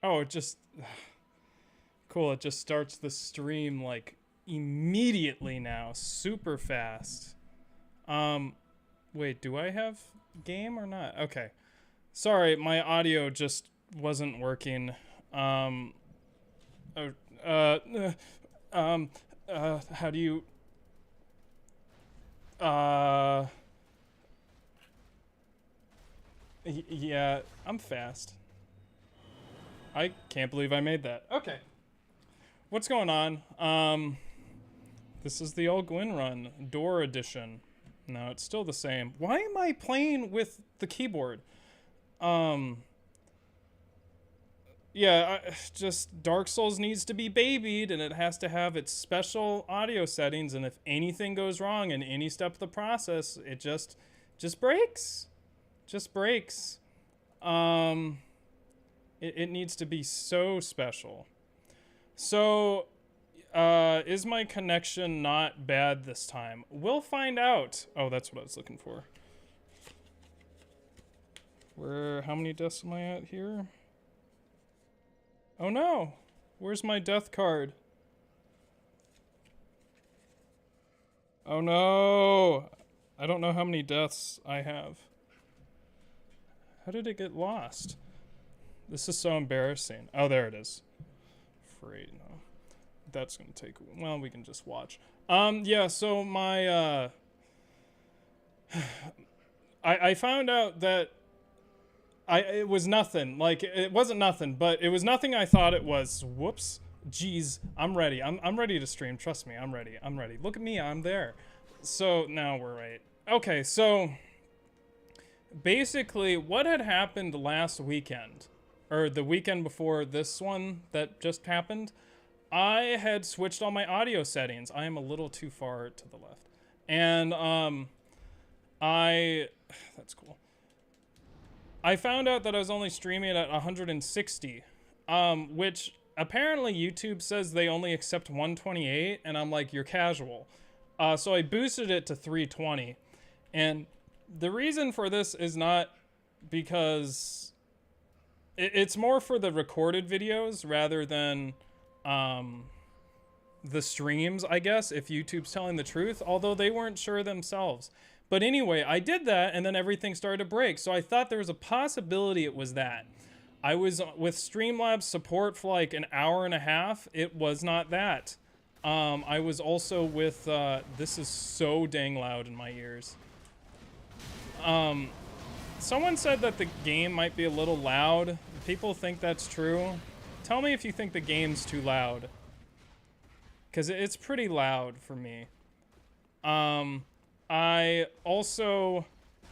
Oh, it just cool. It just starts the stream like immediately now, super fast. Um, wait, do I have game or not? Okay, sorry, my audio just wasn't working. Um, uh, uh, um, how do you? Uh, yeah, I'm fast. I can't believe I made that. Okay. What's going on? This is the old Gwyn run, Door Edition. No, it's still the same. Why am I playing with the keyboard? Um, yeah, just Dark Souls needs to be babied, and it has to have its special audio settings, and if anything goes wrong in any step of the process, it just breaks. Just breaks. Um, it needs to be so special. So, is my connection not bad this time? We'll find out. Oh, that's what I was looking for. How many deaths am I at here? Oh no! Where's my death card? Oh no! I don't know how many deaths I have. How did it get lost? This is so embarrassing. Oh, there it is. Afraid, no. That's gonna take, well, we can just watch. Yeah, so my, I found out that it was nothing. Like, it wasn't nothing, but it was nothing I thought it was. Whoops. Jeez, I'm ready. I'm ready to stream. Trust me, I'm ready. I'm ready. Look at me, I'm there. So, now we're right. Okay, so, basically, what had happened last weekend, or the weekend before this one that just happened, I had switched all my audio settings. I am a little too far to the left. And, that's cool. I found out that I was only streaming at 160, which apparently YouTube says they only accept 128, and I'm like, you're casual. So I boosted it to 320, and the reason for this is not because it's more for the recorded videos rather than the streams, I guess, if YouTube's telling the truth, although they weren't sure themselves. But anyway, I did that, and then everything started to break. So I thought there was a possibility it was that. I was with Streamlabs support for like an hour and a half. It was not that. I was also with, this is so dang loud in my ears. Someone said that the game might be a little loud. People think that's true. Tell me if you think the game's too loud. Because it's pretty loud for me. I also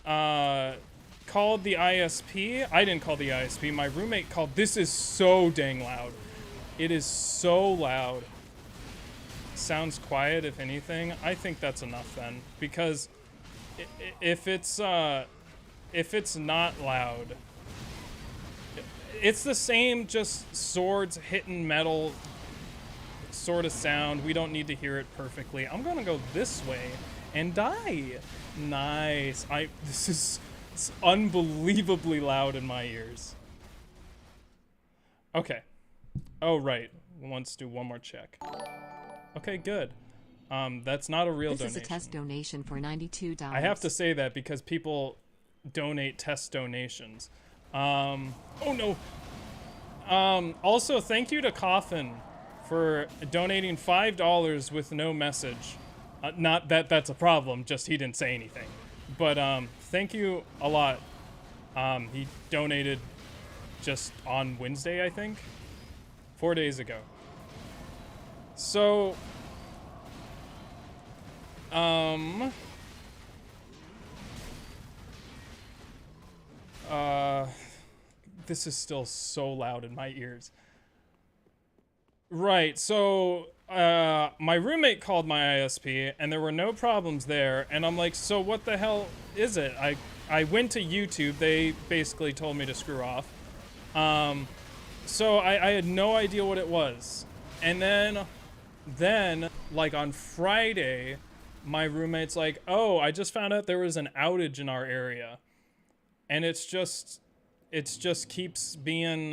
called the ISP. I didn't call the ISP. My roommate called. This is so dang loud. It is so loud. Sounds quiet, if anything. I think that's enough then. Because if it's not loud, it's the same just swords hitting metal sort of sound. We don't need to hear it perfectly. I'm gonna go this way and die. Nice. This is it's unbelievably loud in my ears. Okay. Oh, right. Let's do one more check. Okay, good. That's not a real donation. This is a test donation for $92. I have to say that because people donate test donations. Oh no. Also, thank you to Coffin for donating $5 with no message. Not that that's a problem, just he didn't say anything. But thank you a lot. He donated just on Wednesday, I think. 4 days ago. So, this is still so loud in my ears. Right, so, my roommate called my ISP, and there were no problems there, and I'm like, so what the hell is it? I went to YouTube, they basically told me to screw off. So I had no idea what it was. And then, like on Friday, my roommate's like, oh, I just found out there was an outage in our area. And it just keeps being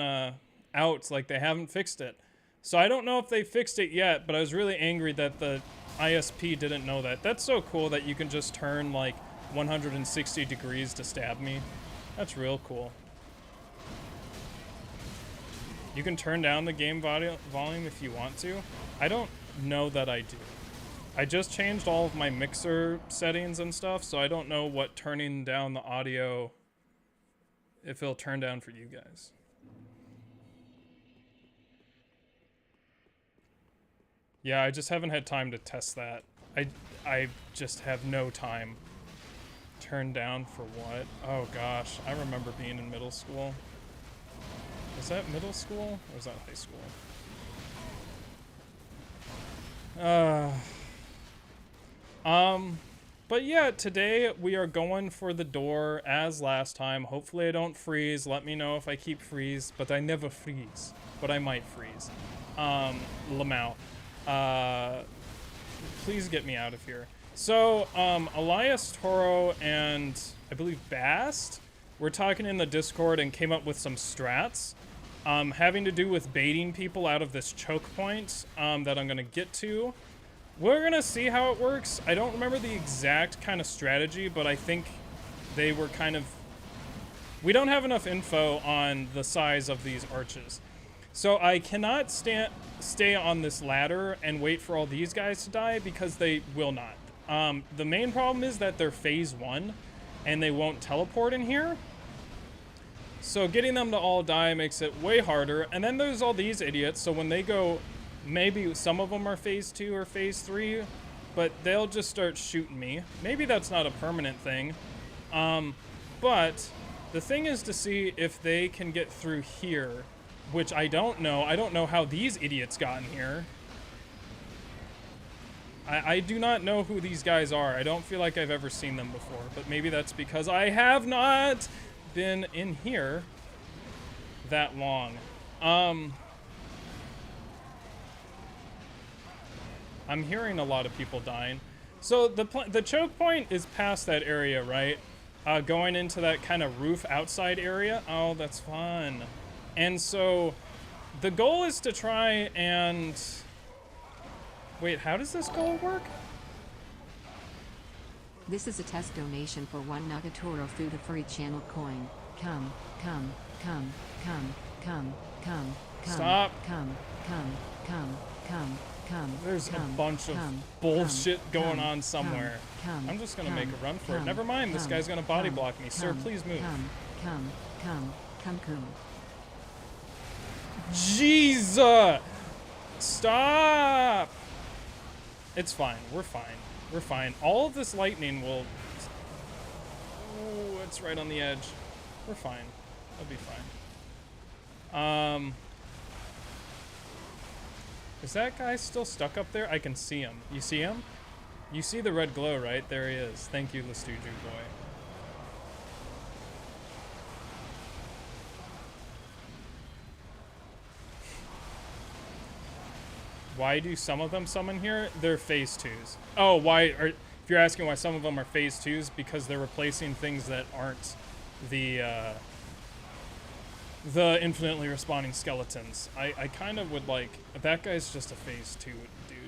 out. Like, they haven't fixed it. So I don't know if they fixed it yet, but I was really angry that the ISP didn't know that. That's so cool that you can just turn like 160 degrees to stab me. That's real cool. You can turn down the game volume if you want to. I don't know that I do. I just changed all of my mixer settings and stuff, so I don't know what turning down the audio, if it'll turn down for you guys. Yeah, I just haven't had time to test that. I just have no time. Turn down for what? Oh gosh, I remember being in middle school. Was that middle school or was that high school? But yeah, today we are going for the door as last time. Hopefully I don't freeze. Let me know if I keep freeze, but I never freeze. But I might freeze. Lamau. Please get me out of here. So, Elias, Toro, and I believe Bast were talking in the Discord and came up with some strats, having to do with baiting people out of this choke point, that I'm gonna get to. We're gonna see how it works. I don't remember the exact kind of strategy, but I think they were kind of... We don't have enough info on the size of these arches. So I cannot stay on this ladder and wait for all these guys to die because they will not. The main problem is that they're phase 1 and they won't teleport in here. So getting them to all die makes it way harder. And then there's all these idiots. So when they go, maybe some of them are phase 2 or phase 3, but they'll just start shooting me. Maybe that's not a permanent thing. But the thing is to see if they can get through here, which I don't know. I don't know how these idiots got in here. I do not know who these guys are. I don't feel like I've ever seen them before, but maybe that's because I have not been in here that long. I'm hearing a lot of people dying. So the choke point is past that area, right? Going into that kind of roof outside area. Oh, that's fun. And so the goal is to try and... Wait, how does this goal work? This is a test donation for 1 Nagatoro food a free channel coin. Come. Stop. Come. There's a bunch of bullshit going on somewhere. I'm just gonna make a run for it. Never mind, this guy's gonna body block me. Sir, please move. Come. Jesus! Stop! It's fine. We're fine. We're fine. All of this lightning will... Oh, it's right on the edge. We're fine. It'll be fine. Is that guy still stuck up there? I can see him. You see him? You see the red glow, right? There he is. Thank you, Lestuju boy. Why do some of them summon here? They're phase 2s. Oh, why? If you're asking why some of them are phase 2s, because they're replacing things that aren't the infinitely responding skeletons. I kind of would like... That guy's just a phase 2, dude.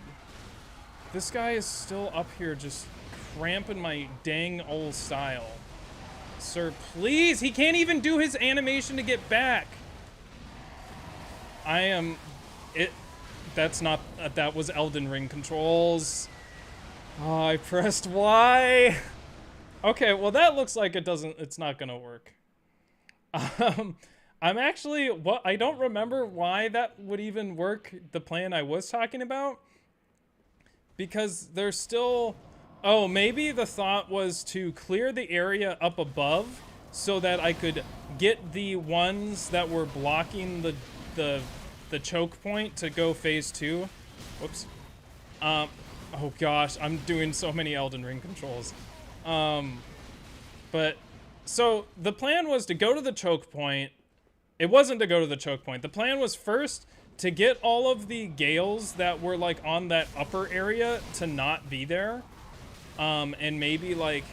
This guy is still up here just cramping my dang old style. Sir, please! He can't even do his animation to get back! I am... That's not... that was Elden Ring controls. Oh, I pressed Y. Okay, well that looks like it's not gonna work. I'm actually... I don't remember why that would even work, the plan I was talking about. Because there's still... Oh, maybe the thought was to clear the area up above so that I could get the ones that were blocking the choke point to go phase 2. Whoops. Oh gosh, I'm doing so many Elden Ring controls. But, so the plan was to go to the choke point. It wasn't to go to the choke point. The plan was first to get all of the Gales that were like on that upper area to not be there. And maybe like,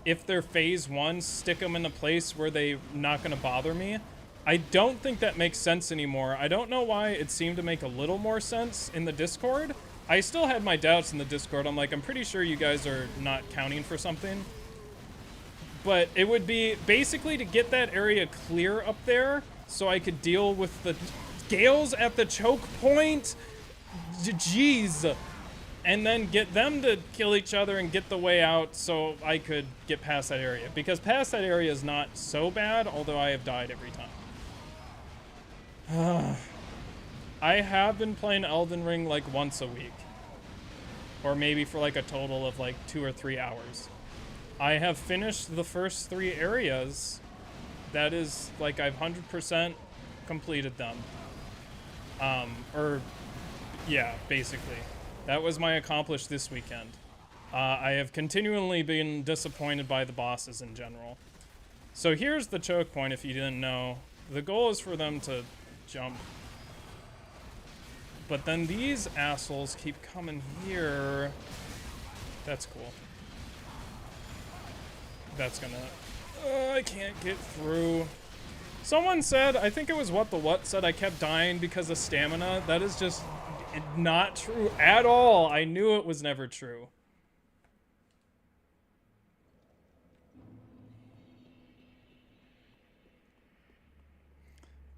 if they're phase 1, stick them in a place where they're not gonna bother me. I don't think that makes sense anymore. I don't know why it seemed to make a little more sense in the Discord. I still had my doubts in the Discord. I'm like, I'm pretty sure you guys are not counting for something. But it would be basically to get that area clear up there so I could deal with the Gales at the choke point. Jeez. And then get them to kill each other and get the way out so I could get past that area. Because past that area is not so bad, although I have died every time. I have been playing Elden Ring like once a week. Or maybe for like a total of like 2 or 3 hours. I have finished the first 3 areas. That is like I've 100% completed them. Yeah, basically. That was my accomplish this weekend. I have continually been disappointed by the bosses in general. So here's the choke point if you didn't know. The goal is for them to jump. But then these assholes keep coming here. That's cool. That's gonna... I can't get through. Someone said, I think it was What the What said I kept dying because of stamina. That is just not true at all. I knew it was never true.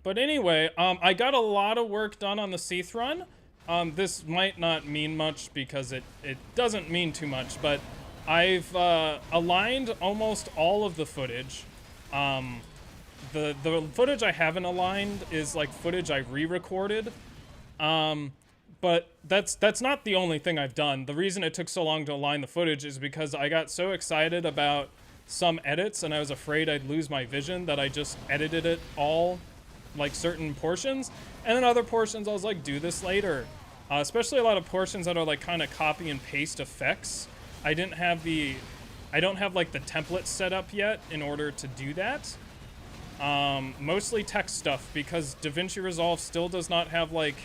But anyway, I got a lot of work done on the Seath run. This might not mean much because it doesn't mean too much, but I've aligned almost all of the footage. The footage I haven't aligned is like footage I re-recorded. But that's not the only thing I've done. The reason it took so long to align the footage is because I got so excited about some edits and I was afraid I'd lose my vision that I just edited it all, like certain portions. And then other portions I was like, do this later. Especially a lot of portions that are like kind of copy and paste effects. I don't have like the template set up yet in order to do that. Mostly text stuff because DaVinci Resolve still does not have like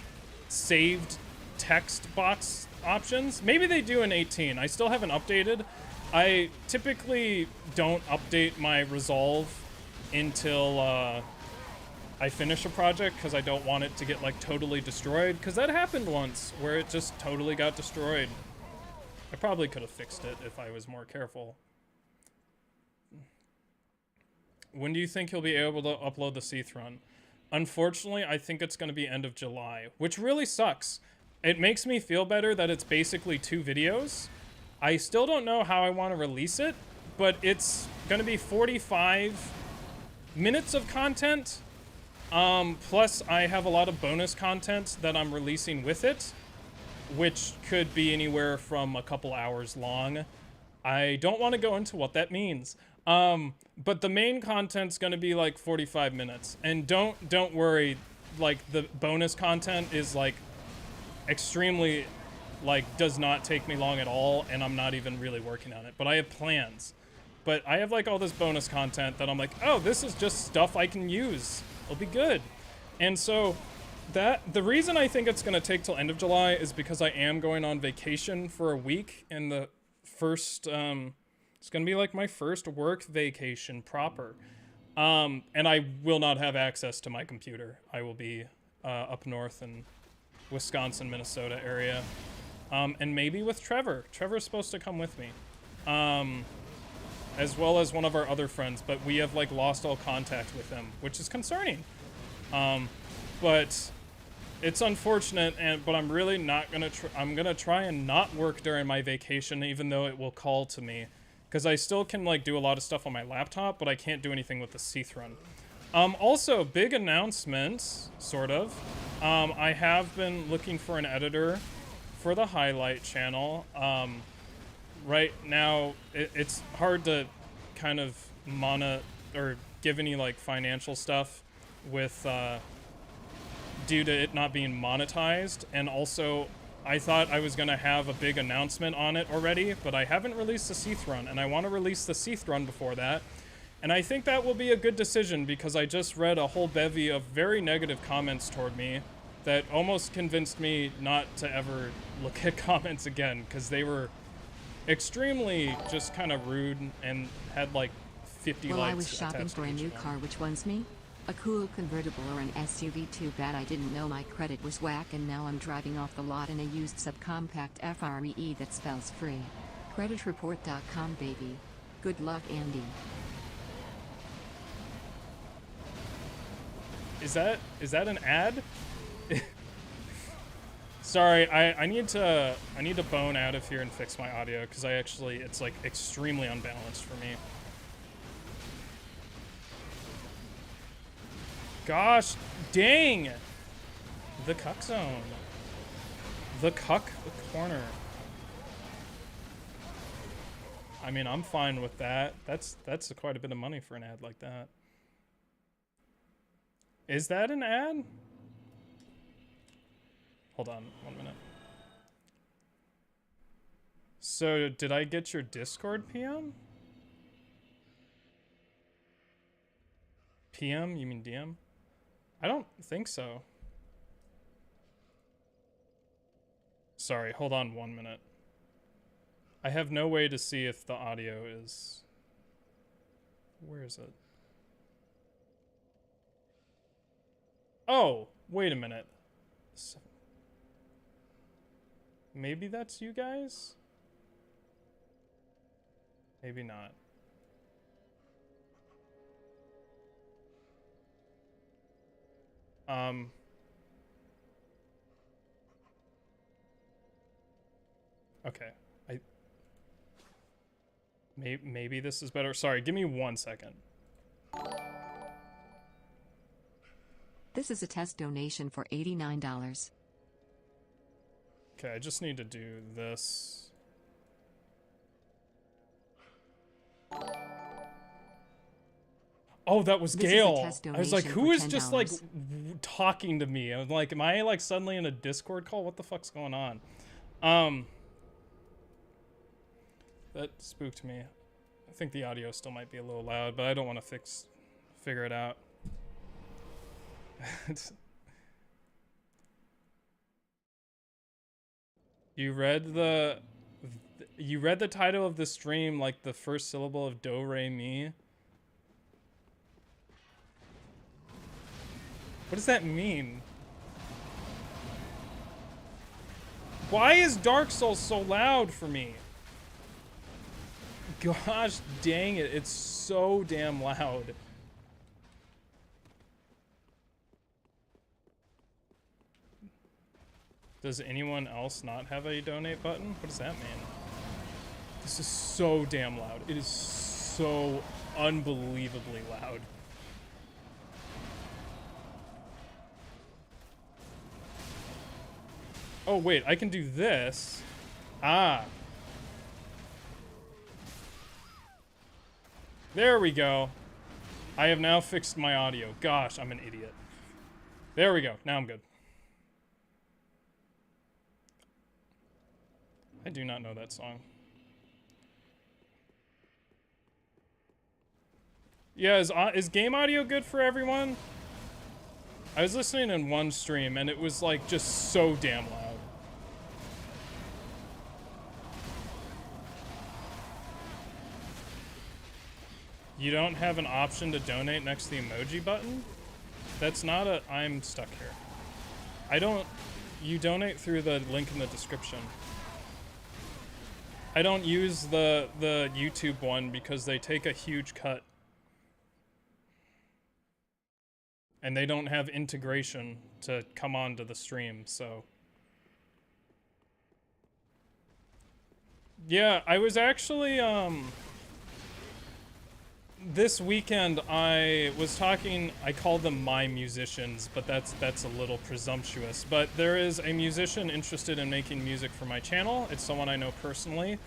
saved text box options. Maybe they do in 18. I still haven't updated. I typically don't update my Resolve until I finish a project because I don't want it to get like totally destroyed, because that happened once where it just totally got destroyed. I probably could have fixed it if I was more careful. When do you think you'll be able to upload the Seath run? Unfortunately, I think it's going to be end of July, which really sucks. It makes me feel better that it's basically 2 videos. I still don't know how I want to release it, but it's going to be 45 minutes of content. Plus, I have a lot of bonus content that I'm releasing with it, which could be anywhere from a couple hours long. I don't want to go into what that means. But the main content's gonna be like 45 minutes. And don't worry, like the bonus content is like extremely, like does not take me long at all, and I'm not even really working on it. But I have plans. But I have like all this bonus content that I'm like, oh, this is just stuff I can use. It'll be good. And so the reason I think it's gonna take till end of July is because I am going on vacation for a week in the first, it's gonna be like my first work vacation proper. And I will not have access to my computer. I will be up north in Wisconsin, Minnesota area. And maybe with Trevor. Trevor's supposed to come with me. As well as one of our other friends, but we have like lost all contact with him, which is concerning. But it's unfortunate, but I'm really not gonna I'm gonna try and not work during my vacation, even though it will call to me. Because I still can like do a lot of stuff on my laptop, but I can't do anything with the Seath run. Also, big announcement, sort of. I have been looking for an editor for the highlight channel. Right now, it's hard to kind of or give any like financial stuff with due to it not being monetized, and also I thought I was gonna have a big announcement on it already, but I haven't released the Seath run, and I want to release the Seath run before that. And I think that will be a good decision because I just read a whole bevy of very negative comments toward me that almost convinced me not to ever look at comments again, because they were extremely just kind of rude and had like 50 likes. Well, I was shopping for a new car, which one's me? A cool convertible or an SUV. Too bad I didn't know my credit was whack and now I'm driving off the lot in a used subcompact FREE that spells free. Creditreport.com baby. Good luck, Andy. Is that an ad? Sorry, I need to bone out of here and fix my audio because it's like extremely unbalanced for me. Gosh, dang! The cuck zone. The cuck corner. I mean, I'm fine with that. That's quite a bit of money for an ad like that. Is that an ad? Hold on, 1 minute. So, did I get your Discord PM? PM? You mean DM? I don't think so. Sorry, hold on 1 minute. I have no way to see if the audio is... Where is it? Oh, wait a minute. Maybe that's you guys? Maybe not. Okay. Maybe this is better. Sorry, give me 1 second. This is a test donation for $89. Okay, I just need to do this. Oh, that was Gail. I was like, who is just like talking to me? I was like, am I like suddenly in a Discord call? What the fuck's going on? That spooked me. I think the audio still might be a little loud, but I don't want to figure it out. You read the title of the stream like the first syllable of do re mi. What does that mean? Why is Dark Souls so loud for me? Gosh dang it, it's so damn loud. Does anyone else not have a donate button? What does that mean? This is so damn loud. It is so unbelievably loud. Oh wait, I can do this. Ah. There we go. I have now fixed my audio. Gosh, I'm an idiot. There we go. Now I'm good. I do not know that song. Yeah, is game audio good for everyone? I was listening in one stream and it was like just so damn loud. You don't have an option to donate next to the emoji button? That's not a... I'm stuck here. I don't... You donate through the link in the description. I don't use the YouTube one because they take a huge cut. And they don't have integration to come onto the stream, so... Yeah, I was actually, this weekend I was talking, I call them my musicians, but that's a little presumptuous. But there is a musician interested in making music for my channel. It's someone I know personally.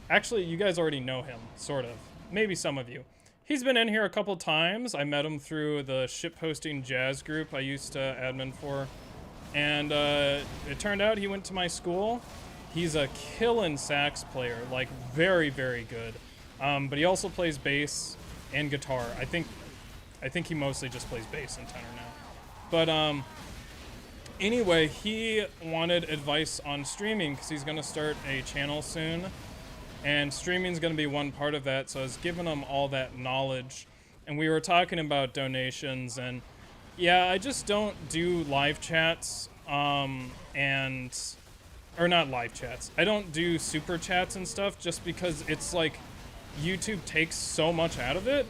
Actually, you guys already know him, sort of. Maybe some of you. He's been in here a couple times. I met him through the shitposting jazz group I used to admin for. And it turned out he went to my school. He's a killin' sax player, like very, very good. But he also plays bass and guitar. I think he mostly just plays bass and tenor now. But anyway, he wanted advice on streaming because he's gonna start a channel soon. And streaming is gonna be one part of that, so I was giving him all that knowledge. and we were talking about donations, and yeah, I just don't do live chats, or not live chats. I don't do super chats and stuff just because it's like YouTube takes so much out of it.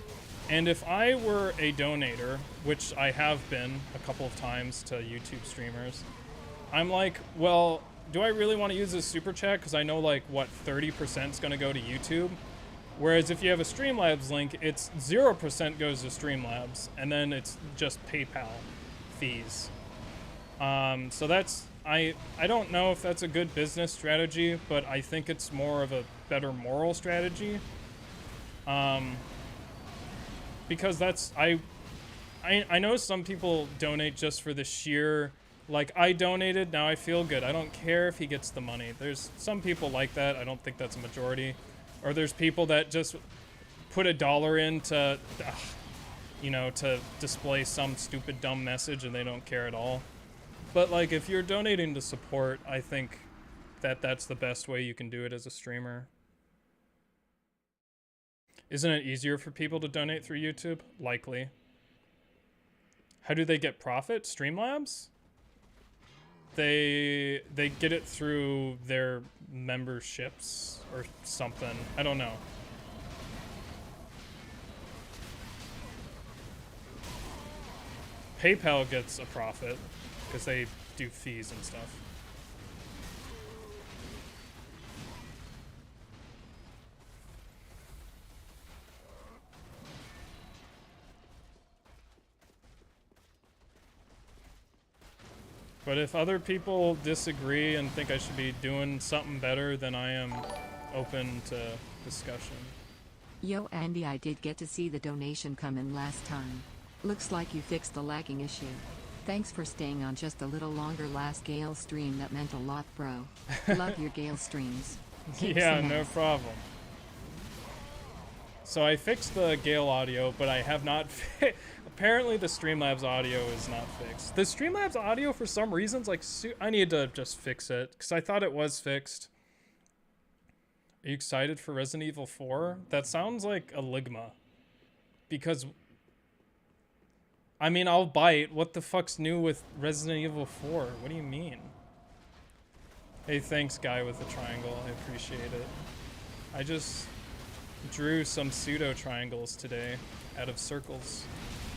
And if I were a donator, which I have been a couple of times to YouTube streamers, I'm like, well, do I really want to use this super chat? Because I know like what 30% is going to go to YouTube. Whereas if you have a Streamlabs link, it's 0% goes to Streamlabs, and then it's just PayPal fees. So that's, I don't know if that's a good business strategy, but I think it's more of a better moral strategy. Because that's, I know some people donate just for the sheer, like, I donated, now I feel good. I don't care if he gets the money. There's some people like that. I don't think that's a majority. Or there's people that just put $1 in to, you know, to display some stupid dumb message and they don't care at all. But like, if you're donating to support, I think that that's the best way you can do it as a streamer. Isn't it easier for people to donate through YouTube? Likely. How do they get profit? Streamlabs? They get it through their memberships or something. I don't know. PayPal gets a profit because they do fees and stuff. But if other people disagree and think I should be doing something better, then I am open to discussion. Yo Andy, I did get to see the donation come in last time. Looks like you fixed the lagging issue. Thanks for staying on just a little longer last Gale stream, that meant a lot, bro. Love your Gale streams. Yeah, no problem. So I fixed the Gale audio, but I have not apparently the Streamlabs audio is not fixed. The Streamlabs audio, for some reasons, like, I need to just fix it, because I thought it was fixed. Are you excited for Resident Evil 4? That sounds like a ligma. Because, I mean, I'll bite. What the fuck's new with Resident Evil 4? What do you mean? Hey, thanks, guy with the triangle. I appreciate it. I just drew some pseudo triangles today out of circles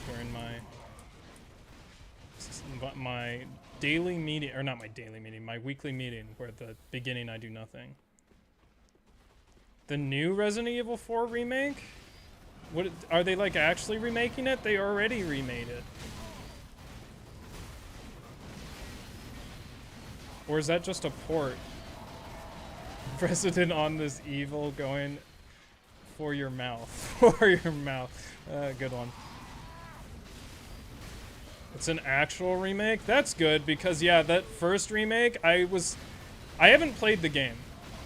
during my daily meeting, or not my daily meeting, my weekly meeting, where at the beginning I do nothing. The new Resident Evil 4 remake? What are they, like, actually remaking it? They already remade it. Or is that just a port? Resident on this evil going for your mouth. For your mouth. Good one. It's an actual remake? That's good, because yeah, that first remake, I haven't played the game.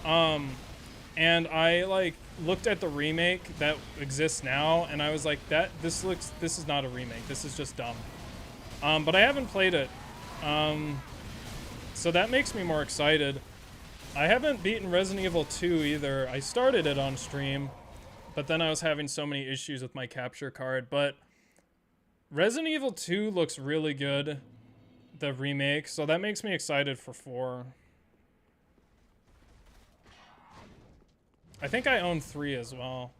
And I like looked at the remake that exists now, and I was like, this is not a remake. This is just dumb. But I haven't played it. So that makes me more excited. I haven't beaten Resident Evil 2 either. I started it on stream, but then I was having so many issues with my capture card. But Resident Evil 2 looks really good, the remake, so that makes me excited for 4. I think I own 3 as well.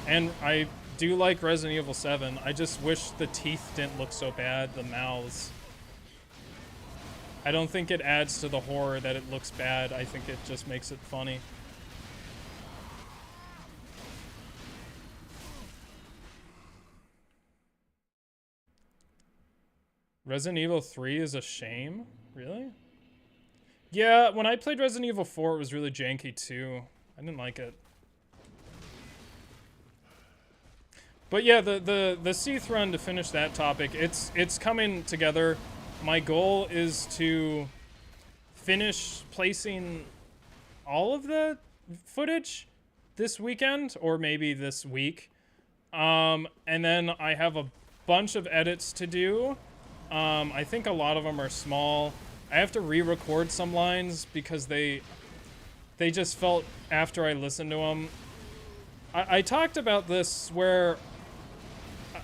And I do like Resident Evil 7. I just wish the teeth didn't look so bad, the mouths. I don't think it adds to the horror that it looks bad. I think it just makes it funny. Resident Evil 3 is a shame? Really? Yeah, when I played Resident Evil 4, it was really janky too. I didn't like it. But yeah, the Seath run, to finish that topic, it's coming together. My goal is to finish placing all of the footage this weekend, or maybe this week. And then I have a bunch of edits to do. I think a lot of them are small. I have to re-record some lines because they just felt, after I listened to them, I talked about this where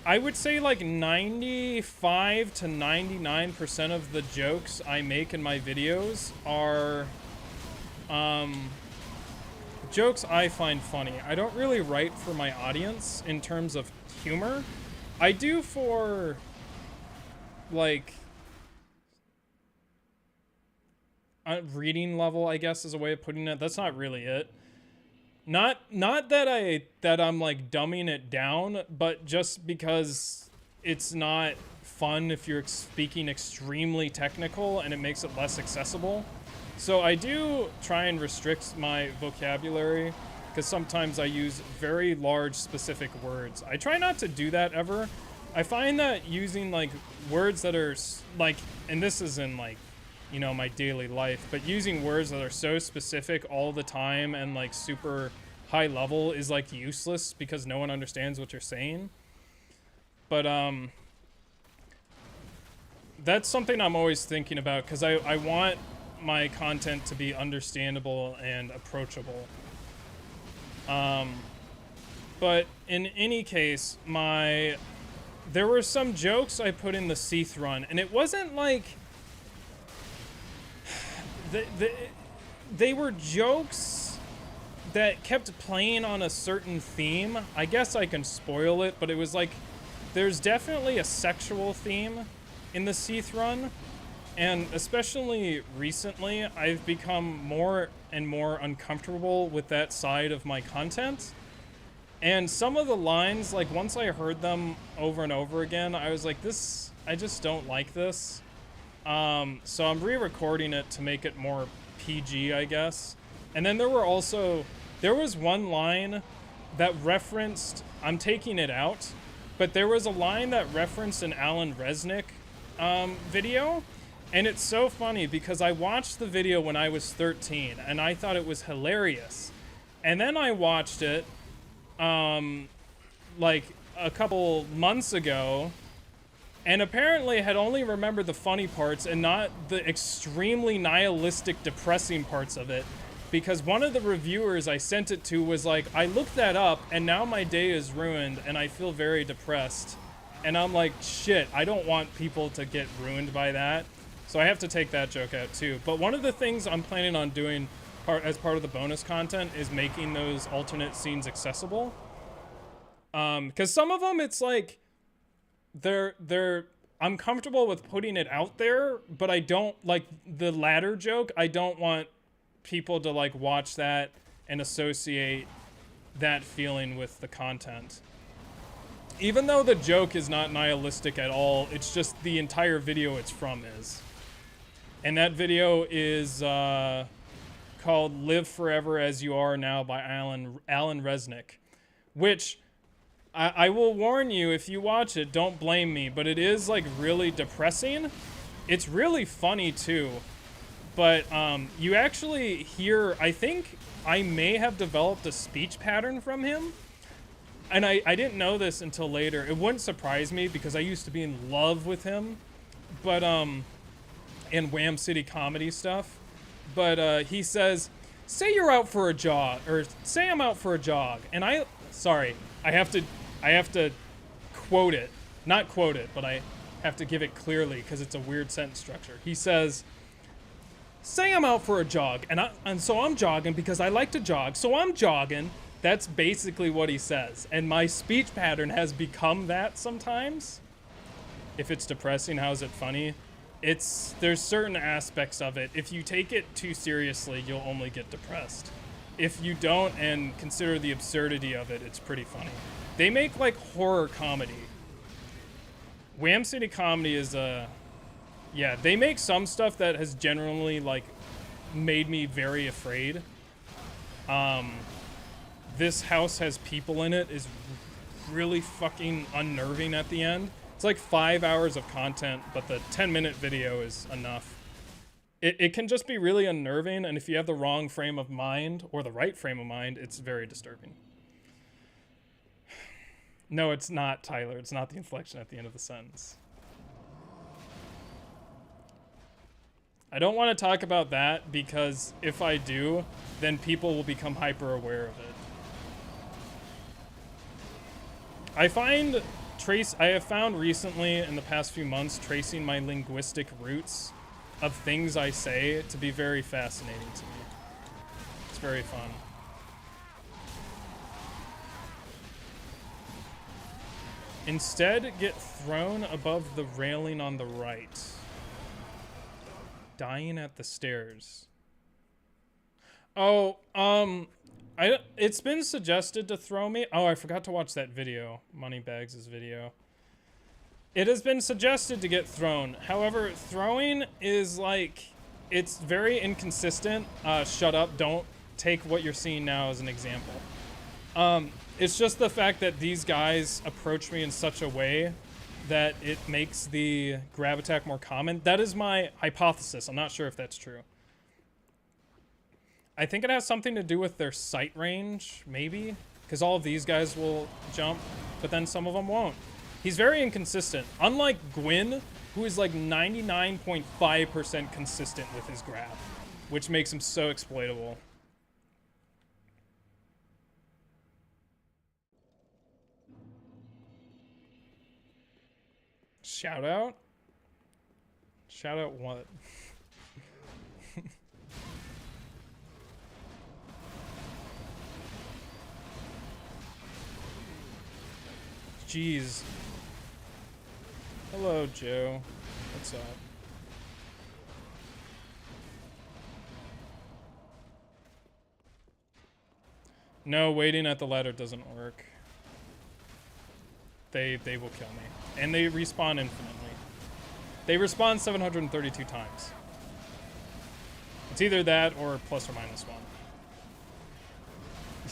I would say like 95 to 99% of the jokes I make in my videos are jokes I find funny. I don't really write for my audience in terms of humor. I do for like a reading level, I guess is a way of putting it. That's not really it. Not that I'm like dumbing it down, but just because it's not fun if you're speaking extremely technical and it makes it less accessible. So I do try and restrict my vocabulary because sometimes I use very large specific words. I try not to do that ever. I find that using like words that are like, and this is in like, you know, my daily life, but using words that are so specific all the time and like super high level is like useless because no one understands what you're saying. But that's something I'm always thinking about because I want my content to be understandable and approachable. But in any case, there were some jokes I put in the Seath run, and it wasn't like they were jokes that kept playing on a certain theme. I guess I can spoil it, but it was like there's definitely a sexual theme in the Seath run, and especially recently I've become more and more uncomfortable with that side of my content. And some of the lines, like once I heard them over and over again, I was like, I just don't like this. So I'm re-recording it to make it more PG, I guess. And then there was one line that referenced, I'm taking it out, but there was a line that referenced an Alan Resnick video. And it's so funny because I watched the video when I was 13 and I thought it was hilarious. And then I watched it like a couple months ago, and apparently had only remembered the funny parts and not the extremely nihilistic, depressing parts of it. Because one of the reviewers I sent it to was like, I looked that up and now my day is ruined and I feel very depressed. And I'm like, shit, I don't want people to get ruined by that. So I have to take that joke out too. But one of the things I'm planning on doing as part of the bonus content is making those alternate scenes accessible. Because some of them, it's like, I'm comfortable with putting it out there, but I don't, like the latter joke, I don't want people to like watch that and associate that feeling with the content. Even though the joke is not nihilistic at all, it's just the entire video it's from is. And that video is called Live Forever As You Are Now by Alan Resnick, which I will warn you, if you watch it, don't blame me, but it is like really depressing. It's really funny too, but you actually hear, I think I may have developed a speech pattern from him. And I didn't know this until later. It wouldn't surprise me because I used to be in love with him, but in Wham City comedy stuff. But he says, say you're out for a jog, or say I'm out for a jog. And I have to quote it. Not quote it, but I have to give it clearly because it's a weird sentence structure. He says, say I'm out for a jog, and so I'm jogging because I like to jog, so I'm jogging. That's basically what he says. And my speech pattern has become that sometimes. If it's depressing, how is it funny? There's certain aspects of it. If you take it too seriously, you'll only get depressed. If you don't and consider the absurdity of it, it's pretty funny. They make like horror comedy. Wham City Comedy is they make some stuff that has generally like made me very afraid. This House Has People in It is really fucking unnerving at the end. It's like 5 hours of content, but the 10-minute video is enough. It can just be really unnerving, and if you have the wrong frame of mind, or the right frame of mind, it's very disturbing. No, it's not, Tyler. It's not the inflection at the end of the sentence. I don't want to talk about that, because if I do, then people will become hyper aware of it. I have found recently in the past few months tracing my linguistic roots of things I say to be very fascinating to me. It's very fun. Instead, get thrown above the railing on the right. Dying at the stairs. Oh, it's been suggested to throw me. Oh, I forgot to watch that video. Moneybags' video. It has been suggested to get thrown. However, throwing is like, it's very inconsistent. Shut up. Don't take what you're seeing now as an example. It's just the fact that these guys approach me in such a way that it makes the grab attack more common. That is my hypothesis. I'm not sure if that's true. I think it has something to do with their sight range, maybe, because all of these guys will jump, but then some of them won't. He's very inconsistent. Unlike Gwyn, who is like 99.5% consistent with his grab, which makes him so exploitable. Shout out? Shout out what? Jeez. Hello, Joe. What's up? No, waiting at the ladder doesn't work. They will kill me. And they respawn infinitely. They respawn 732 times. It's either that or plus or minus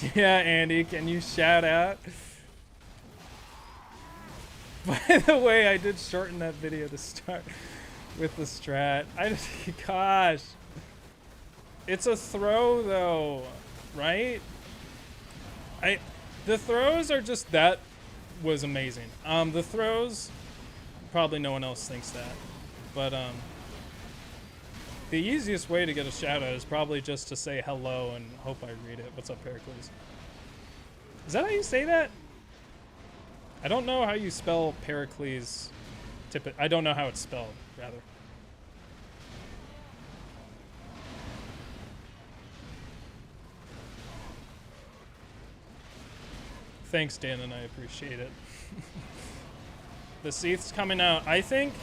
1. Yeah, Andy, can you shout out? By the way, I did shorten that video to start with the strat. Gosh. It's a throw, though, right? The throws are just, that was amazing. The throws, probably no one else thinks that. But, the easiest way to get a shout out is probably just to say hello and hope I read it. What's up, Pericles? Is that how you say that? I don't know how you spell Pericles. I don't know how it's spelled, rather. Thanks, Dan, and I appreciate it. The Seath's coming out. I think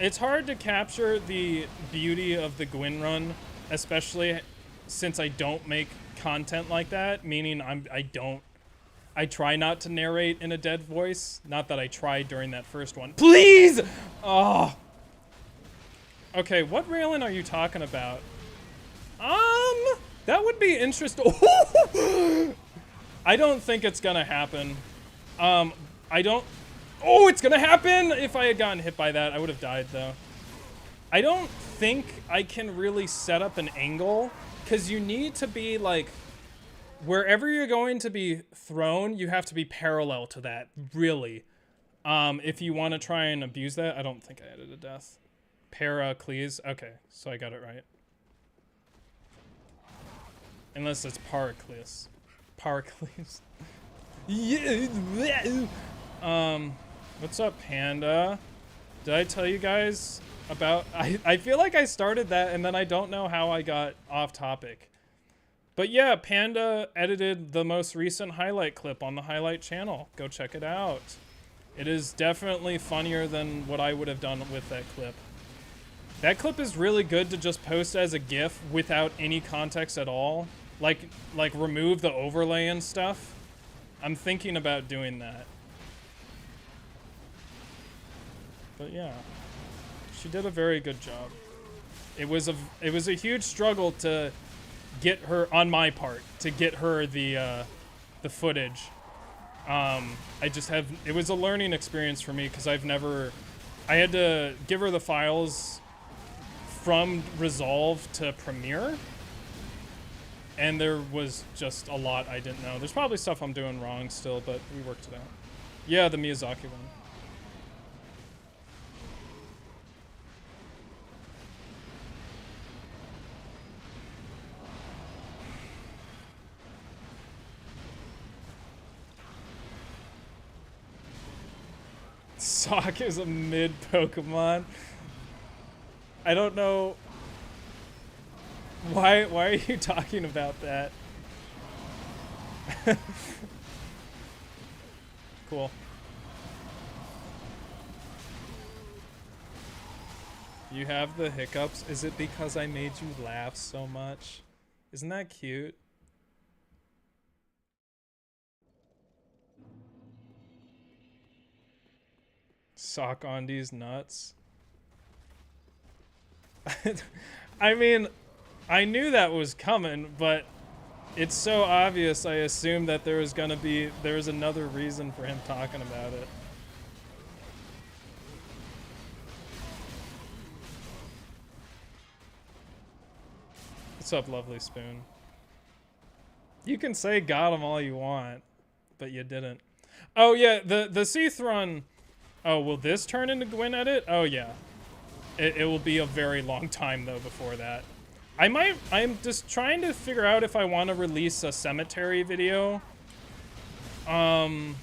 it's hard to capture the beauty of the Gwyn run, especially since I don't make content like that, meaning I try not to narrate in a dead voice. Not that I tried during that first one. Please! Oh. Okay, what railing are you talking about? That would be interesting. I don't think it's gonna happen. Oh, it's gonna happen! If I had gotten hit by that, I would have died, though. I don't think I can really set up an angle, because you need to be, like, wherever you're going to be thrown, you have to be parallel to that, really. If you want to try and abuse that, I don't think I added a death. Pericles. Okay, so I got it right. Unless it's Paracles. Paracles. Yeah. What's up, Panda? Did I tell you guys about... I feel like I started that, and then I don't know how I got off topic. But yeah, Panda edited the most recent highlight clip on the highlight channel. Go check it out. It is definitely funnier than what I would have done with that clip. That clip is really good to just post as a GIF without any context at all. Like remove the overlay and stuff. I'm thinking about doing that. But yeah, she did a very good job. It was a huge struggle to get her, on my part, to get her the footage. It was a learning experience for me because I had to give her the files from Resolve to Premiere, and there was just a lot I didn't know. There's probably stuff I'm doing wrong still, but we worked it out. Yeah, the Miyazaki one. Sock is a mid Pokemon. I don't know. Why are you talking about that? Cool. You have the hiccups. Is it because I made you laugh so much? Isn't that cute? Sock on these nuts. I mean, I knew that was coming, but it's so obvious. I assumed that there was another reason for him talking about it. What's up, lovely spoon? You can say got him all you want, but you didn't. Oh yeah, the Seathron. Oh, will this turn into Gwyn edit? Oh yeah. It will be a very long time though before that. I'm just trying to figure out if I want to release a cemetery video. There's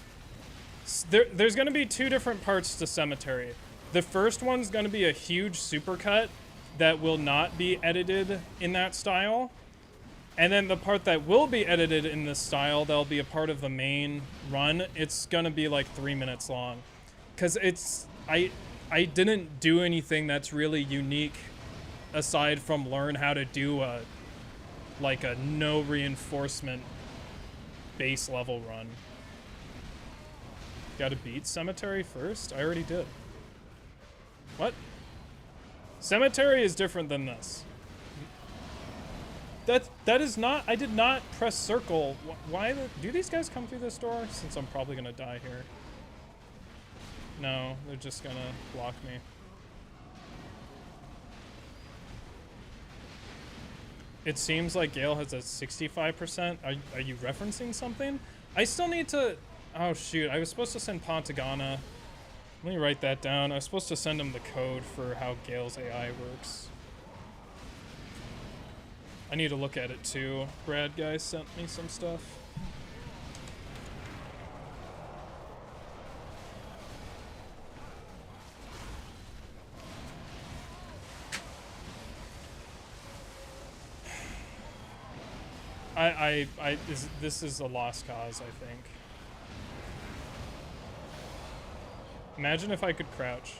gonna be two different parts to cemetery. The first one's gonna be a huge supercut that will not be edited in that style. And then the part that will be edited in this style, that'll be a part of the main run, it's gonna be like 3 minutes long. Cause I didn't do anything that's really unique aside from learn how to do a no reinforcement base level run. Gotta beat cemetery first? I already did. What? Cemetery is different than this. That is not, I did not press circle. Why do these guys come through this door? Since I'm probably gonna die here. No, they're just gonna block me. It seems like Gale has a 65%. Are you referencing something? I still need to, oh shoot, I was supposed to send Pontagana. Let me write that down. I was supposed to send him the code for how Gale's AI works. I need to look at it too. Brad guy sent me some stuff. This is a lost cause, I think. Imagine if I could crouch.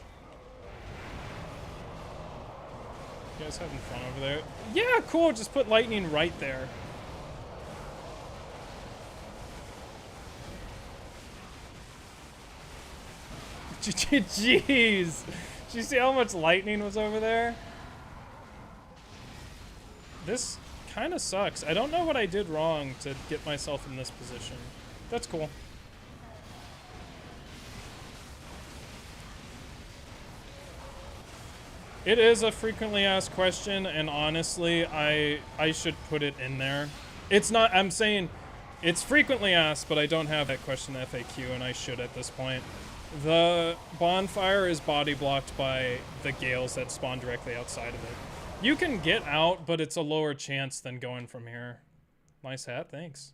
You guys having fun over there? Yeah, cool. Just put lightning right there. Jeez. Did you see how much lightning was over there? This kind of sucks. I don't know what I did wrong to get myself in this position. That's cool. It is a frequently asked question, and honestly, I should put it in there. It's not, I'm saying it's frequently asked, but I don't have that question FAQ, and I should at this point. The bonfire is body blocked by the gales that spawn directly outside of it. You can get out, but it's a lower chance than going from here. Nice hat, thanks.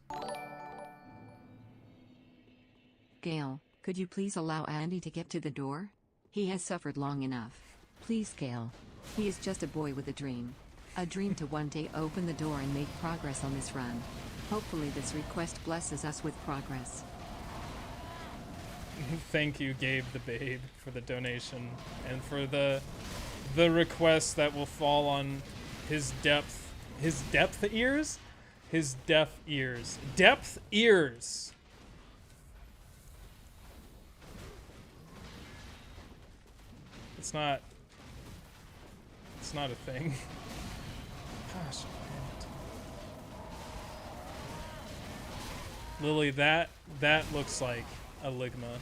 Gale, could you please allow Andy to get to the door? He has suffered long enough. Please, Gale. He is just a boy with a dream. A dream to one day open the door and make progress on this run. Hopefully this request blesses us with progress. Thank you, Gabe the Babe, for the donation and for the request that will fall on his depth ears? His deaf ears. Depth ears! It's not a thing. Gosh, Lily, that looks like a ligma.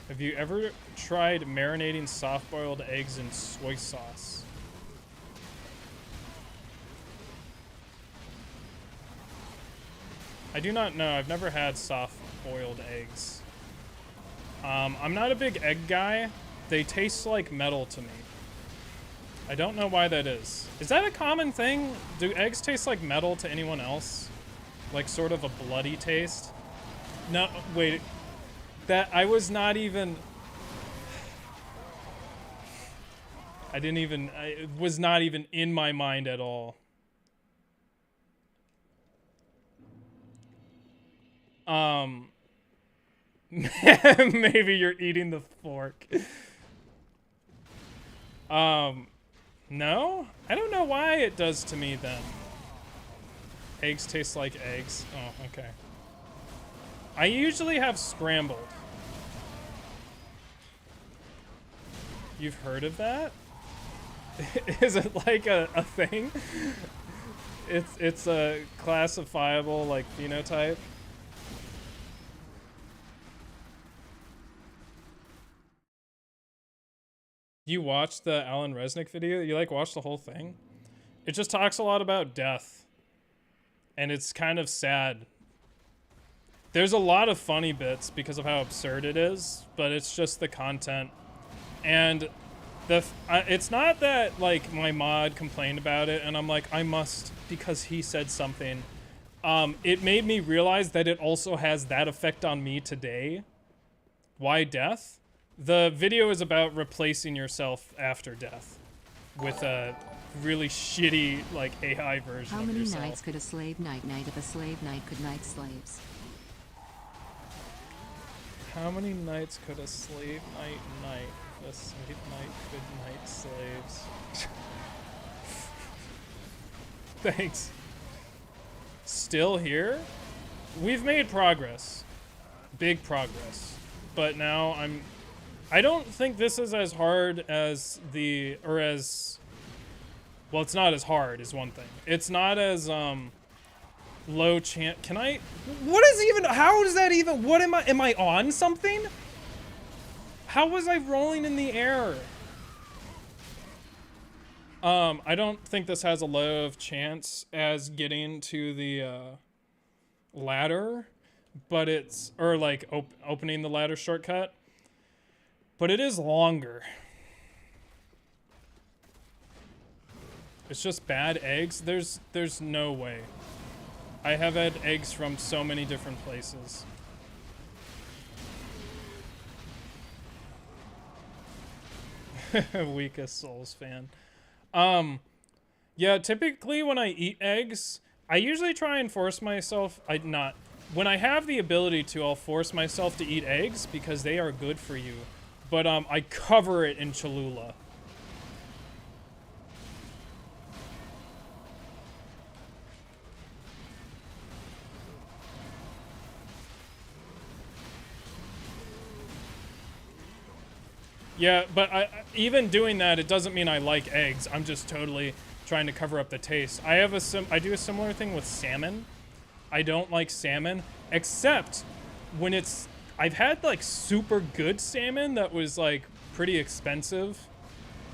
Have you ever tried marinating soft-boiled eggs in soy sauce? I do not know. I've never had soft-boiled eggs. I'm not a big egg guy. They taste like metal to me. I don't know why that is. Is that a common thing? Do eggs taste like metal to anyone else? Like sort of a bloody taste? No, wait. That, I was not even... it was not even in my mind at all. Maybe you're eating the fork. No? I don't know why it does to me then. Eggs taste like eggs. Oh, okay. I usually have scrambled. You've heard of that? Is it like a thing? It's a classifiable like phenotype. You watched the Alan Resnick video? You like watched the whole thing? It just talks a lot about death. And it's kind of sad. There's a lot of funny bits because of how absurd it is, but it's just the content. And it's not that like my mod complained about it and I'm like, I must because he said something. It made me realize that it also has that effect on me today. Why death? The video is about replacing yourself after death with a really shitty like AI version of yourself. How many nights could a slave night if a slave night could night slaves? How many nights could a slave night if a slave night could night slaves? Thanks. Still here? We've made progress. Big progress. But now I don't think this is as hard as well, it's not as hard is one thing. It's not as low chance. What is even, how is that even, what am I on something? How was I rolling in the air? I don't think this has a low of chance as getting to the ladder, but it's, or like opening the ladder shortcut, but it is longer. It's just bad eggs. There's no way. I have had eggs from so many different places. Weakest Souls fan. Yeah, typically when I eat eggs, I usually try and force myself, when I have the ability to, I'll force myself to eat eggs because they are good for you. But I cover it in Cholula. Yeah, but even doing that, it doesn't mean I like eggs. I'm just totally trying to cover up the taste. I do a similar thing with salmon. I don't like salmon, except when I've had like super good salmon that was like pretty expensive.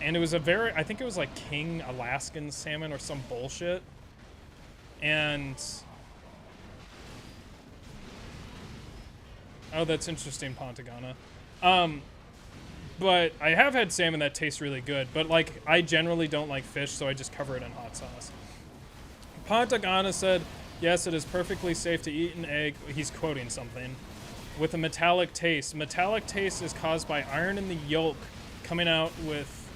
And it was I think it was like King Alaskan salmon or some bullshit. And, oh, that's interesting, Pontagana. But I have had salmon that tastes really good, but like I generally don't like fish, so I just cover it in hot sauce. Pontagana said, yes, it is perfectly safe to eat an egg. He's quoting something. With a metallic taste. Metallic taste is caused by iron in the yolk coming out with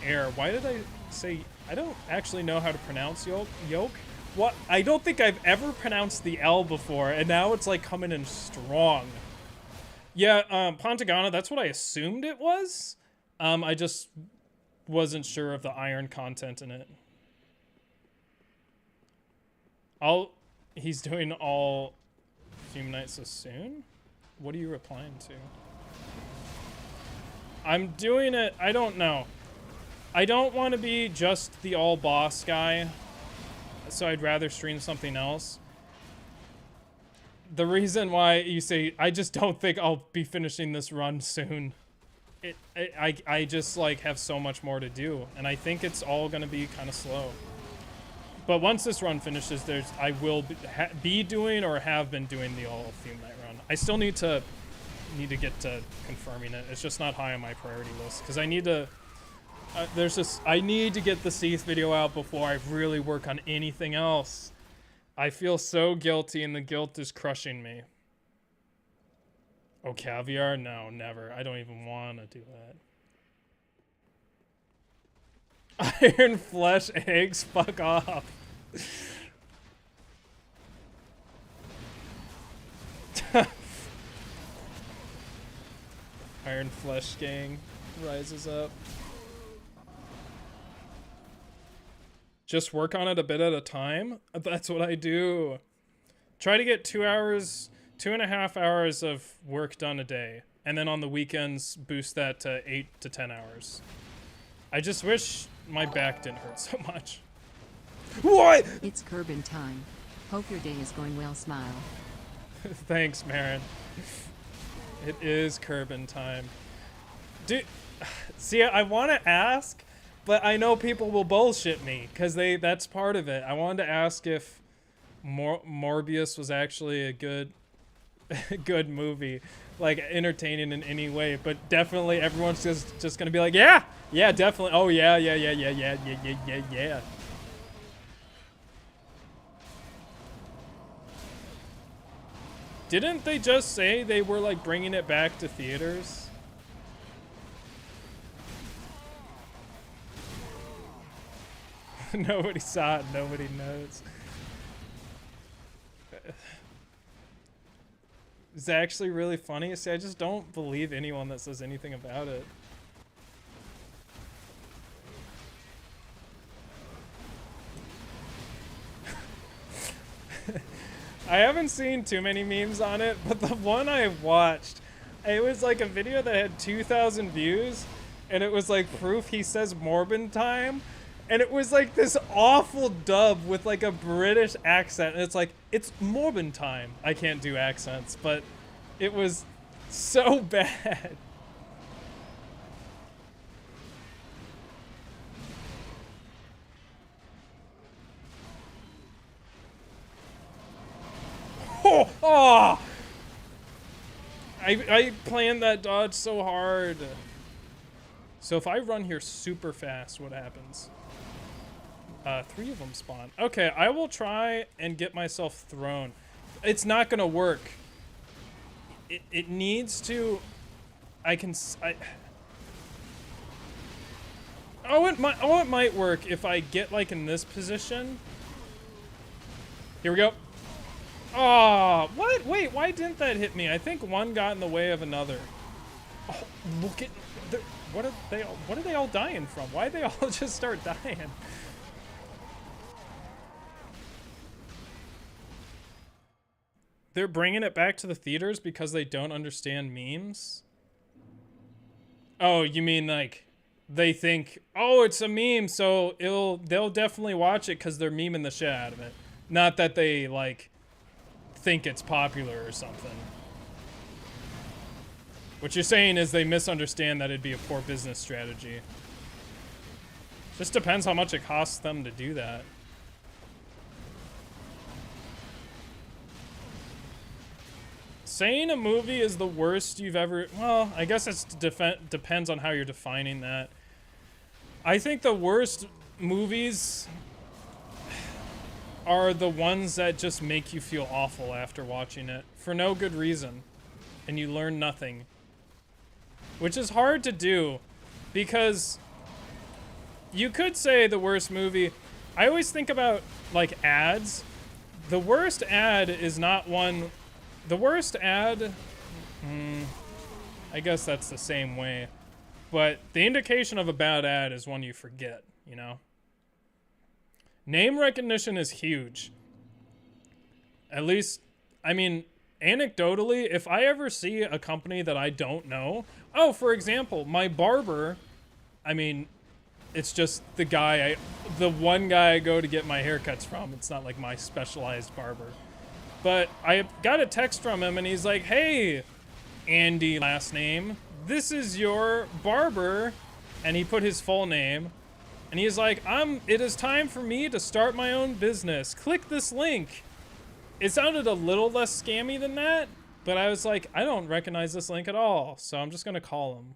air. Why did I say, I don't actually know how to pronounce yolk? What? I don't think I've ever pronounced the L before, and now it's like coming in strong. Yeah, Pontagana, that's what I assumed it was. I just wasn't sure of the iron content in it. He's doing all Fume Night so soon? What are you replying to? I'm doing it, I don't know. I don't want to be just the all boss guy, so I'd rather stream something else. The reason why you say, I just don't think I'll be finishing this run soon. I just like have so much more to do, and I think it's all gonna be kind of slow. But once this run finishes, I will be doing or have been doing the all Theme Night run. I still need to get to confirming it. It's just not high on my priority list because I need to there's this. I need to get the Seath video out before I really work on anything else. I feel so guilty, and the guilt is crushing me. Oh, caviar? No, never. I don't even want to do that. Iron flesh eggs? Fuck off. Iron flesh gang rises up. Just work on it a bit at a time. That's what I do. Try to get 2.5 hours of work done a day. And then on the weekends, boost that to 8 to 10 hours. I just wish my back didn't hurt so much. What? It's Kerbin time. Hope your day is going well, smile. Thanks, Marin. It is Kerbin time. Dude, see, I want to ask, but I know people will bullshit me because that's part of it. I wanted to ask if Morbius was actually a good movie, like entertaining in any way, but definitely everyone's just gonna be like, yeah, definitely. Oh yeah. Didn't they just say they were like bringing it back to theaters? Nobody saw it. Nobody knows. It's actually really funny. See, I just don't believe anyone that says anything about it. I haven't seen too many memes on it, but the one I watched, it was like a video that had 2,000 views, and it was like proof he says Morbin time. And it was like this awful dub with like a British accent. And it's like, it's Morbin time. I can't do accents, but it was so bad. Oh! I planned that dodge so hard. So if I run here super fast, what happens? 3 of them spawn. Okay, I will try and get myself thrown. It's not gonna work. It needs to. Oh, it might work if I get like in this position. Here we go. Oh, what? Wait, why didn't that hit me? I think one got in the way of another. Oh, look at what are they all dying from? Why'd they all just start dying? They're bringing it back to the theaters because they don't understand memes? Oh, you mean like they think, oh, it's a meme, so they'll definitely watch it because they're memeing the shit out of it. Not that they like think it's popular or something. What you're saying is they misunderstand that it'd be a poor business strategy. Just depends how much it costs them to do that. Saying a movie is the worst you've ever... Well, I guess it depends on how you're defining that. I think the worst movies are the ones that just make you feel awful after watching it for no good reason. And you learn nothing. Which is hard to do because you could say the worst movie... I always think about, like, ads. The worst ad is not one... The worst ad, I guess that's the same way. But the indication of a bad ad is one you forget, you know? Name recognition is huge. At least, I mean, anecdotally, if I ever see a company that I don't know... Oh, for example, my barber, I mean, it's just the one guy I go to get my haircuts from. It's not like my specialized barber. But I got a text from him, and he's like, hey, Andy, last name, this is your barber. And he put his full name. And he's like, it is time for me to start my own business. Click this link. It sounded a little less scammy than that. But I was like, I don't recognize this link at all. So I'm just going to call him.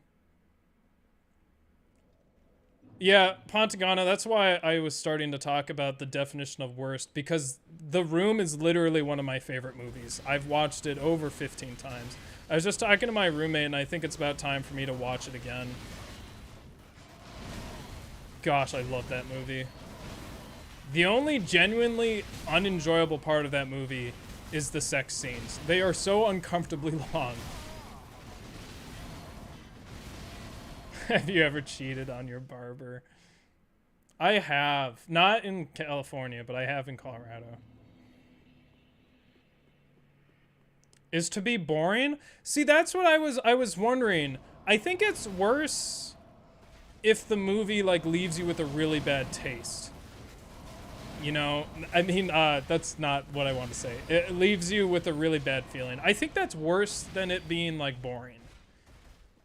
Yeah, Pontagana, that's why I was starting to talk about the definition of worst, because The Room is literally one of my favorite movies. I've watched it over 15 times. I was just talking to my roommate, and I think it's about time for me to watch it again. Gosh, I love that movie. The only genuinely unenjoyable part of that movie is the sex scenes. They are so uncomfortably long. Have you ever cheated on your barber? I have. Not in California, but I have in Colorado. Is to be boring? See, that's what I was wondering. I think it's worse if the movie like leaves you with a really bad taste. You know, I mean, that's not what I want to say. It leaves you with a really bad feeling. I think that's worse than it being like boring.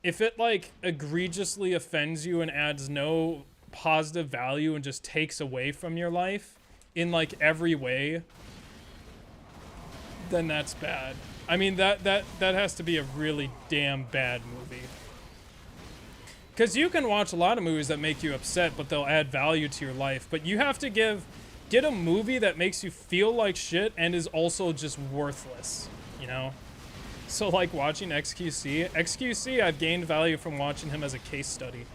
If it like egregiously offends you and adds no positive value and just takes away from your life in like every way, then that's bad. I mean, that has to be a really damn bad movie. Because you can watch a lot of movies that make you upset, but they'll add value to your life. But you have to get a movie that makes you feel like shit and is also just worthless, you know? So like watching XQC, I've gained value from watching him as a case study.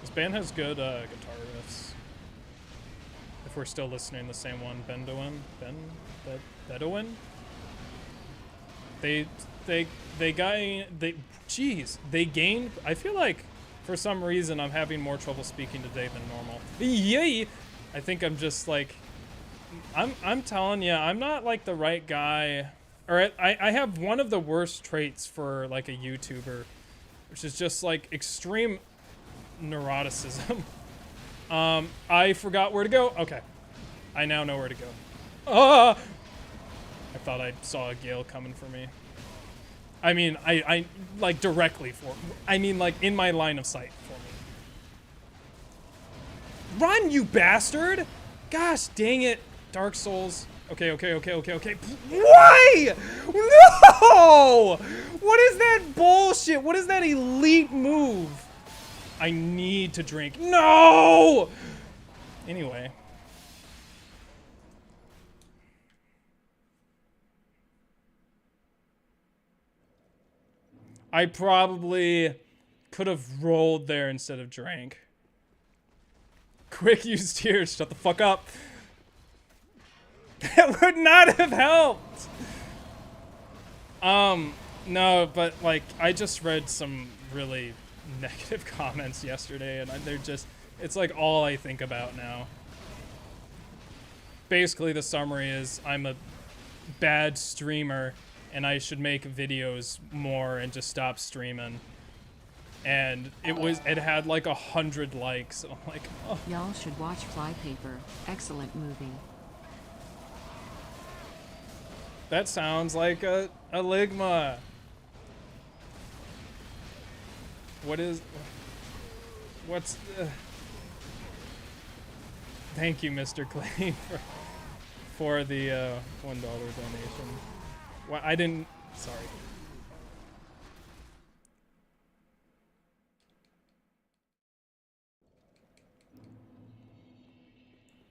This band has good guitar riffs. If we're still listening to the same one, Bedouin. They gained, I feel like for some reason I'm having more trouble speaking today than normal. Yay! I think I'm just like, I'm telling you, I'm not like the right guy, or I have one of the worst traits for like a YouTuber, which is just like extreme neuroticism. I forgot where to go. Okay. I now know where to go. Ah! I thought I saw a gale coming for me. I mean, I like directly for, I mean like in my line of sight for me. Run, you bastard! Gosh dang it. Dark Souls. Okay. Why? No! What is that bullshit? What is that elite move? I need to drink. No! Anyway. I probably could have rolled there instead of drank. Quick use tears. Shut the fuck up. That would not have helped. No, but like I just read some really negative comments yesterday, and they're just, it's like all I think about now. Basically, the summary is I'm a bad streamer and I should make videos more and just stop streaming. And it had like 100 likes. I'm like, oh. Y'all should watch Flypaper. Excellent movie. That sounds like a ligma. What's thank you, Mr. Clay, for the $1 donation. Well, I didn't, sorry.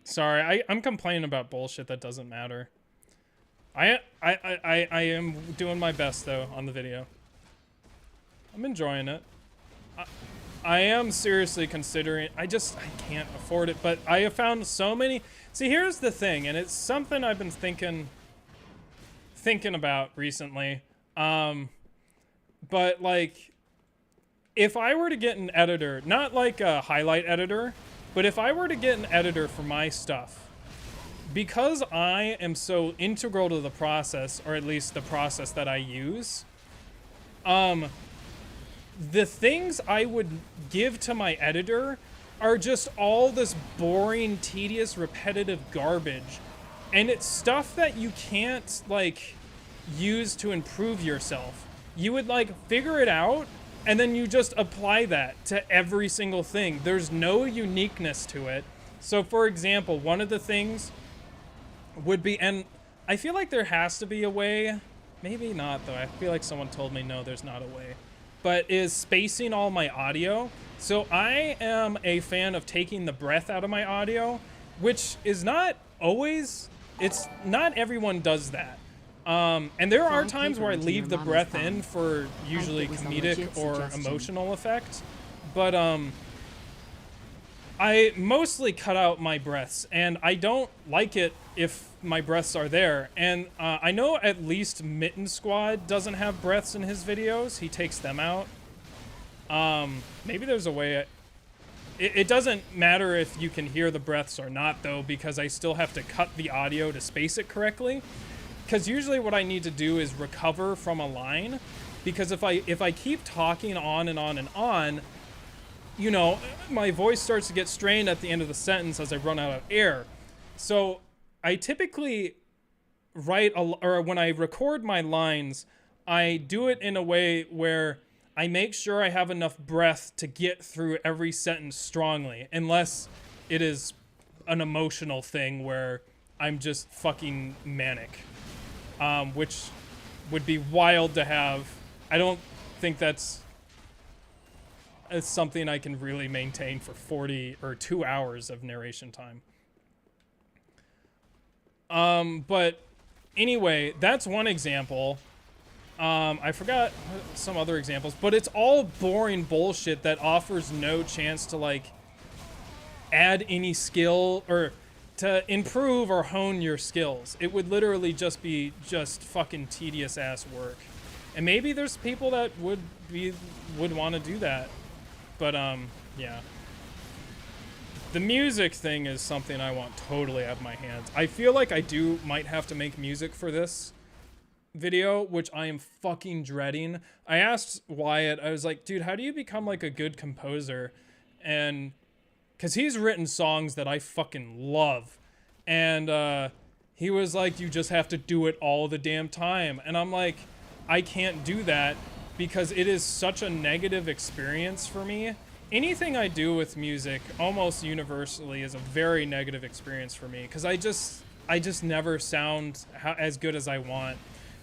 Sorry, I'm complaining about bullshit that doesn't matter. I am doing my best though on the video. I'm enjoying it. I am seriously considering, I can't afford it, but I have found so many. See, here's the thing, and it's something I've been thinking about recently. But like, if I were to get an editor, not like a highlight editor, but if I were to get an editor for my stuff, because I am so integral to the process, or at least the process that I use, the things I would give to my editor are just all this boring, tedious, repetitive garbage. And it's stuff that you can't, like, use to improve yourself. You would, like, figure it out, and then you just apply that to every single thing. There's no uniqueness to it. So, for example, one of the things would be, and I feel like there has to be a way maybe not though. I feel like someone told me no, there's not a way. But is spacing all my audio. So I am a fan of taking the breath out of my audio, which is not always, it's not everyone does that. And there are times where I leave the breath in for usually comedic or emotional effect. But I mostly cut out my breaths, and I don't like it if my breaths are there. And I know at least Mitten Squad doesn't have breaths in his videos. He takes them out. Maybe there's a way. It doesn't matter if you can hear the breaths or not, though, because I still have to cut the audio to space it correctly. Because usually what I need to do is recover from a line. Because if I keep talking on and on and on, you know, my voice starts to get strained at the end of the sentence as I run out of air. So I typically or when I record my lines, I do it in a way where I make sure I have enough breath to get through every sentence strongly, unless it is an emotional thing where I'm just fucking manic, which would be wild to have. I don't think that's something I can really maintain for 40 or 2 hours of narration time. But anyway, that's one example. I forgot some other examples, but it's all boring bullshit that offers no chance to like add any skill or to improve or hone your skills. It would literally just be fucking tedious ass work. And maybe there's people that would want to do that. But yeah. The music thing is something I want totally out of my hands. I feel like I might have to make music for this video, which I am fucking dreading. I asked Wyatt, I was like, dude, how do you become like a good composer? And because he's written songs that I fucking love. And he was like, you just have to do it all the damn time. And I'm like, I can't do that because it is such a negative experience for me. Anything I do with music, almost universally, is a very negative experience for me because I just never sound as good as I want.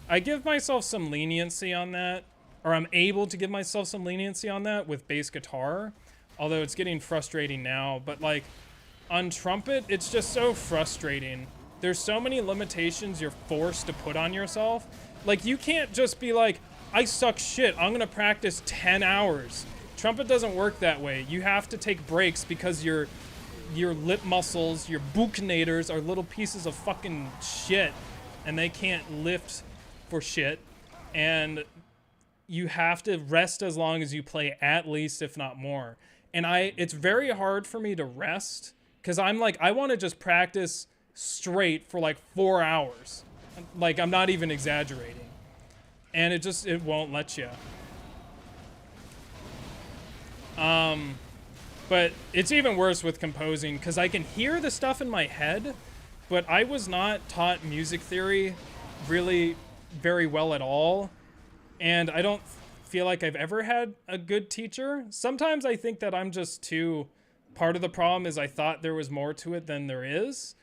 I give myself some leniency on that, or I'm able to give myself some leniency on that with bass guitar, although it's getting frustrating now. But like on trumpet, it's just so frustrating. There's so many limitations you're forced to put on yourself. Like you can't just be like, I suck shit, I'm gonna practice 10 hours. Trumpet doesn't work that way. You have to take breaks because your lip muscles, your buccinators are little pieces of fucking shit and they can't lift for shit. And you have to rest as long as you play, at least, if not more. And it's very hard for me to rest because I'm like, I want to just practice straight for like 4 hours. Like, I'm not even exaggerating. And it won't let you. But it's even worse with composing because I can hear the stuff in my head, but I was not taught music theory really very well at all. And I don't feel like I've ever had a good teacher. Sometimes I think that I'm just part of the problem is I thought there was more to it than there is.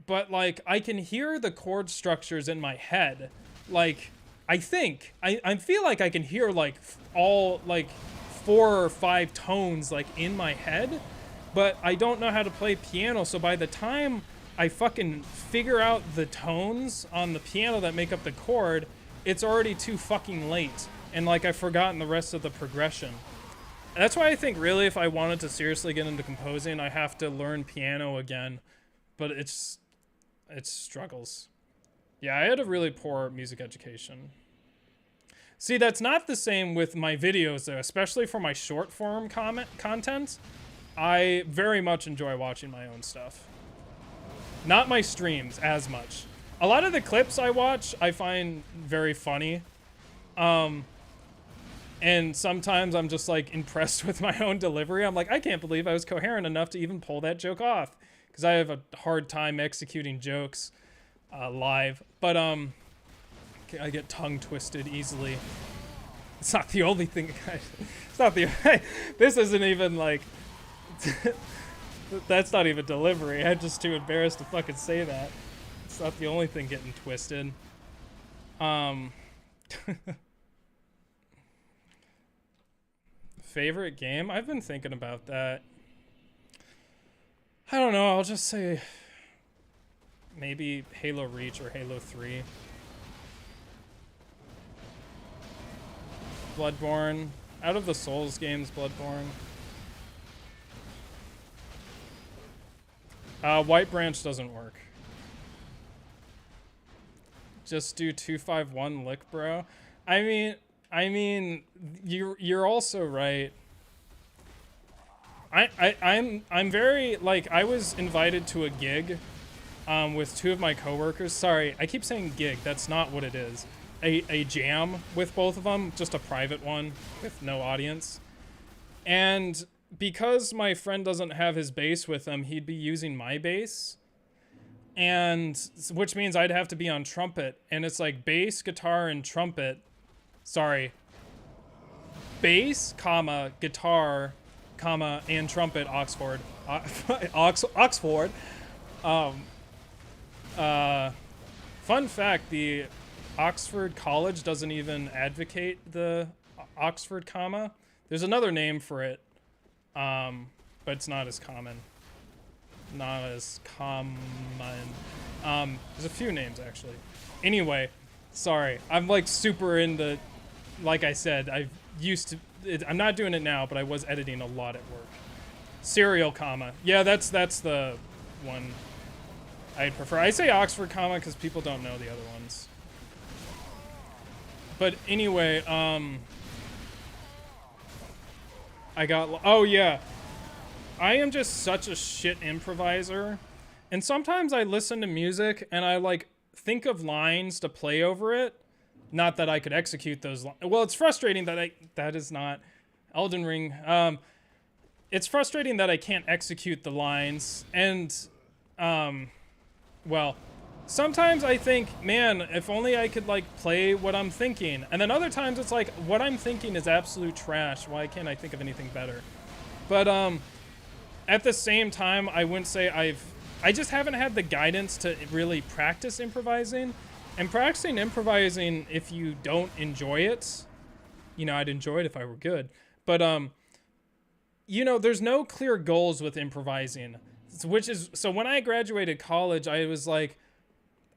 But like, I can hear the chord structures in my head. Like, I feel like I can hear like all like 4 or 5 tones like in my head, but I don't know how to play piano. So by the time I fucking figure out the tones on the piano that make up the chord, it's already too fucking late. And like I've forgotten the rest of the progression. And that's why I think really if I wanted to seriously get into composing, I have to learn piano again. But it struggles. Yeah, I had a really poor music education. See, that's not the same with my videos, though, especially for my short form content. I very much enjoy watching my own stuff. Not my streams as much. A lot of the clips I watch, I find very funny. And sometimes I'm just like impressed with my own delivery. I'm like, I can't believe I was coherent enough to even pull that joke off. Because I have a hard time executing jokes live. But I get tongue twisted easily. It's not the only thing. It's not the. This isn't even like. That's not even delivery. I'm just too embarrassed to fucking say that. It's not the only thing getting twisted. Favorite game? I've been thinking about that. I don't know. I'll just say maybe Halo Reach or Halo 3. Bloodborne. Out of the Souls games, Bloodborne. White Branch doesn't work. Just do 251 lick, bro. I mean, you're also right. I'm very, like, I was invited to a gig with two of my coworkers. Sorry, I keep saying gig. That's not what it is. A jam with both of them, just a private one with no audience. And because my friend doesn't have his bass with him, he'd be using my bass. And which means I'd have to be on trumpet. And it's like bass, guitar, and trumpet. Sorry. Bass, comma, guitar, comma, and trumpet, Oxford. Oxford. Fun fact, the Oxford College doesn't even advocate the Oxford comma. There's another name for it, but it's not as common. Not as common. There's a few names, actually. Anyway, sorry. I'm, like, super into, like I said, I'm not doing it now, but I was editing a lot at work. Serial comma. Yeah, that's the one I'd prefer. I say Oxford comma because people don't know the other ones. But anyway, oh yeah. I am just such a shit improviser. And sometimes I listen to music and I, like, think of lines to play over it. Not that I could execute those lines. Well, it's frustrating that that is not Elden Ring. It's frustrating that I can't execute the lines. And, well, sometimes I think, man, if only I could, like, play what I'm thinking. And then other times it's like, what I'm thinking is absolute trash. Why can't I think of anything better? But, at the same time, I wouldn't say I just haven't had the guidance to really practice improvising. And practicing improvising, if you don't enjoy it, you know, I'd enjoy it if I were good. But, you know, there's no clear goals with improvising. So when I graduated college, I was like,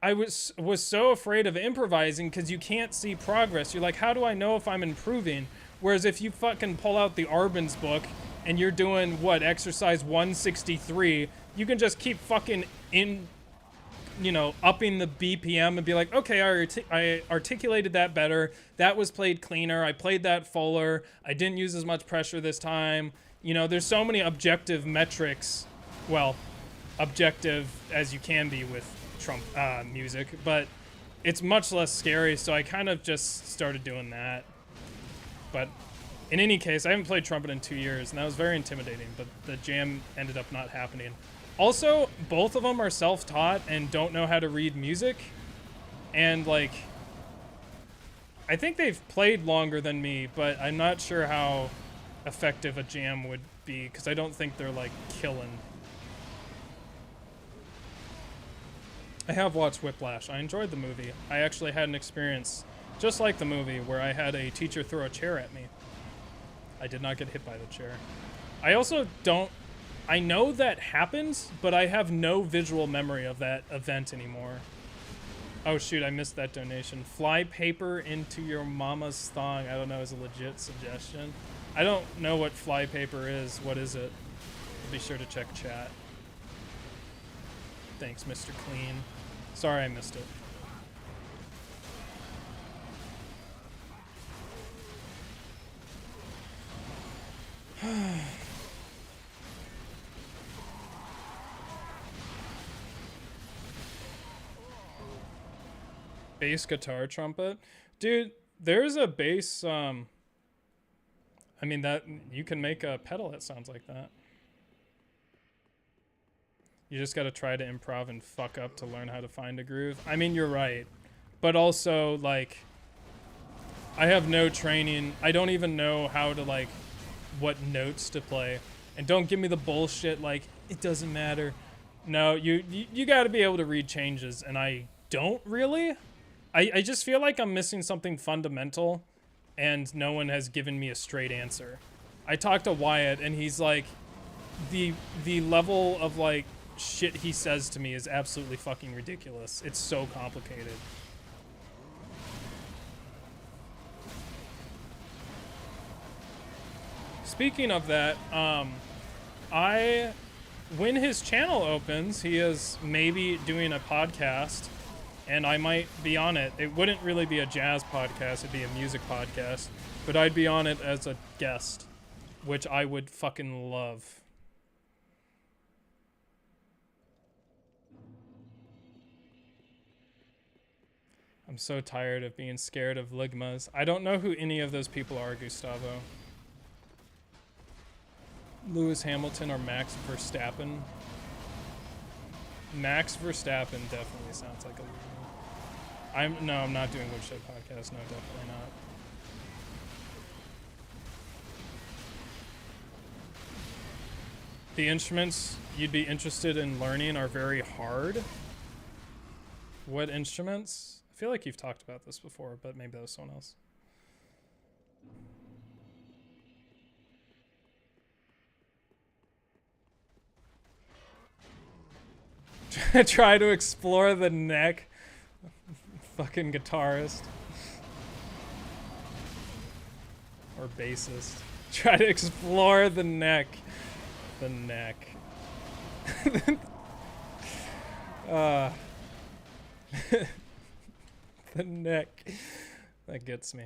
I was so afraid of improvising because you can't see progress. You're like, how do I know if I'm improving? Whereas if you fucking pull out the Arbin's book and you're doing, what, exercise 163, you can just keep fucking upping the BPM and be like, okay, I articulated that better. That was played cleaner. I played that fuller. I didn't use as much pressure this time. You know, there's so many objective metrics. Well, objective as you can be with music, but it's much less scary. So I kind of just started doing that. But in any case, I haven't played trumpet in 2 years, and that was very intimidating, but the jam ended up not happening. Also, both of them are self-taught and don't know how to read music. And, like, I think they've played longer than me, but I'm not sure how effective a jam would be, because I don't think they're, like, killing. I have watched Whiplash. I enjoyed the movie. I actually had an experience just like the movie where I had a teacher throw a chair at me. I did not get hit by the chair. I also I know that happens, but I have no visual memory of that event anymore. Oh shoot, I missed that donation. Fly paper into your mama's thong. I don't know, is a legit suggestion. I don't know what fly paper is. What is it? Be sure to check chat. Thanks, Mr. Clean. Sorry I missed it. Bass guitar trumpet. Dude, there's a bass, I mean, that you can make a pedal that sounds like that. You just gotta try to improv and fuck up to learn how to find a groove. I mean, you're right. But also, like, I have no training. I don't even know how to, like, what notes to play. And don't give me the bullshit, like, it doesn't matter. No, you gotta be able to read changes, and I don't really. I just feel like I'm missing something fundamental, and no one has given me a straight answer. I talked to Wyatt, and he's like, the level of like shit he says to me is absolutely fucking ridiculous. It's so complicated. Speaking of that, when his channel opens, he is maybe doing a podcast, and I might be on it. It wouldn't really be a jazz podcast, it'd be a music podcast, but I'd be on it as a guest, which I would fucking love. I'm so tired of being scared of Ligmas. I don't know who any of those people are, Gustavo. Lewis Hamilton or Max Verstappen? Max Verstappen definitely sounds like a... I'm not doing Woodshed Podcast. No, definitely not. The instruments you'd be interested in learning are very hard. What instruments? I feel like you've talked about this before, but maybe that was someone else. Try to explore the neck. Fucking guitarist. Or bassist. Try to explore the neck. The neck. The neck. That gets me.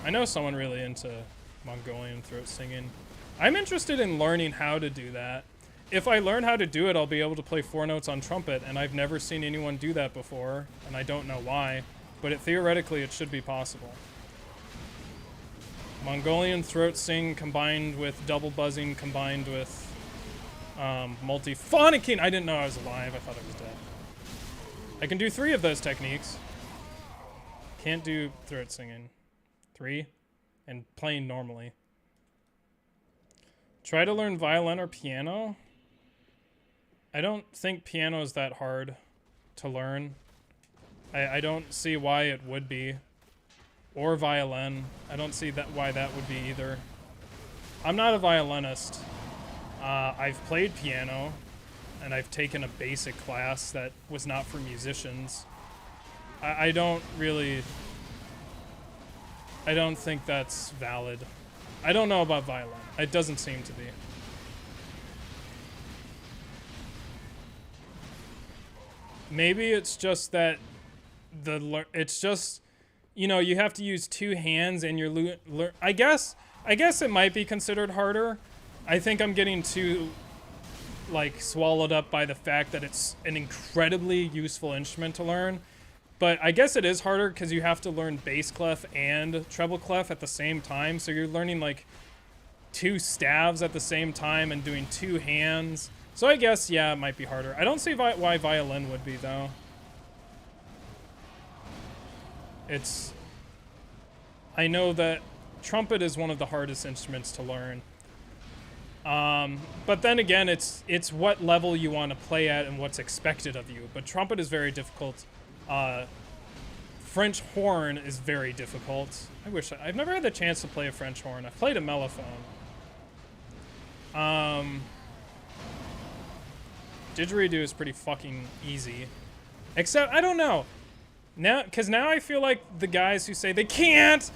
I know someone really into Mongolian throat singing. I'm interested in learning how to do that. If I learn how to do it, I'll be able to play 4 notes on trumpet, and I've never seen anyone do that before, and I don't know why, but theoretically it should be possible. Mongolian throat sing combined with double buzzing combined with multiphonicking. I didn't know I was alive. I thought I was dead. I can do 3 of those techniques. Can't do throat singing. 3 and playing normally. Try to learn violin or piano. I don't think piano is that hard to learn. I don't see why it would be. Or violin. I don't see why that would be either. I'm not a violinist. I've played piano, and I've taken a basic class that was not for musicians. I don't think that's valid. I don't know about violin. It doesn't seem to be. Maybe it's just that it's just, you know, you have to use 2 hands and you're I guess it might be considered harder. I think I'm getting too like swallowed up by the fact that it's an incredibly useful instrument to learn. But I guess it is harder because you have to learn bass clef and treble clef at the same time. So you're learning like 2 staves at the same time and doing 2 hands. So I guess, yeah, it might be harder. I don't see why violin would be, though. I know that trumpet is one of the hardest instruments to learn. But then again, it's what level you want to play at and what's expected of you. But trumpet is very difficult. French horn is very difficult. I've never had the chance to play a French horn. I've played a mellophone. Didgeridoo is pretty fucking easy. Except, I don't know. Because now I feel like the guys who say they can't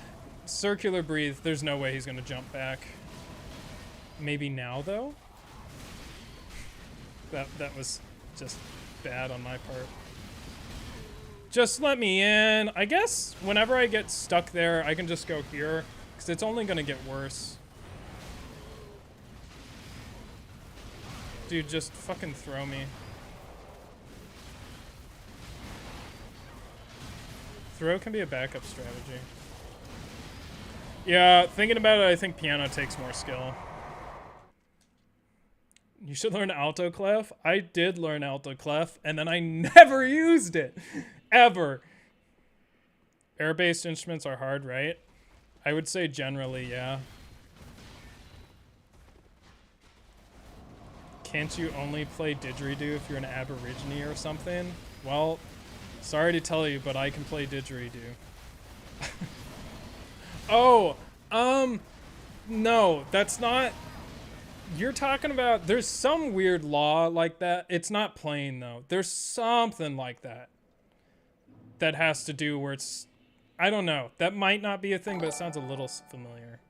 circular breathe, there's no way he's going to jump back. Maybe now, though? That was just bad on my part. Just let me in. I guess whenever I get stuck there, I can just go here, because it's only going to get worse. Dude, just fucking throw me. Throw can be a backup strategy. Yeah, thinking about it, I think piano takes more skill. You should learn alto clef. I did learn alto clef, and then I never used it. Ever. Air-based instruments are hard, right? I would say generally, yeah. Can't you only play didgeridoo if you're an Aborigine or something? Well, sorry to tell you, but I can play didgeridoo. Oh, no, that's not... You're talking about... There's some weird law like that. It's not playing, though. There's something like that. That has to do where it's... I don't know. That might not be a thing, but it sounds a little familiar.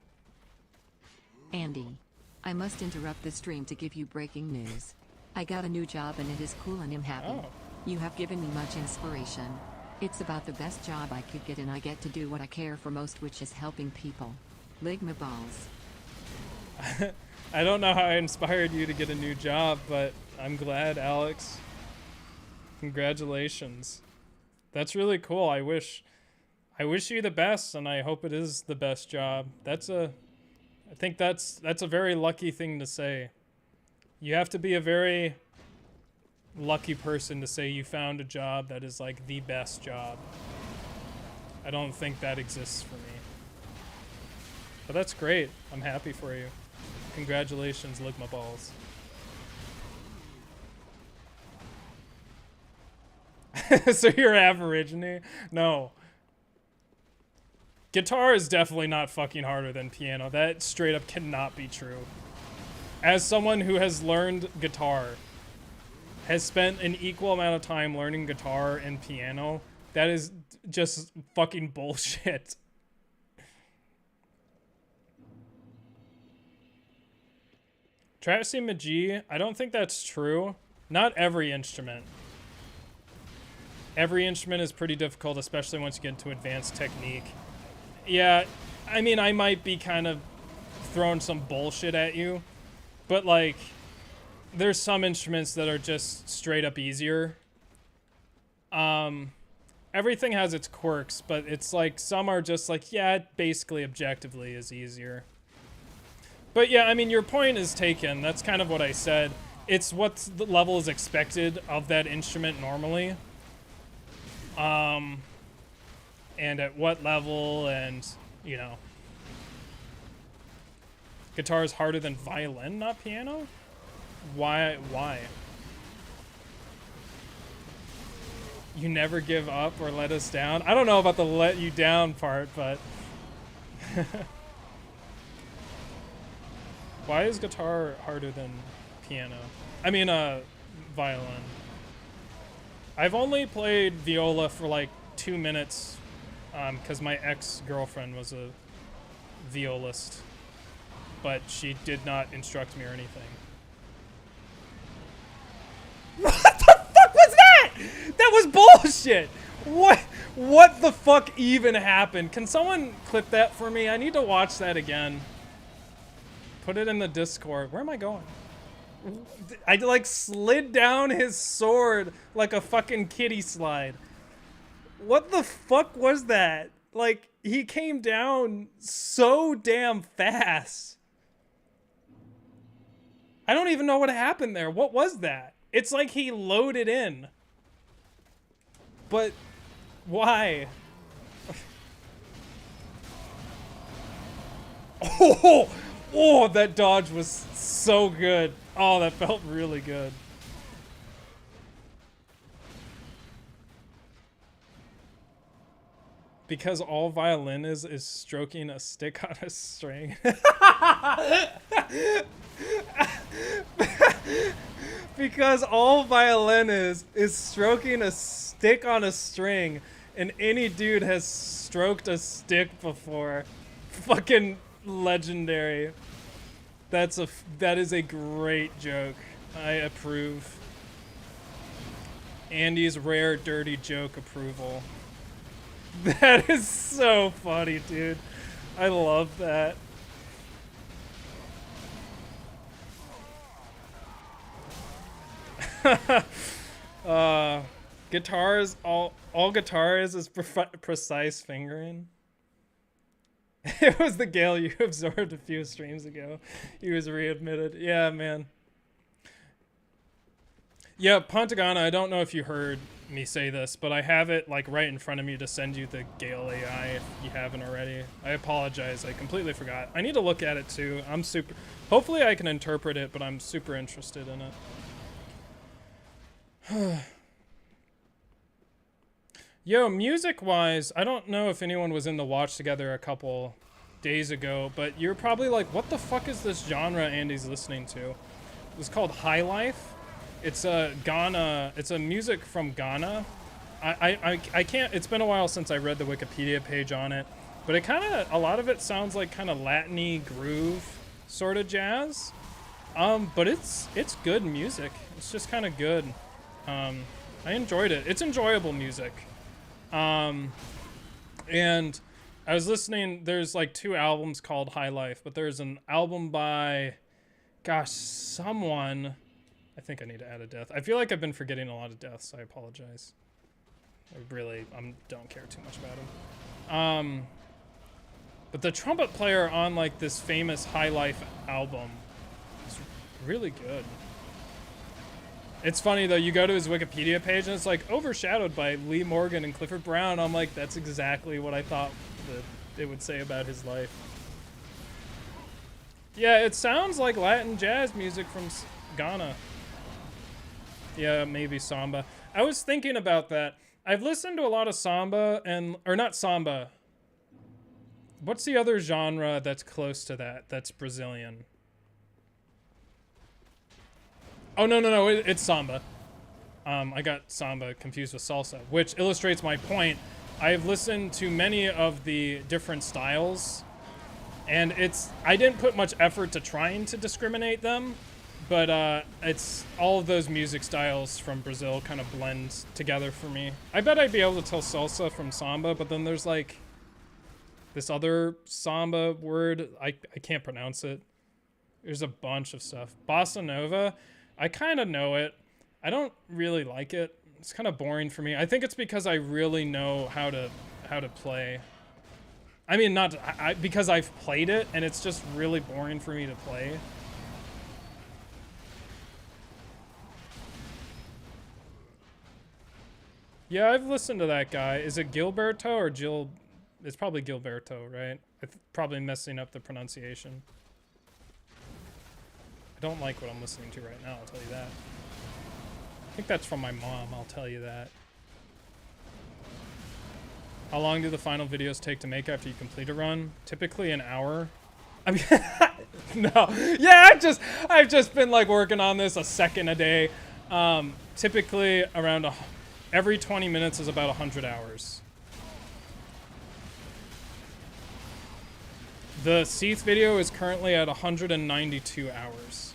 Andy, I must interrupt the stream to give you breaking news. I got a new job and it is cool and I'm happy. Oh. You have given me much inspiration. It's about the best job I could get and I get to do what I care for most, which is helping people. Ligma balls. I don't know how I inspired you to get a new job, but I'm glad, Alex. Congratulations. That's really cool. I wish you the best, and I hope it is the best job. I think that's a very lucky thing to say. You have to be a very lucky person to say you found a job that is like the best job. I don't think that exists for me. But that's great. I'm happy for you. Congratulations, Ligma balls. So you're Aborigine? No. Guitar is definitely not fucking harder than piano. That straight up cannot be true. As someone who has learned guitar, has spent an equal amount of time learning guitar and piano, that is just fucking bullshit. Tracy McGee, I don't think that's true. Not every instrument. Every instrument is pretty difficult, especially once you get into advanced technique. Yeah, I mean, I might be kind of throwing some bullshit at you, but like, there's some instruments that are just straight up easier. Everything has its quirks, but it's like, some are just like, yeah, it basically objectively is easier. But yeah, I mean, your point is taken. That's kind of what I said. It's what the level is expected of that instrument normally. And at what level, and, you know. Guitar is harder than violin, not piano? Why? You never give up or let us down? I don't know about the let you down part, but... Why is guitar harder than piano? I mean, violin. I've only played viola for like 2 minutes, because my ex-girlfriend was a violist, but she did not instruct me or anything. What the fuck was that? That was bullshit! What the fuck even happened? Can someone clip that for me? I need to watch that again. Put it in the Discord. Where am I going? I like slid down his sword like a fucking kiddie slide. What the fuck was that? Like, he came down so damn fast. I don't even know what happened there. What was that? It's like he loaded in. But why? Oh, that dodge was so good. Oh, that felt really good. Because all violin is stroking a stick on a string. Because all violin is stroking a stick on a string, and any dude has stroked a stick before. Fucking legendary. That is a great joke. I approve. Andy's rare dirty joke approval. That is so funny, dude. I love that. Guitars, all guitar is precise fingering. It was the Gale you absorbed a few streams ago. He was readmitted. Yeah, man. Yeah, Pontagana, I don't know if you heard. me say this, but I have it like right in front of me to send you the Gale AI if you haven't already. I apologize. I completely forgot. I need to look at it too. I'm super... Hopefully I can interpret it, but I'm super interested in it. Yo, music-wise, I don't know if anyone was in the watch together a couple days ago, but you're probably like, what the fuck is this genre Andy's listening to? It was called High Life. It's a Ghana, it's a music from Ghana. I can't, it's been a while since I read the Wikipedia page on it, but it kind of, a lot of it sounds like kind of Latin-y groove sort of jazz. But it's good music. It's just kind of good. I enjoyed it. It's enjoyable music. And I was listening, there's like 2 albums called High Life, but there's an album by, gosh, someone, I think I need to add a death. I feel like I've been forgetting a lot of deaths. I apologize. I really, don't care too much about him. But the trumpet player on like this famous High Life album is really good. It's funny though, you go to his Wikipedia page and it's like overshadowed by Lee Morgan and Clifford Brown. I'm like, that's exactly what I thought that it would say about his life. Yeah, it sounds like Latin jazz music from Ghana. Yeah, maybe samba. I was thinking about that. I've listened to a lot of samba or not samba. What's the other genre that's close to that, that's Brazilian? Oh, no, it's samba. I got samba confused with salsa, which illustrates my point. I've listened to many of the different styles, and I didn't put much effort to trying to discriminate them, but it's all of those music styles from Brazil kind of blend together for me. I bet I'd be able to tell salsa from samba, but then there's like this other samba word. I can't pronounce it. There's a bunch of stuff. Bossa Nova. I kind of know it. I don't really like it. It's kind of boring for me. I think it's because I really know how to play. I mean, not because I've played it and it's just really boring for me to play. Yeah, I've listened to that guy. Is it Gilberto or Gil? It's probably Gilberto, right? I'm probably messing up the pronunciation. I don't like what I'm listening to right now, I'll tell you that. I think that's from my mom, I'll tell you that. How long do the final videos take to make after you complete a run? Typically an hour. I mean, no. Yeah, I've just been like working on this a second a day. Typically around every 20 minutes is about 100 hours. The Seath video is currently at 192 hours.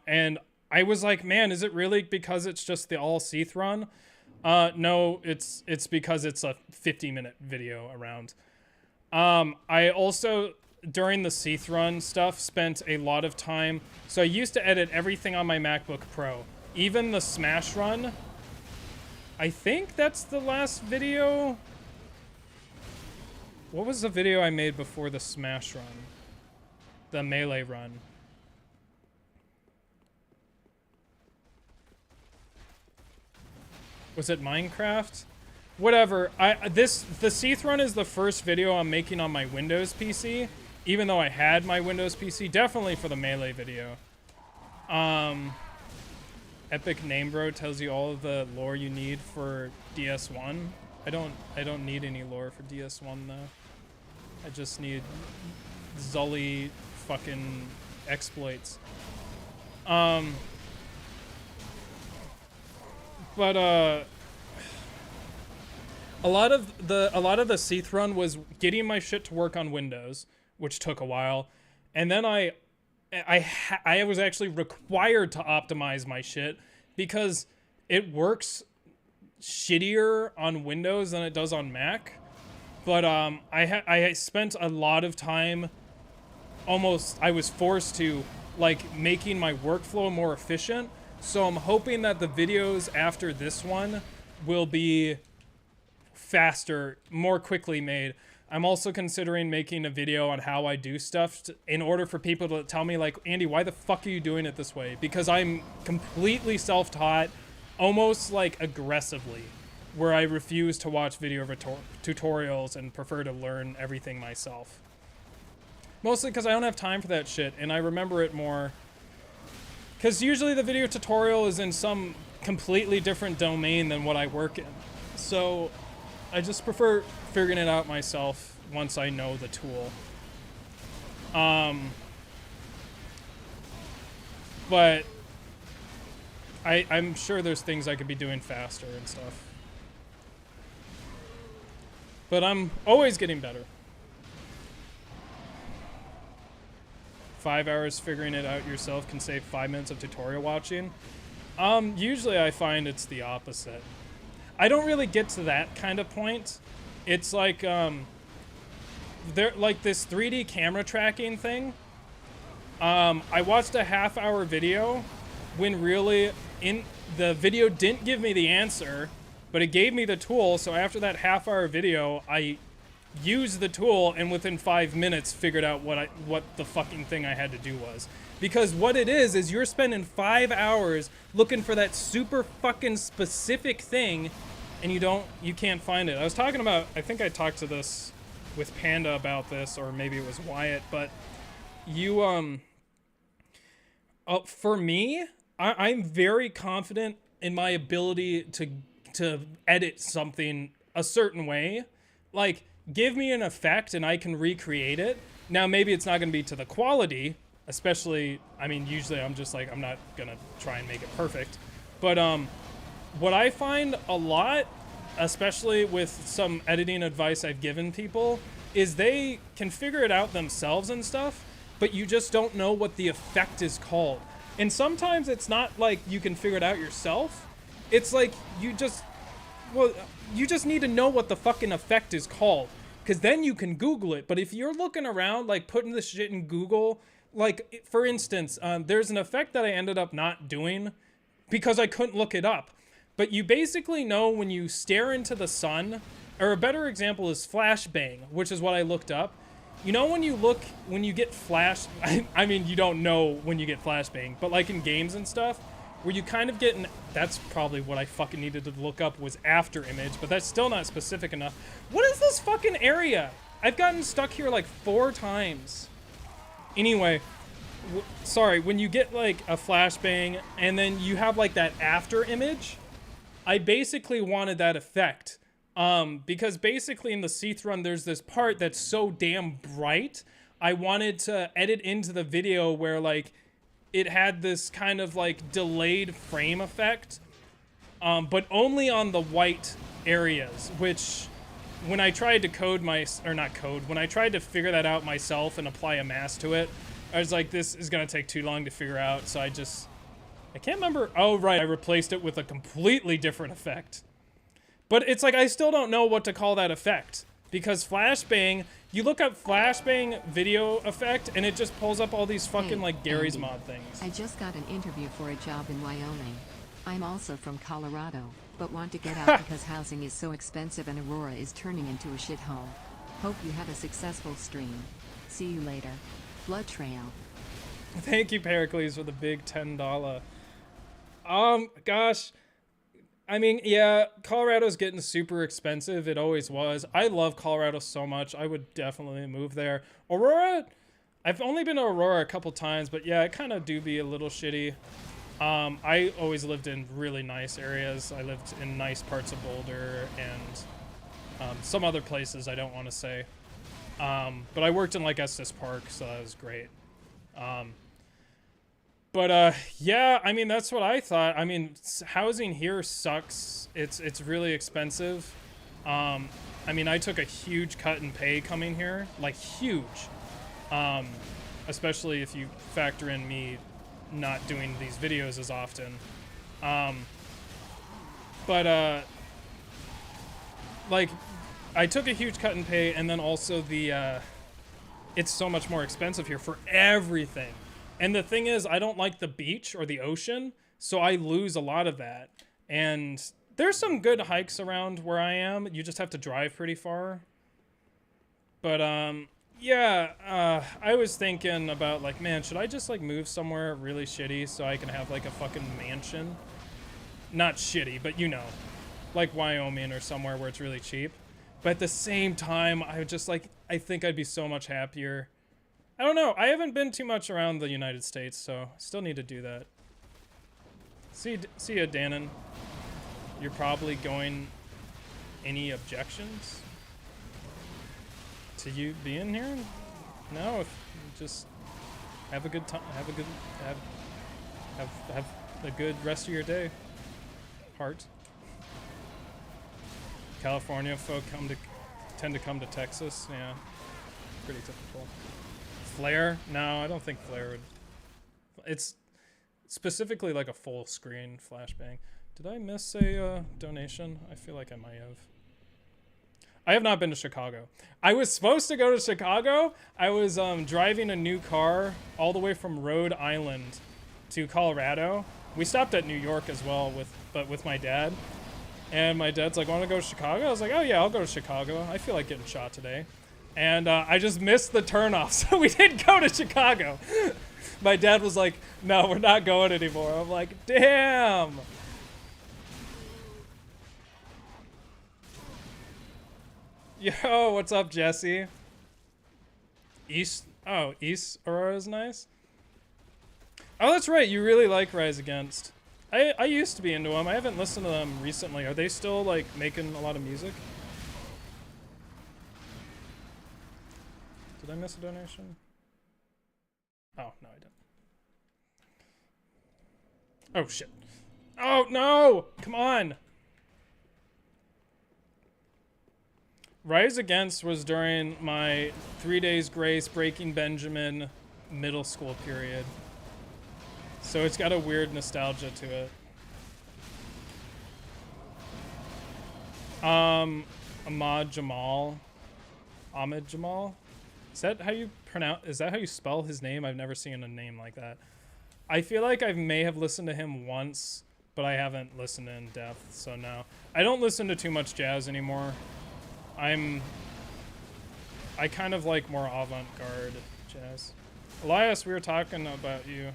And I was like, man, is it really because it's just the all Seath run? No, it's because it's a 50-minute video around. I also, during the Seath run stuff, spent a lot of time. So I used to edit everything on my MacBook Pro. Even the Smash run. I think that's the last video. What was the video I made before the Smash run? The Melee run. Was it Minecraft? Whatever. The Seath run is the first video I'm making on my Windows PC, even though I had my Windows PC, definitely for the Melee video. Epic Name Bro tells you all of the lore you need for DS1. I don't need any lore for DS1 though. I just need Zully fucking exploits. But a lot of the Seath run was getting my shit to work on Windows, which took a while, and then I was actually required to optimize my shit because it works shittier on Windows than it does on Mac. But I spent a lot of time, I was forced to, like, making my workflow more efficient. So I'm hoping that the videos after this one will be faster, more quickly made. I'm also considering making a video on how I do stuff in order for people to tell me, like, Andy, why the fuck are you doing it this way? Because I'm completely self-taught, almost like aggressively, where I refuse to watch video tutorials and prefer to learn everything myself. Mostly because I don't have time for that shit, and I remember it more. Because usually the video tutorial is in some completely different domain than what I work in. So I just prefer figuring it out myself once I know the tool. But I'm sure there's things I could be doing faster and stuff. But I'm always getting better. 5 hours figuring it out yourself can save 5 minutes of tutorial watching. Usually I find it's the opposite. I don't really get to that kind of point. It's like, there, like this 3D camera tracking thing. I watched a half-hour video when really the video didn't give me the answer, but it gave me the tool. So after that half-hour video, I used the tool and within 5 minutes figured out what the fucking thing I had to do was. Because what it is you're spending 5 hours looking for that super fucking specific thing, and you can't find it. I was talking about, I think I talked to this with Panda about this, or maybe it was Wyatt, but for me, I'm very confident in my ability to edit something a certain way. Like, give me an effect and I can recreate it. Now, maybe it's not going to be to the quality, especially, I mean, usually I'm just like, I'm not going to try and make it perfect. But what I find a lot, especially with some editing advice I've given people, is they can figure it out themselves and stuff, but you just don't know what the effect is called. And sometimes it's not like you can figure it out yourself. It's like you just need to know what the fucking effect is called, because then you can Google it. But if you're looking around, like putting this shit in Google, like for instance, there's an effect that I ended up not doing because I couldn't look it up. But you basically know when you stare into the sun, or a better example is flashbang, which is what I looked up. You know when you get flash, I mean, you don't know when you get flashbang, but like in games and stuff, where you kind of get that's probably what I fucking needed to look up was after image, but that's still not specific enough. What is this fucking area? I've gotten stuck here like 4 times. Anyway, sorry, when you get like a flashbang and then you have like that after image, I basically wanted that effect. Because basically in the Seath run, there's this part that's so damn bright. I wanted to edit into the video where like it had this kind of like delayed frame effect, but only on the white areas, which when I tried to when I tried to figure that out myself and apply a mask to it, I was like, this is going to take too long to figure out. So I can't remember. Oh, right. I replaced it with a completely different effect. But it's like, I still don't know what to call that effect. Because flashbang, you look up flashbang video effect, and it just pulls up all these fucking, like, Gary's Andy, Mod things. I just got an interview for a job in Wyoming. I'm also from Colorado, but want to get out because housing is so expensive and Aurora is turning into a shithole. Hope you have a successful stream. See you later. Blood Trail. Thank you, Pericles, for the big $10. Gosh. I mean, yeah, Colorado's getting super expensive. It always was. I love Colorado so much. I would definitely move there. Aurora, I've only been to Aurora a couple times, but yeah, it kind of do be a little shitty. I always lived in really nice areas. I lived in nice parts of Boulder and some other places I don't want to say. But I worked in like Estes Park, so that was great. But yeah, I mean, that's what I thought. I mean, housing here sucks. It's really expensive. I mean, I took a huge cut in pay coming here, like huge. Especially if you factor in me not doing these videos as often. Like, I took a huge cut in pay, and then also it's so much more expensive here for everything. And the thing is, I don't like the beach or the ocean, so I lose a lot of that. And there's some good hikes around where I am. You just have to drive pretty far. But yeah, I was thinking about like, man, should I just like move somewhere really shitty so I can have like a fucking mansion? Not shitty, but you know, like Wyoming or somewhere where it's really cheap. But at the same time, I would just like, I think I'd be so much happier. I don't know. I haven't been too much around the United States, so I still need to do that. See ya, Dannon. You're probably going. Any objections to you being here? No, if just have a good time. Have a good rest of your day. Heart. California folk tend to come to Texas. Yeah, pretty typical. Flare? No, I don't think Flare would. It's specifically like a full screen flashbang. Did I miss a donation? I feel like I might have. I have not been to Chicago. I was supposed to go to Chicago. I was driving a new car all the way from Rhode Island to Colorado. We stopped at New York as well, with my dad. And my dad's like, want to go to Chicago? I was like, oh yeah, I'll go to Chicago. I feel like getting shot today. And I just missed the turnoff, so we didn't go to Chicago. My dad was like, no, we're not going anymore. I'm like, damn. Yo, what's up, Jesse? East Aurora is nice. Oh, that's right. You really like Rise Against. I used to be into them. I haven't listened to them recently. Are they still like making a lot of music? Did I miss a donation? Oh, no, I didn't. Oh, shit. Oh, no! Come on! Rise Against was during my 3 Days Grace Breaking Benjamin middle school period. So it's got a weird nostalgia to it. Ahmad Jamal. Is that how you spell his name? I've never seen a name like that. I feel like I may have listened to him once, but I haven't listened in depth, so no. I don't listen to too much jazz anymore. I kind of like more avant-garde jazz. Elias, we were talking about you.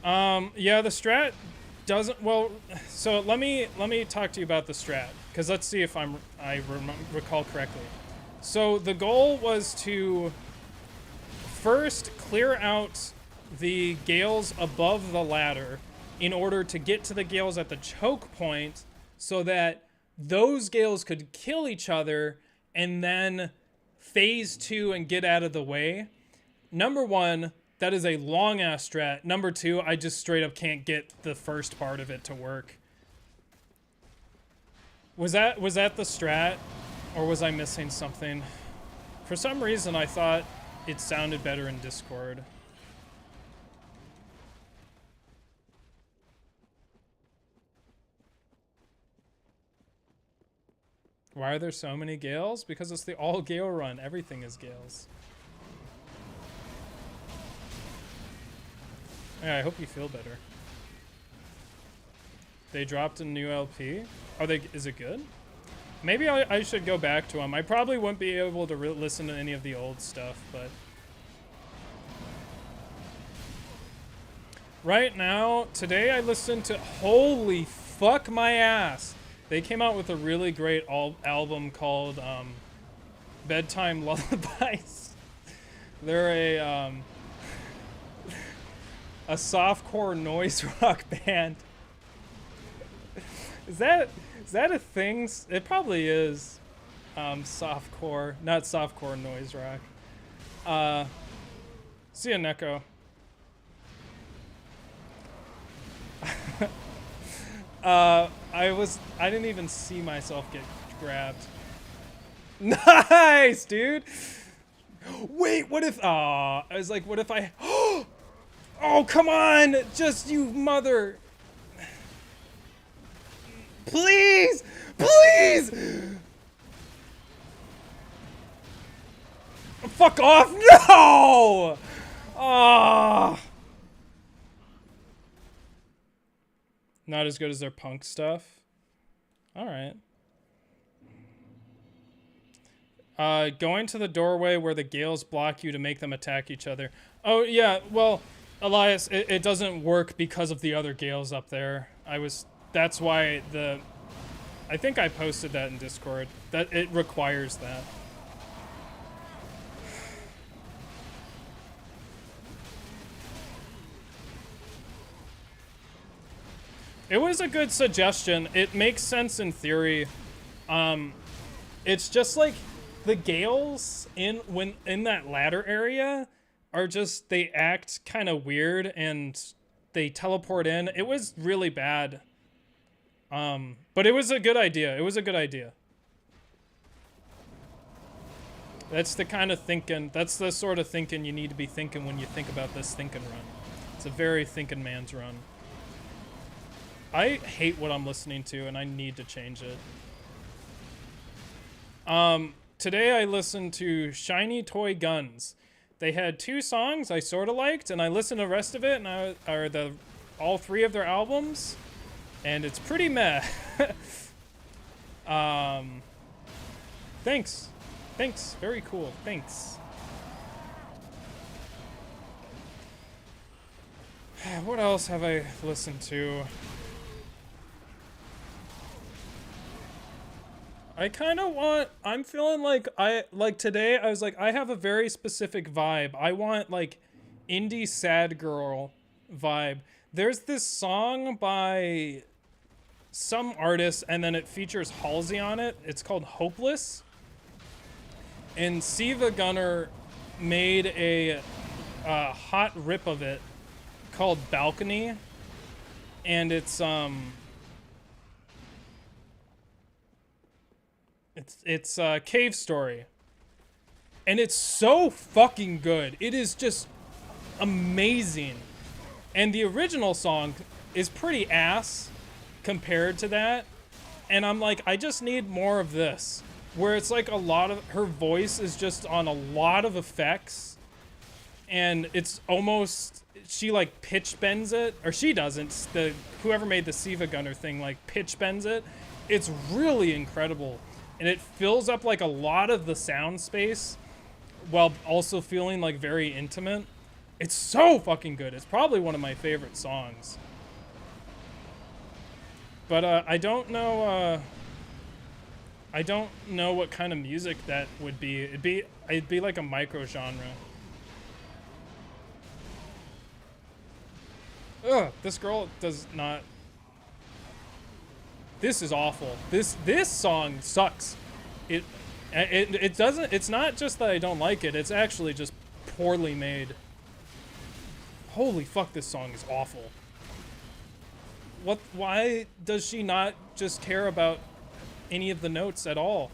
Yeah, the Strat doesn't, well, so let me talk to you about the Strat, because let's see if I recall correctly. So the goal was to first clear out the Gales above the ladder in order to get to the Gales at the choke point so that those Gales could kill each other and then phase 2 and get out of the way. Number 1, that is a long ass strat. Number 2, I just straight up can't get the first part of it to work. Was that the strat, or was I missing something? For some reason I thought it sounded better in Discord. Why are there so many Gales? Because it's the all Gale run. Everything is Gales. Yeah, I hope you feel better. They dropped a new LP. Is it good? Maybe I should go back to them. I probably wouldn't be able to listen to any of the old stuff, but right now, today I listened to, holy fuck my ass. They came out with a really great album called Bedtime Lullabies. They're a softcore noise rock band. Is that a thing? It probably is. Softcore, not softcore noise rock. See ya, Neko. I didn't even see myself get grabbed. Nice, dude. Wait, what if, I was like, what if I, oh, come on, just you mother. Please, please. Fuck off, no. Oh. Not as good as their punk stuff. All right. Going to the doorway where the Gales block you to make them attack each other. Oh, yeah, well, Elias, it doesn't work because of the other Gales up there. That's why I think I posted that in Discord. That it requires that. It was a good suggestion. It makes sense in theory. It's just like the Gales in that ladder area are just, they act kind of weird and they teleport in. It was really bad. But it was a good idea. It was a good idea. That's the kind of thinking, that's the sort of thinking you need to be thinking when you think about this thinking run. It's a very thinking man's run. I hate what I'm listening to, and I need to change it. Today I listened to Shiny Toy Guns. They had 2 songs I sort of liked, and I listened to the rest of it, and all 3 of their albums, and it's pretty meh. Thanks. Thanks. Very cool. Thanks. What else have I listened to? I'm feeling like today I was like, I have a very specific vibe. I want like indie sad girl vibe. There's this song by some artist and then it features Halsey on it. It's called Hopeless. And Siva Gunner made a hot rip of it called Balcony. And it's Cave Story. And it's so fucking good. It is just amazing. And the original song is pretty ass compared to that. And I'm like, I just need more of this. Where it's like a lot of, her voice is just on a lot of effects. And it's almost, she like pitch bends it. Or she doesn't. Whoever made the Siva Gunner thing like pitch bends it. It's really incredible. And it fills up like a lot of the sound space while also feeling like very intimate. It's so fucking good. It's probably one of my favorite songs. But I don't know what kind of music that would be. It'd be like a micro genre. Ugh, this girl does not. This is awful. This song sucks. It doesn't. It's not just that I don't like it. It's actually just poorly made. Holy fuck! This song is awful. What? Why does she not just care about any of the notes at all?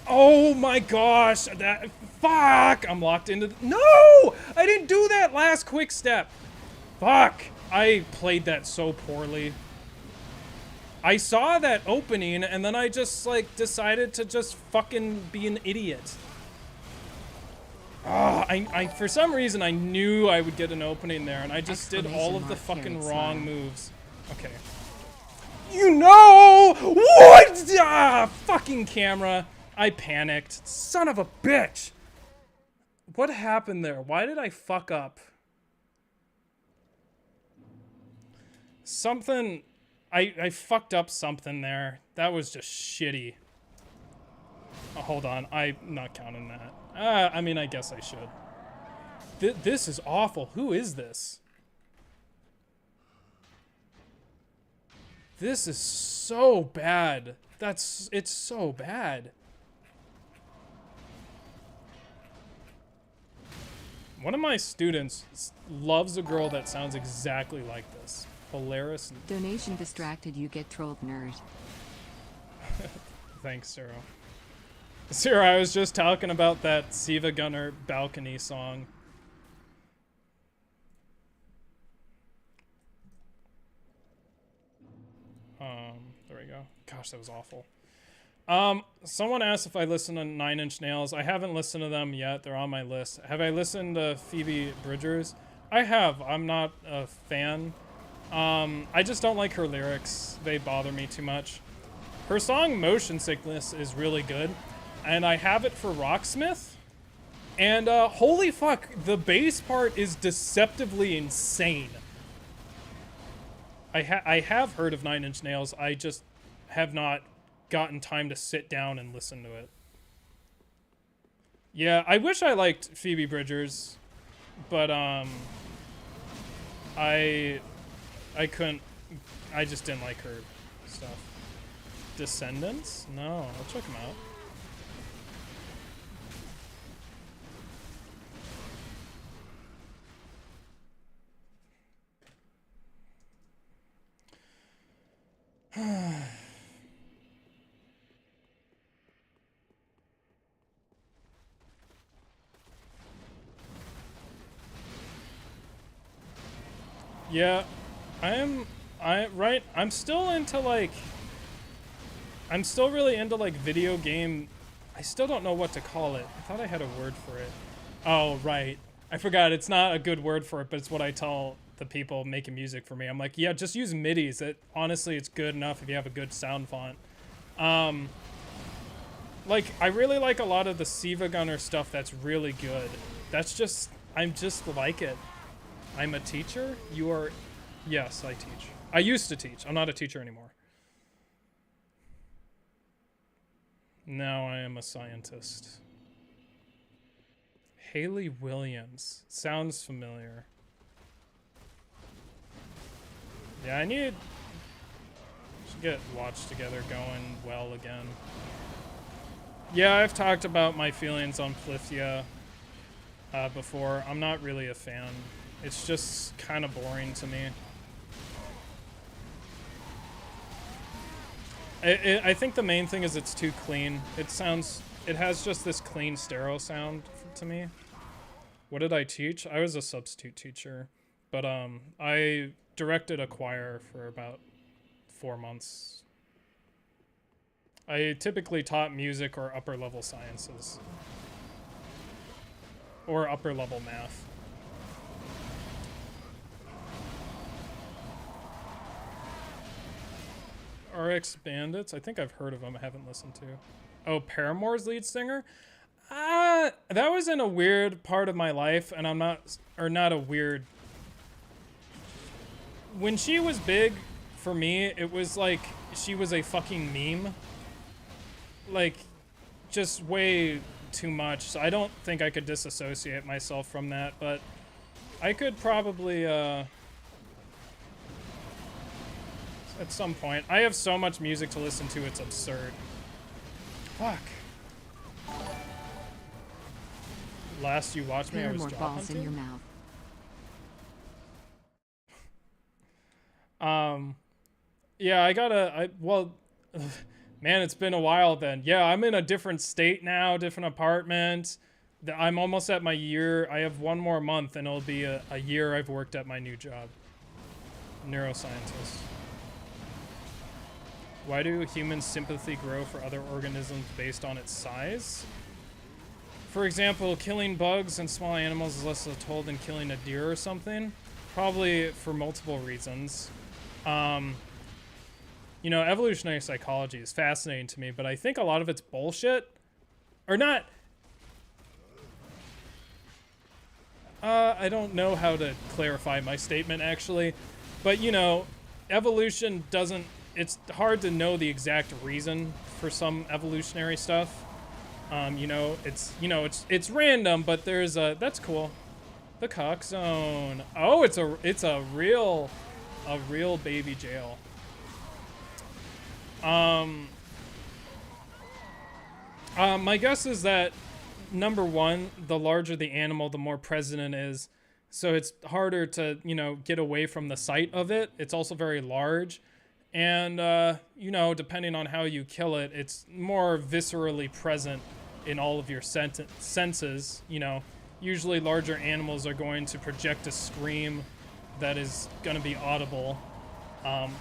Oh my gosh! That fuck! I'm locked into. No! I didn't do that last quick step. Fuck! I played that so poorly. I saw that opening and then I just like decided to just fucking be an idiot. I for some reason I knew I would get an opening there and I just did all of the fucking wrong moves. Okay. You know what? Fucking camera. I panicked. Son of a bitch. What happened there? Why did I fuck up? Something. I fucked up something there. That was just shitty. Oh, hold on. I'm not counting that. I mean, I guess I should. This is awful. Who is this? This is so bad. It's so bad. One of my students loves a girl that sounds exactly like this. Polaris. Donation distracted, you get trolled, nerd. Thanks, Sarah. Sarah, I was just talking about that Siva Gunner Balcony song. There we go. Gosh, that was awful. Someone asked if I listened to Nine Inch Nails. I haven't listened to them yet. They're on my list. Have I listened to Phoebe Bridgers? I have. I'm not a fan. I just don't like her lyrics. They bother me too much. Her song Motion Sickness is really good. and I have it for Rocksmith. And holy fuck, the bass part is deceptively insane. I have heard of Nine Inch Nails. I just have not gotten time to sit down and listen to it. Yeah, I wish I liked Phoebe Bridgers, but I couldn't. I just didn't like her stuff. Descendants? No, I'll check them out. Yeah, I'm still into like, I'm still really into like video game. I still don't know what to call it. I thought I had a word for it. Oh, right. I forgot. It's not a good word for it, but it's what I tell the people making music for me. I'm like, yeah, just use MIDIs. Honestly, it's good enough if you have a good sound font. Like, I really like a lot of the Siva Gunner stuff that's really good. That's just, I'm just like it. I'm a teacher? You are... Yes, I teach. I used to teach. I'm not a teacher anymore. Now I am a scientist. Haley Williams. Sounds familiar. Yeah, I should get Watch Together going well again. Yeah, I've talked about my feelings on Plithia before. I'm not really a fan. It's just kind of boring to me. I think the main thing is it's too clean. It has just this clean stereo sound to me. What did I teach? I was a substitute teacher, but I directed a choir for about 4 months. I typically taught music or upper level sciences. Or upper level math. RX Bandits? I think I've heard of them. I haven't listened to. Oh, Paramore's lead singer? That was in a weird part of my life, and not a weird... When she was big, for me, it was like she was a fucking meme. Like, just way too much. So I don't think I could disassociate myself from that, but I could probably, at some point. I have so much music to listen to, it's absurd. Fuck. Last you watched me, I was more job balls hunting. in your mouth. Yeah, well, man, it's been a while then. Yeah, I'm in a different state now, different apartment. I'm almost at my year. I have 1 more month and it'll be a year I've worked at my new job. Neuroscientist. Why do humans' sympathy grow for other organisms based on its size? For example, killing bugs and small animals is less toll than killing a deer or something. Probably for multiple reasons. You know, evolutionary psychology is fascinating to me, but I think a lot of it's bullshit. Or not. I don't know how to clarify my statement, actually. But, you know, evolution doesn't... It's hard to know the exact reason for some evolutionary stuff. You know, it's random, but there's a... That's cool. The cock zone. Oh, it's a real baby jail. My guess is that, number one, the larger the animal, the more present it is. So it's harder to, you know, get away from the sight of it. It's also very large. And, you know, depending on how you kill it, it's more viscerally present in all of your senses. You know, usually larger animals are going to project a scream that is going to be audible,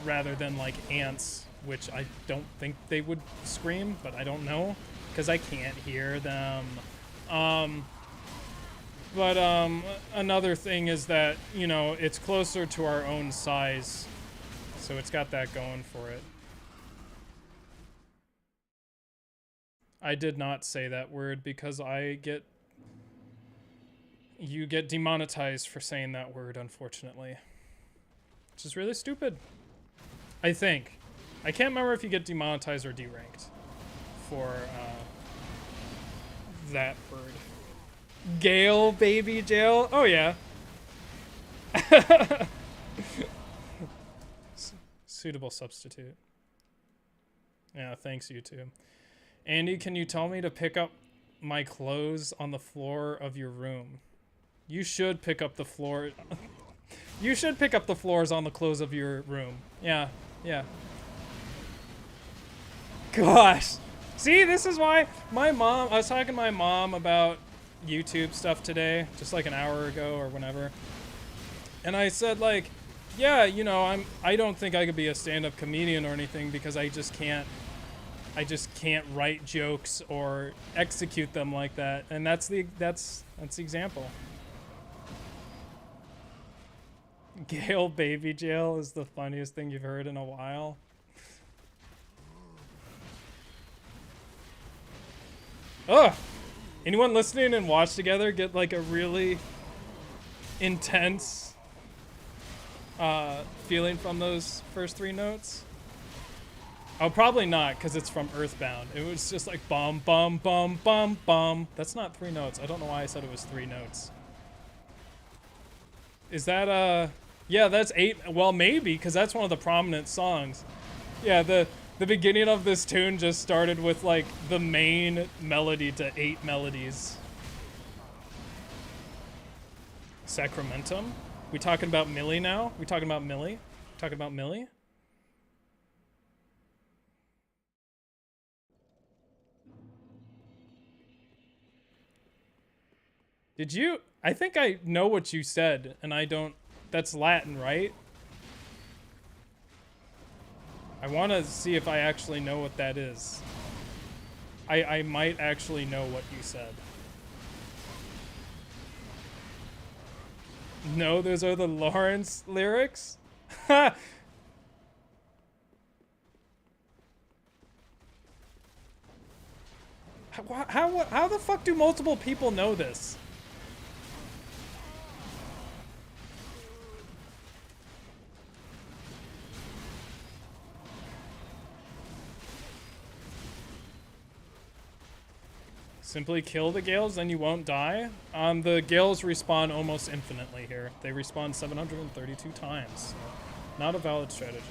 rather than like ants, which I don't think they would scream, but I don't know because I can't hear them. But another thing is that, you know, it's closer to our own size, so it's got that going for it. I did not say that word because you get demonetized for saying that word, unfortunately. Which is really stupid. I think. I can't remember if you get demonetized or deranked for that word. Gale, baby, jail. Oh, yeah. Suitable substitute. Yeah, thanks, YouTube. Andy, can you tell me to pick up my clothes on the floor of your room? You should pick up the floor. You should pick up the floors on the clothes of your room. Yeah, yeah. Gosh. See, this is why I was talking to my mom about YouTube stuff today, just like an hour ago or whenever. And I said, like, yeah, you know, I don't think I could be a stand-up comedian or anything because I just can't write jokes or execute them like that. And that's the example. Gale baby jail is the funniest thing you've heard in a while. Ugh! Anyone listening and watch together get like a really intense feeling from those first three notes? Oh, probably not, because it's from Earthbound. It was just like bum, bum, bum, bum, bum. That's not three notes. I don't know why I said it was three notes. Is that, yeah, that's 8. Well, maybe, because that's one of the prominent songs. Yeah, the beginning of this tune just started with, like, the main melody to 8 melodies. Sacramentum? We talking about Millie now? We talking about Millie? Talking about Millie? Did you? I think I know what you said, and I don't. That's Latin, right? I want to see if I actually know what that is. I might actually know what you said. No, those are the Lawrence lyrics? Ha! How the fuck do multiple people know this? Simply kill the Gales, then you won't die. The Gales respawn almost infinitely here. They respawn 732 times. So not a valid strategy.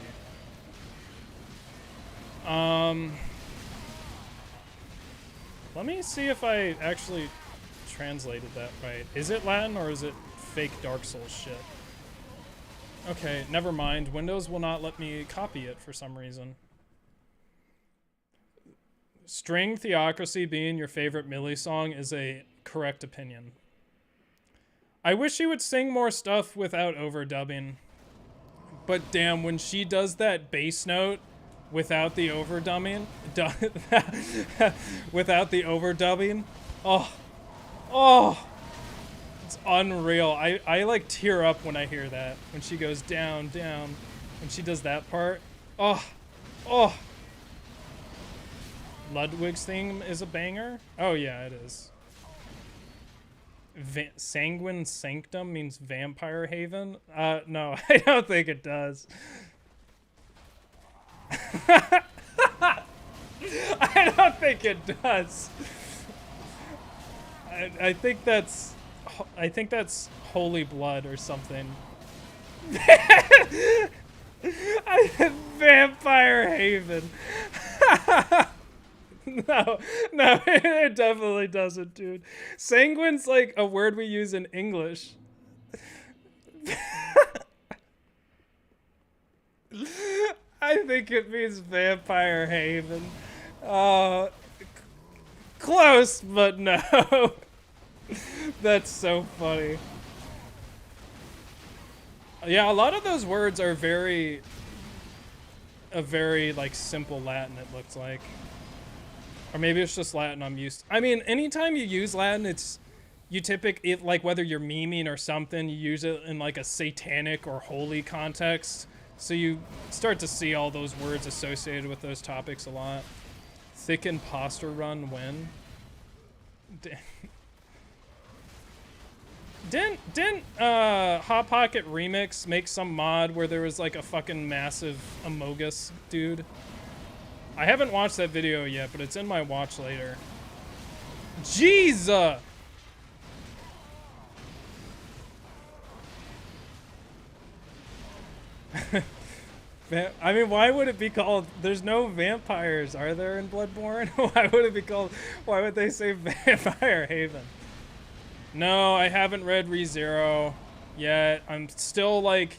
Let me see if I actually translated that right. Is it Latin or is it fake Dark Souls shit? Okay, never mind. Windows will not let me copy it for some reason. String Theocracy being your favorite Millie song is a correct opinion. I wish she would sing more stuff without overdubbing. But damn, when she does that bass note without the overdubbing, oh, it's unreal. I like tear up when I hear that. When she goes down, down, when she does that part. Oh. Ludwig's theme is a banger? Oh yeah, it is. Sanguine Sanctum means Vampire Haven? No, I don't think it does. I don't think it does. I think that's Holy Blood or something. Vampire Haven. No, it definitely doesn't, dude. Sanguine's like a word we use in English. I think it means Vampire Haven. Close, but no. That's so funny. Yeah, a lot of those words are very like simple Latin, it looks like. Or maybe it's just Latin I'm used to. I mean, anytime you use Latin, like whether you're memeing or something, you use it in like a satanic or holy context. So you start to see all those words associated with those topics a lot. Thick imposter run win. Didn't Hot Pocket Remix make some mod where there was like a fucking massive Amogus dude? I haven't watched that video yet, but it's in my watch later. Jesus! I mean, why would it be called... There's no vampires, are there, in Bloodborne? Why would it be called... Why would they say Vampire Haven? No, I haven't read ReZero yet. I'm still, like,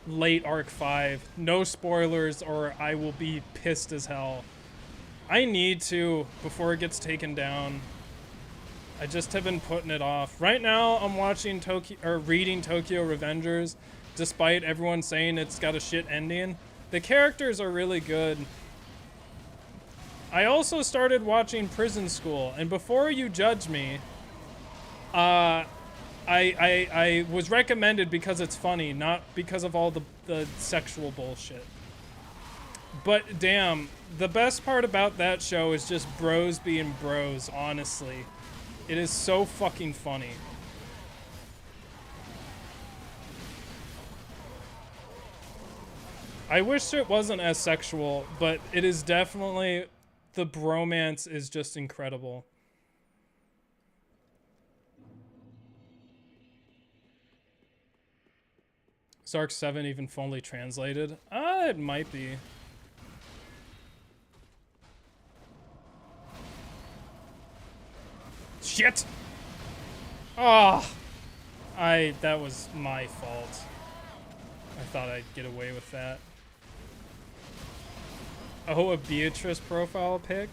late Arc 5. No spoilers or I will be pissed as hell. I need to before it gets taken down. I just have been putting it off. Right now, I'm watching reading Tokyo Revengers, despite everyone saying it's got a shit ending. The characters are really good. I also started watching Prison School, and before you judge me, I was recommended because it's funny, not because of all the sexual bullshit. But damn, the best part about that show is just bros being bros, honestly. It is so fucking funny. I wish it wasn't as sexual, but it is definitely... The bromance is just incredible. Is Arc 7 even fully translated? It might be. Shit! Oh! That was my fault. I thought I'd get away with that. Oh, a Beatrice profile pic?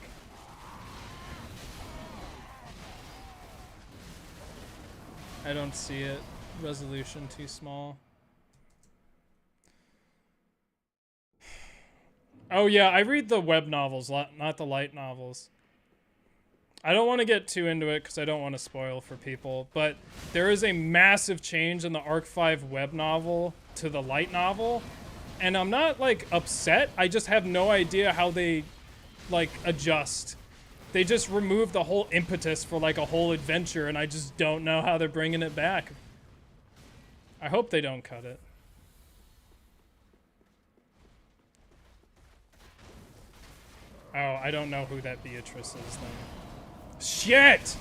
I don't see it. Resolution too small. Oh yeah, I read the web novels, not the light novels. I don't want to get too into it because I don't want to spoil for people, but there is a massive change in the Arc 5 web novel to the light novel, and I'm not, like, upset. I just have no idea how they, like, adjust. They just removed the whole impetus for, like, a whole adventure, and I just don't know how they're bringing it back. I hope they don't cut it. Oh, I don't know who that Beatrice is, then. Shit!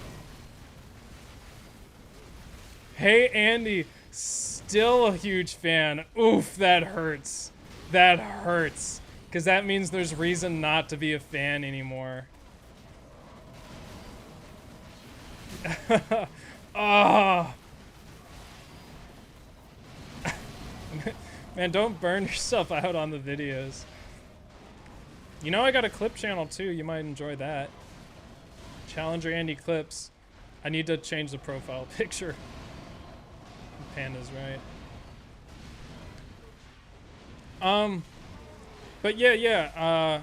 Hey, Andy. Still a huge fan. Oof, that hurts. That hurts. Because that means there's reason not to be a fan anymore. Oh. Man, don't burn yourself out on the videos. You know I got a clip channel too. You might enjoy that. Challenger Andy Clips. I need to change the profile picture. Panda's right. But yeah.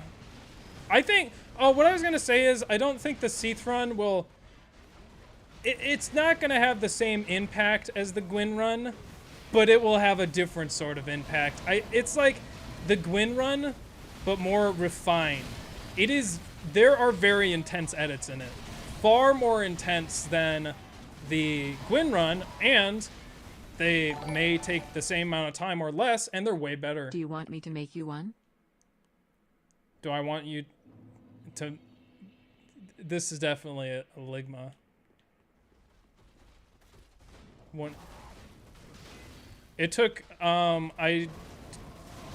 I think. Oh, what I was gonna say is I don't think the Seath run will. It's not gonna have the same impact as the Gwyn run, but it will have a different sort of impact. It's like the Gwyn run, but more refined. It is. There are very intense edits in it. Far more intense than the Gwyn run, and they may take the same amount of time or less, and they're way better. Do you want me to make you one? Do I want you to... This is definitely a Ligma. One. It took, I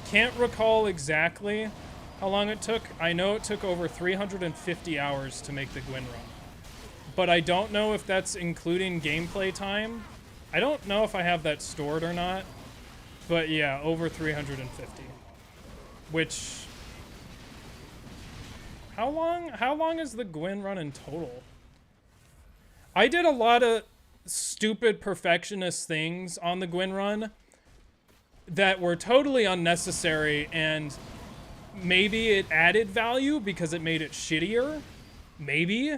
can't recall exactly how long it took. I know it took over 350 hours to make the Gwyn run. But I don't know if that's including gameplay time. I don't know if I have that stored or not. But yeah, over 350. Which... How long is the Gwyn run in total? I did a lot of stupid perfectionist things on the Gwyn run that were totally unnecessary, and maybe it added value because it made it shittier. Maybe.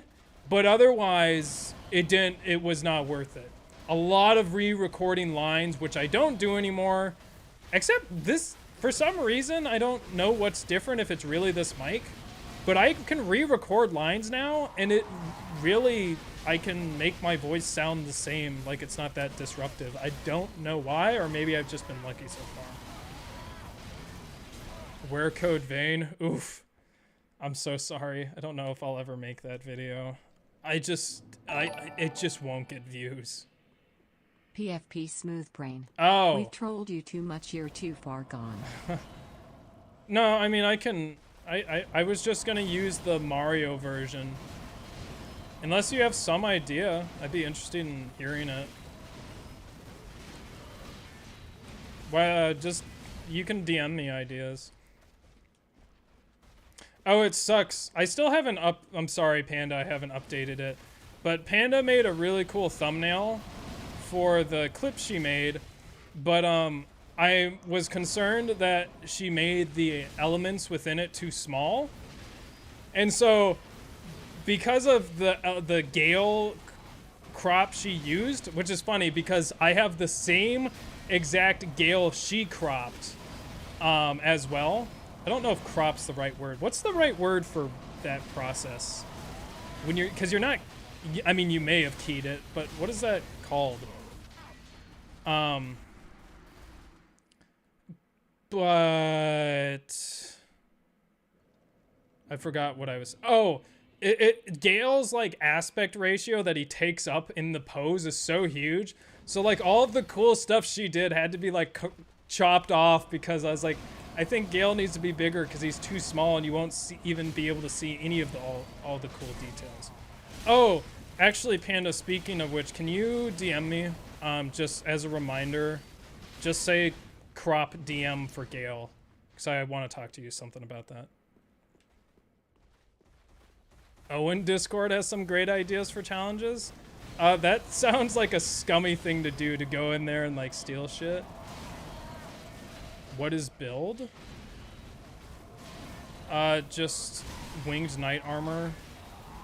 But otherwise, it was not worth it. A lot of re-recording lines, which I don't do anymore. Except this, for some reason, I don't know what's different if it's really this mic. But I can re-record lines now, and it really, I can make my voice sound the same, like it's not that disruptive. I don't know why, or maybe I've just been lucky so far. Wear code vein, oof. I'm so sorry. I don't know if I'll ever make that video. It just won't get views. PFP Smooth Brain. Oh. We've trolled you too much, you're too far gone. No, I mean, I was just gonna use the Mario version. Unless you have some idea, I'd be interested in hearing it. Well, just, you can DM me ideas. Oh, it sucks. I still haven't I'm sorry, Panda, I haven't updated it. But Panda made a really cool thumbnail for the clip she made, but I was concerned that she made the elements within it too small. And so, because of the GAEL crop she used, which is funny because I have the same exact GAEL she cropped as well. I don't know if crop's the right word. What's the right word for that process? When you're, because you're not, I mean, you may have keyed it, but what is that called? But I forgot what I was, oh, GAEL's like aspect ratio that he takes up in the pose is so huge. So like all of the cool stuff she did had to be like chopped off because I was like, I think GAEL needs to be bigger because he's too small and you won't even be able to see any of the all the cool details. Oh, actually, Panda, speaking of which, can you DM me just as a reminder? Just say crop DM for GAEL because I want to talk to you something about that. Owen Discord has some great ideas for challenges. That sounds like a scummy thing to do, to go in there and like steal shit. What is build? Just winged knight armor.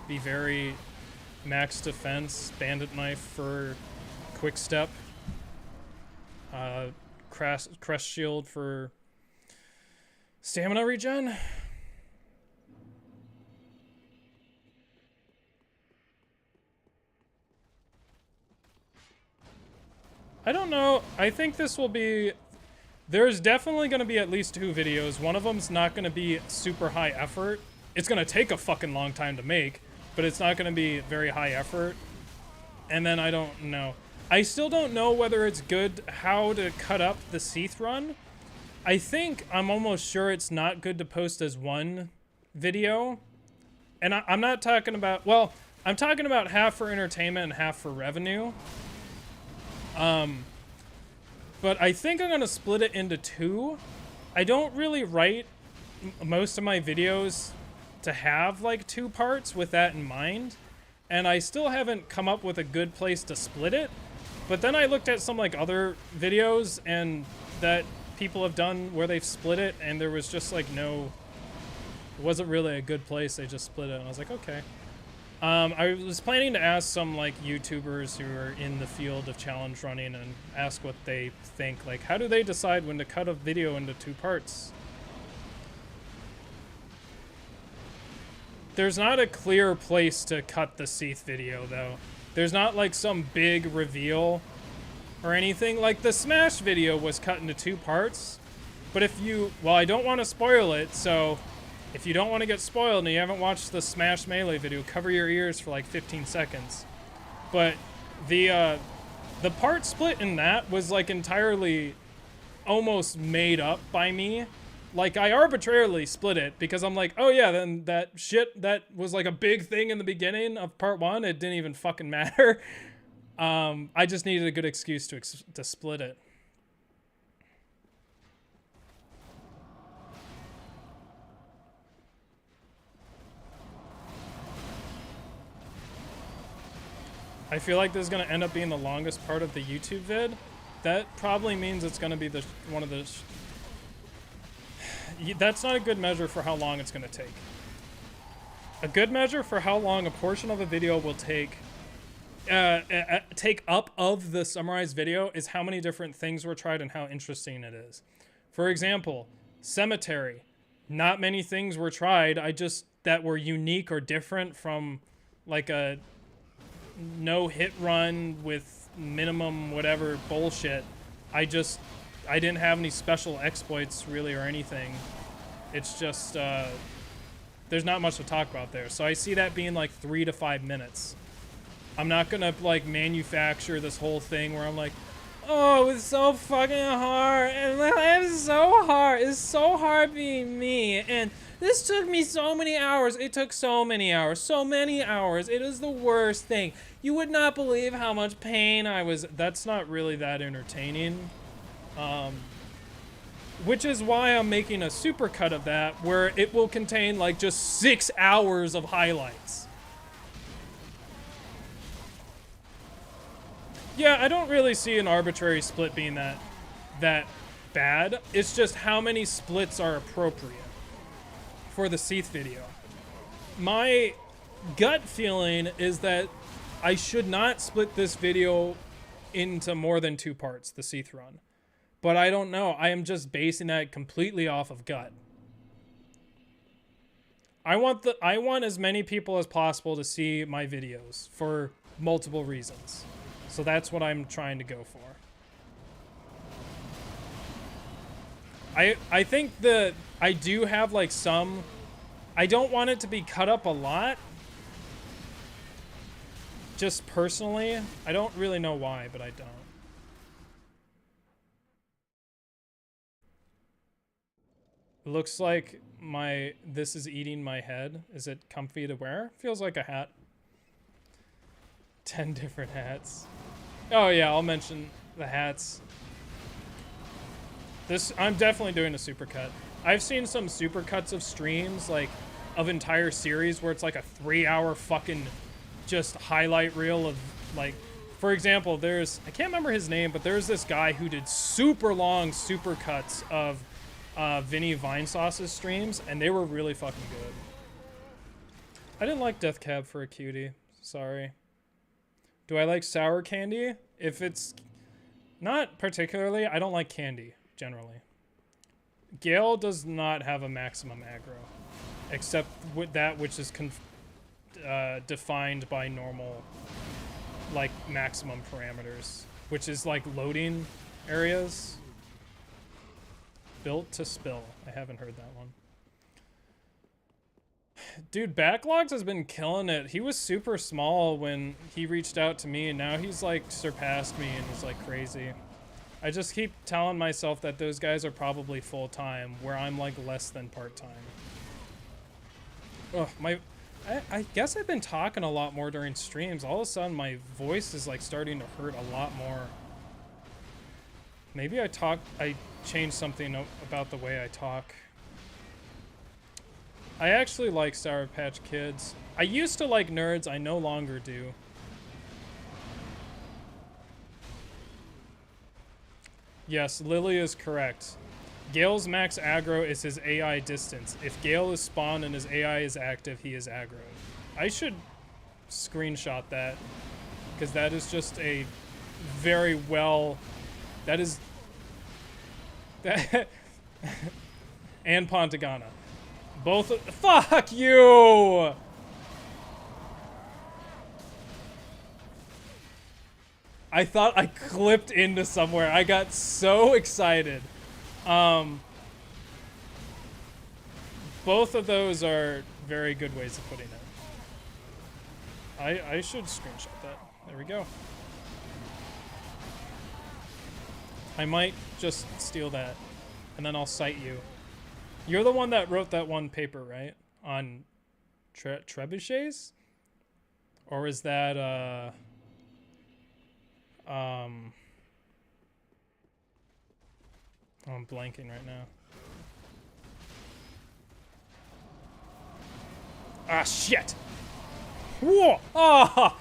Be very max defense. Bandit knife for quick step. Crest shield for stamina regen. I don't know. I think this will be... There's definitely going to be at least 2 videos. One of them's not going to be super high effort. It's going to take a fucking long time to make, but it's not going to be very high effort. And then I don't know. I still don't know whether it's good how to cut up the Seath run. I think I'm almost sure it's not good to post as one video. And I'm not talking about... Well, I'm talking about half for entertainment and half for revenue. But I think I'm gonna split it into 2. I don't really write most of my videos to have like 2 parts with that in mind, and I still haven't come up with a good place to split it. But then I looked at some like other videos and that people have done where they've split it, and there was just like no, it wasn't really a good place. They just split it, and I was like, okay. I was planning to ask some like YouTubers who are in the field of challenge running and ask what they think. Like, how do they decide when to cut a video into 2 parts? There's not a clear place to cut the Seath video, though. There's not like some big reveal or anything. Like the Smash video was cut into 2 parts. But if you, well, I don't want to spoil it, so if you don't want to get spoiled and you haven't watched the Smash Melee video, cover your ears for like 15 seconds. But the part split in that was like entirely almost made up by me. Like I arbitrarily split it because I'm like, oh yeah, then that shit that was like a big thing in the beginning of part 1, it didn't even fucking matter. I just needed a good excuse to split it. I feel like this is going to end up being the longest part of the YouTube vid. That probably means it's going to be one of the... That's not a good measure for how long it's going to take. A good measure for how long a portion of a video will take up of the summarized video is how many different things were tried and how interesting it is. For example, Cemetery. Not many things were tried. I just that were unique or different from like a no hit run with minimum whatever bullshit. I didn't have any special exploits really or anything. It's just there's not much to talk about there. So I see that being like 3 to 5 minutes. I'm not gonna like manufacture this whole thing where I'm like, oh, it's so fucking hard, and it's so hard. It's so hard being me, and this took me so many hours. It took so many hours, so many hours. It is the worst thing. You would not believe how much pain I was. That's not really that entertaining. Which is why I'm making a supercut of that, where it will contain like just 6 hours of highlights. Yeah, I don't really see an arbitrary split being that bad. It's just how many splits are appropriate for the Seath video. My gut feeling is that I should not split this video into more than 2 parts, the Seath run. But I don't know. I am just basing that completely off of gut. I want as many people as possible to see my videos for multiple reasons. So that's what I'm trying to go for. I think that I do have like some... I don't want it to be cut up a lot. Just personally. I don't really know why, but I don't. It looks like this is eating my head. Is it comfy to wear? Feels like a hat. 10 different hats. Oh yeah, I'll mention the hats. I'm definitely doing a supercut. I've seen some supercuts of streams, like, of entire series where it's like a 3-hour fucking just highlight reel of, like, for example, I can't remember his name, but there's this guy who did super long supercuts of Vinny Vinesauce's streams, and they were really fucking good. I didn't like Death Cab for a Cutie. Sorry. Do I like sour candy? If it's not particularly, I don't like candy, generally. GAEL does not have a maximum aggro, except with that which is defined by normal, like, maximum parameters, which is like loading areas. Built to spill. I haven't heard that one. Dude, Backlogs has been killing it. He was super small when he reached out to me, and now he's like surpassed me and he's like crazy. I just keep telling myself that those guys are probably full-time, where I'm like less than part-time. Ugh, I guess I've been talking a lot more during streams. All of a sudden my voice is like starting to hurt a lot more. Maybe I changed something about the way I talk. I actually like Sour Patch Kids. I used to like nerds, I no longer do. Yes, Lily is correct. GAEL's max aggro is his AI distance. If GAEL is spawned and his AI is active, he is aggroed. I should screenshot that, because that is just a very well... That is... That and Pontagana. Both... Fuck you! I thought I clipped into somewhere. I got so excited. Both of those are very good ways of putting it. I should screenshot that. There we go. I might just steal that, and then I'll cite you. You're the one that wrote that one paper, right? On trebuchets? Or is that, oh, I'm blanking right now. Ah, shit! Whoa! Ah!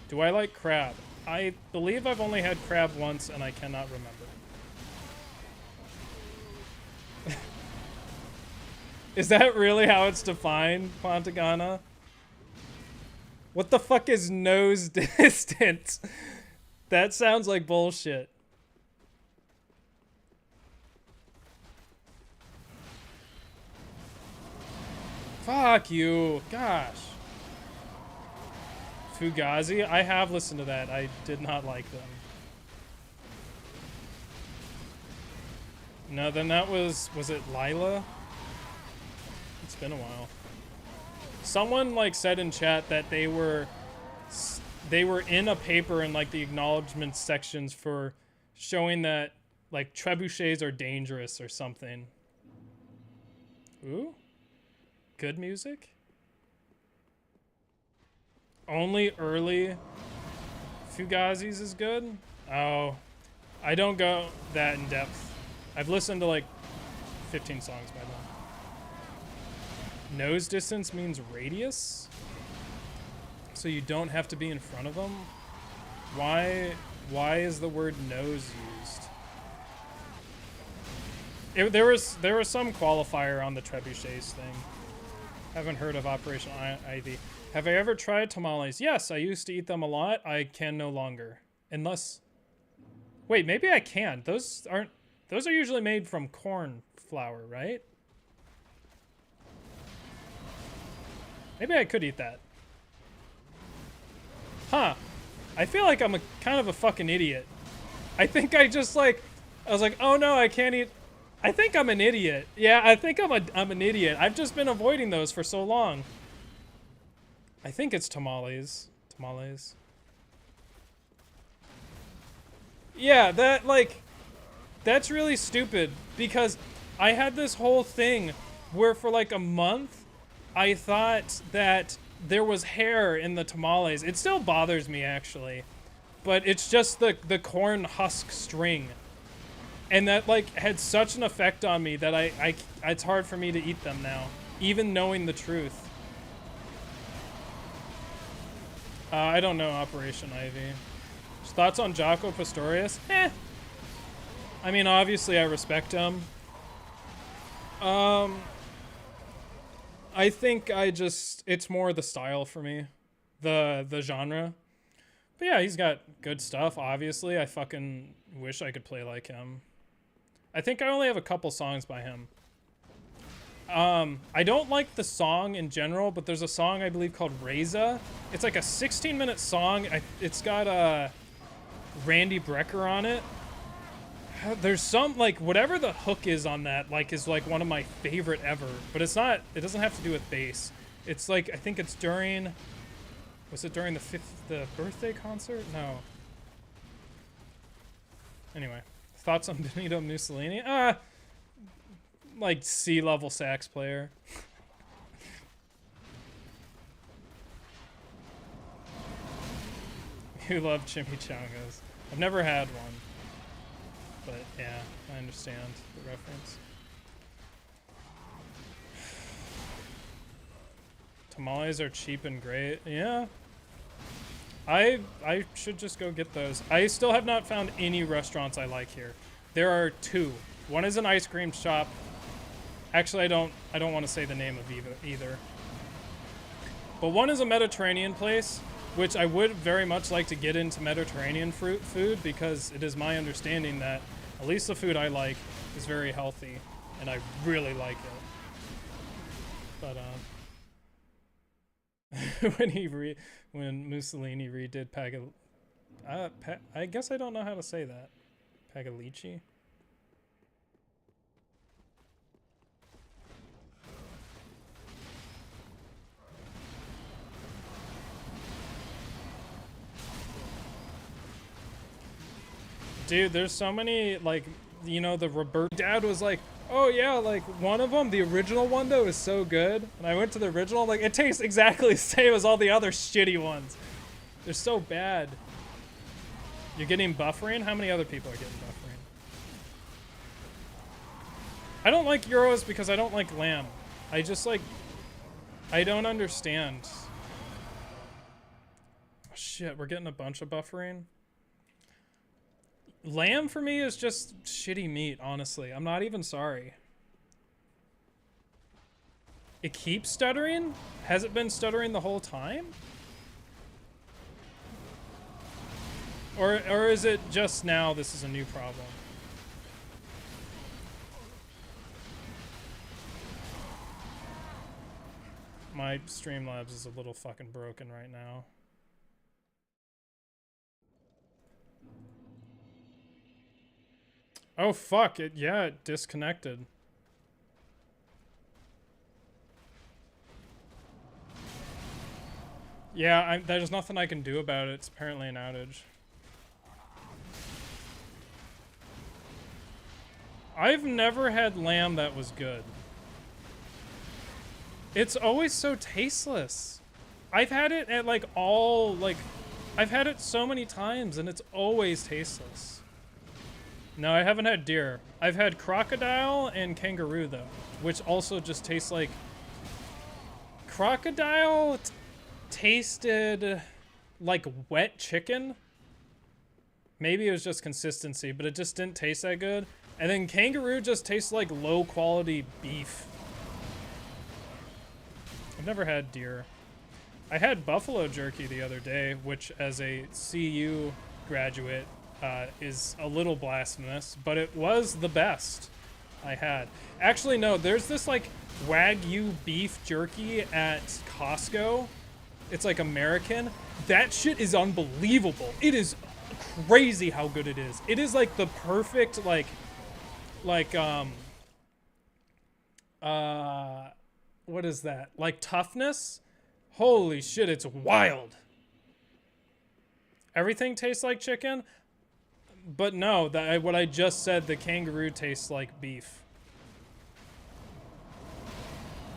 Do I like crab? I believe I've only had crab once, and I cannot remember. Is that really how it's defined, Pontagana? What the fuck is nose distance? That sounds like bullshit. Fuck you. Gosh. Fugazi? I have listened to that. I did not like them. No, then that was it Lila? It's been a while. Someone like said in chat that they were in a paper in like the acknowledgement sections for showing that like trebuchets are dangerous or something. Ooh. Good music? Only early Fugazis is good? Oh, I don't go that in depth. I've listened to like 15 songs by now. Nose distance means radius? So you don't have to be in front of them? Why is the word nose used? There was some qualifier on the trebuchets thing. Haven't heard of Operation Ivy. Have I ever tried tamales? Yes, I used to eat them a lot. I can no longer. Unless... Wait, maybe I can. Those are usually made from corn flour, right? Maybe I could eat that. Huh. I feel like I'm kind of a fucking idiot. I think I just like... I was like, oh no, I can't eat... I think I'm an idiot. Yeah, I think I'm an idiot. I've just been avoiding those for so long. I think it's tamales. Tamales. Yeah, that's really stupid because I had this whole thing where for like a month I thought that there was hair in the tamales. It still bothers me actually, but it's just the corn husk string. And that like had such an effect on me that it's hard for me to eat them now, even knowing the truth. I don't know Operation Ivy. Just thoughts on Jaco Pastorius? Eh. I mean, obviously I respect him. I think it's more the style for me, the genre. But yeah, he's got good stuff, obviously. I fucking wish I could play like him. I think I only have a couple songs by him. I don't like the song in general, but there's a song I believe called Reza. It's like a 16-minute song. It's got Randy Brecker on it. There's some, like, whatever the hook is on that, like, is like one of my favorite ever. But it doesn't have to do with bass. It's like, I think it's during, was it during the birthday concert? No. Anyway, thoughts on Benito Mussolini? Like C-level sax player. You love chimichangas. I've never had one. But yeah, I understand the reference. Tamales are cheap and great. Yeah. I should just go get those. I still have not found any restaurants I like here. There are two. One is an ice cream shop. Actually, I don't want to say the name of either. But one is a Mediterranean place, which I would very much like to get into Mediterranean food because it is my understanding that at least the food I like is very healthy, and I really like it. But when Mussolini redid I guess I don't know how to say that. Pagalici? Dude, there's so many, like, you know, the Roberto... Dad was like, oh yeah, like, one of them, the original one, though, is so good. And I went to the original, like, it tastes exactly the same as all the other shitty ones. They're so bad. You're getting buffering? How many other people are getting buffering? I don't like gyros because I don't like lamb. I just, like... I don't understand. Oh, shit, we're getting a bunch of buffering. Lamb for me is just shitty meat, honestly. I'm not even sorry. It keeps stuttering? Has it been stuttering the whole time? Or is it just now this is a new problem? my Streamlabs is a little fucking broken right now. Oh fuck, it disconnected. Yeah, there's nothing I can do about it. It's apparently an outage. I've never had lamb that was good. It's always so tasteless. I've had it at I've had it so many times and it's always tasteless. No, I haven't had deer. I've had crocodile and kangaroo though, which also just tastes like... Crocodile tasted like wet chicken. Maybe it was just consistency, but it just didn't taste that good. And then kangaroo just tastes like low quality beef. I've never had deer. I had buffalo jerky the other day, which as a CU graduate is a little blasphemous, but it was the best I had. Actually, no, there's this like Wagyu beef jerky at Costco. It's like American. That shit is unbelievable. It is crazy how good it is. It is like the perfect what is that? Like toughness? Holy shit, it's wild. Everything tastes like chicken, but no, what I just said, the kangaroo tastes like beef.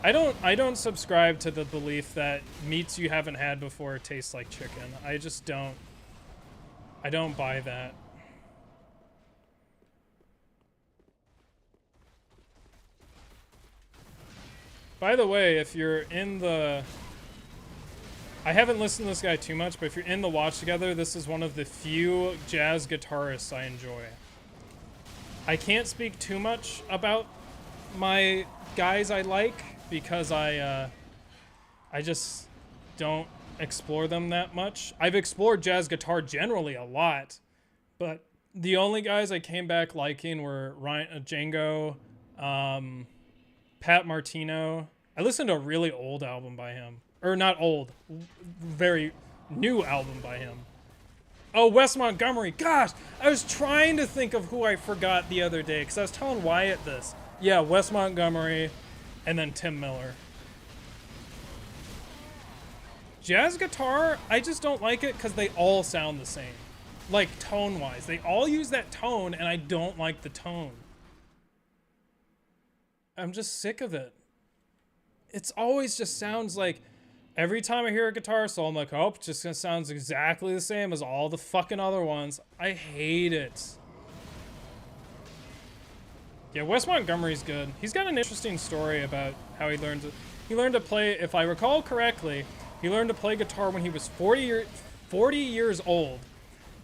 I don't subscribe to the belief that meats you haven't had before taste like chicken. I just don't. I don't buy that. By the way, if you're in the... I haven't listened to this guy too much, but if you're in the watch together, this is one of the few jazz guitarists I enjoy. I can't speak too much about my guys I like because I just don't explore them that much. I've explored jazz guitar generally a lot, but the only guys I came back liking were Django, Pat Martino. I listened to a really old album by him. Or not old, very new album by him. Oh, Wes Montgomery. Gosh, I was trying to think of who I forgot the other day because I was telling Wyatt this. Yeah, Wes Montgomery and then Tim Miller. Jazz guitar, I just don't like it because they all sound the same. Like, tone-wise. They all use that tone, and I don't like the tone. I'm just sick of it. It's always just sounds like... Every time I hear a guitar solo, I'm like, oh, it just sounds exactly the same as all the fucking other ones. I hate it. Yeah, Wes Montgomery's good. He's got an interesting story about how he learned to play, if I recall correctly, he learned to play guitar when he was 40 years old.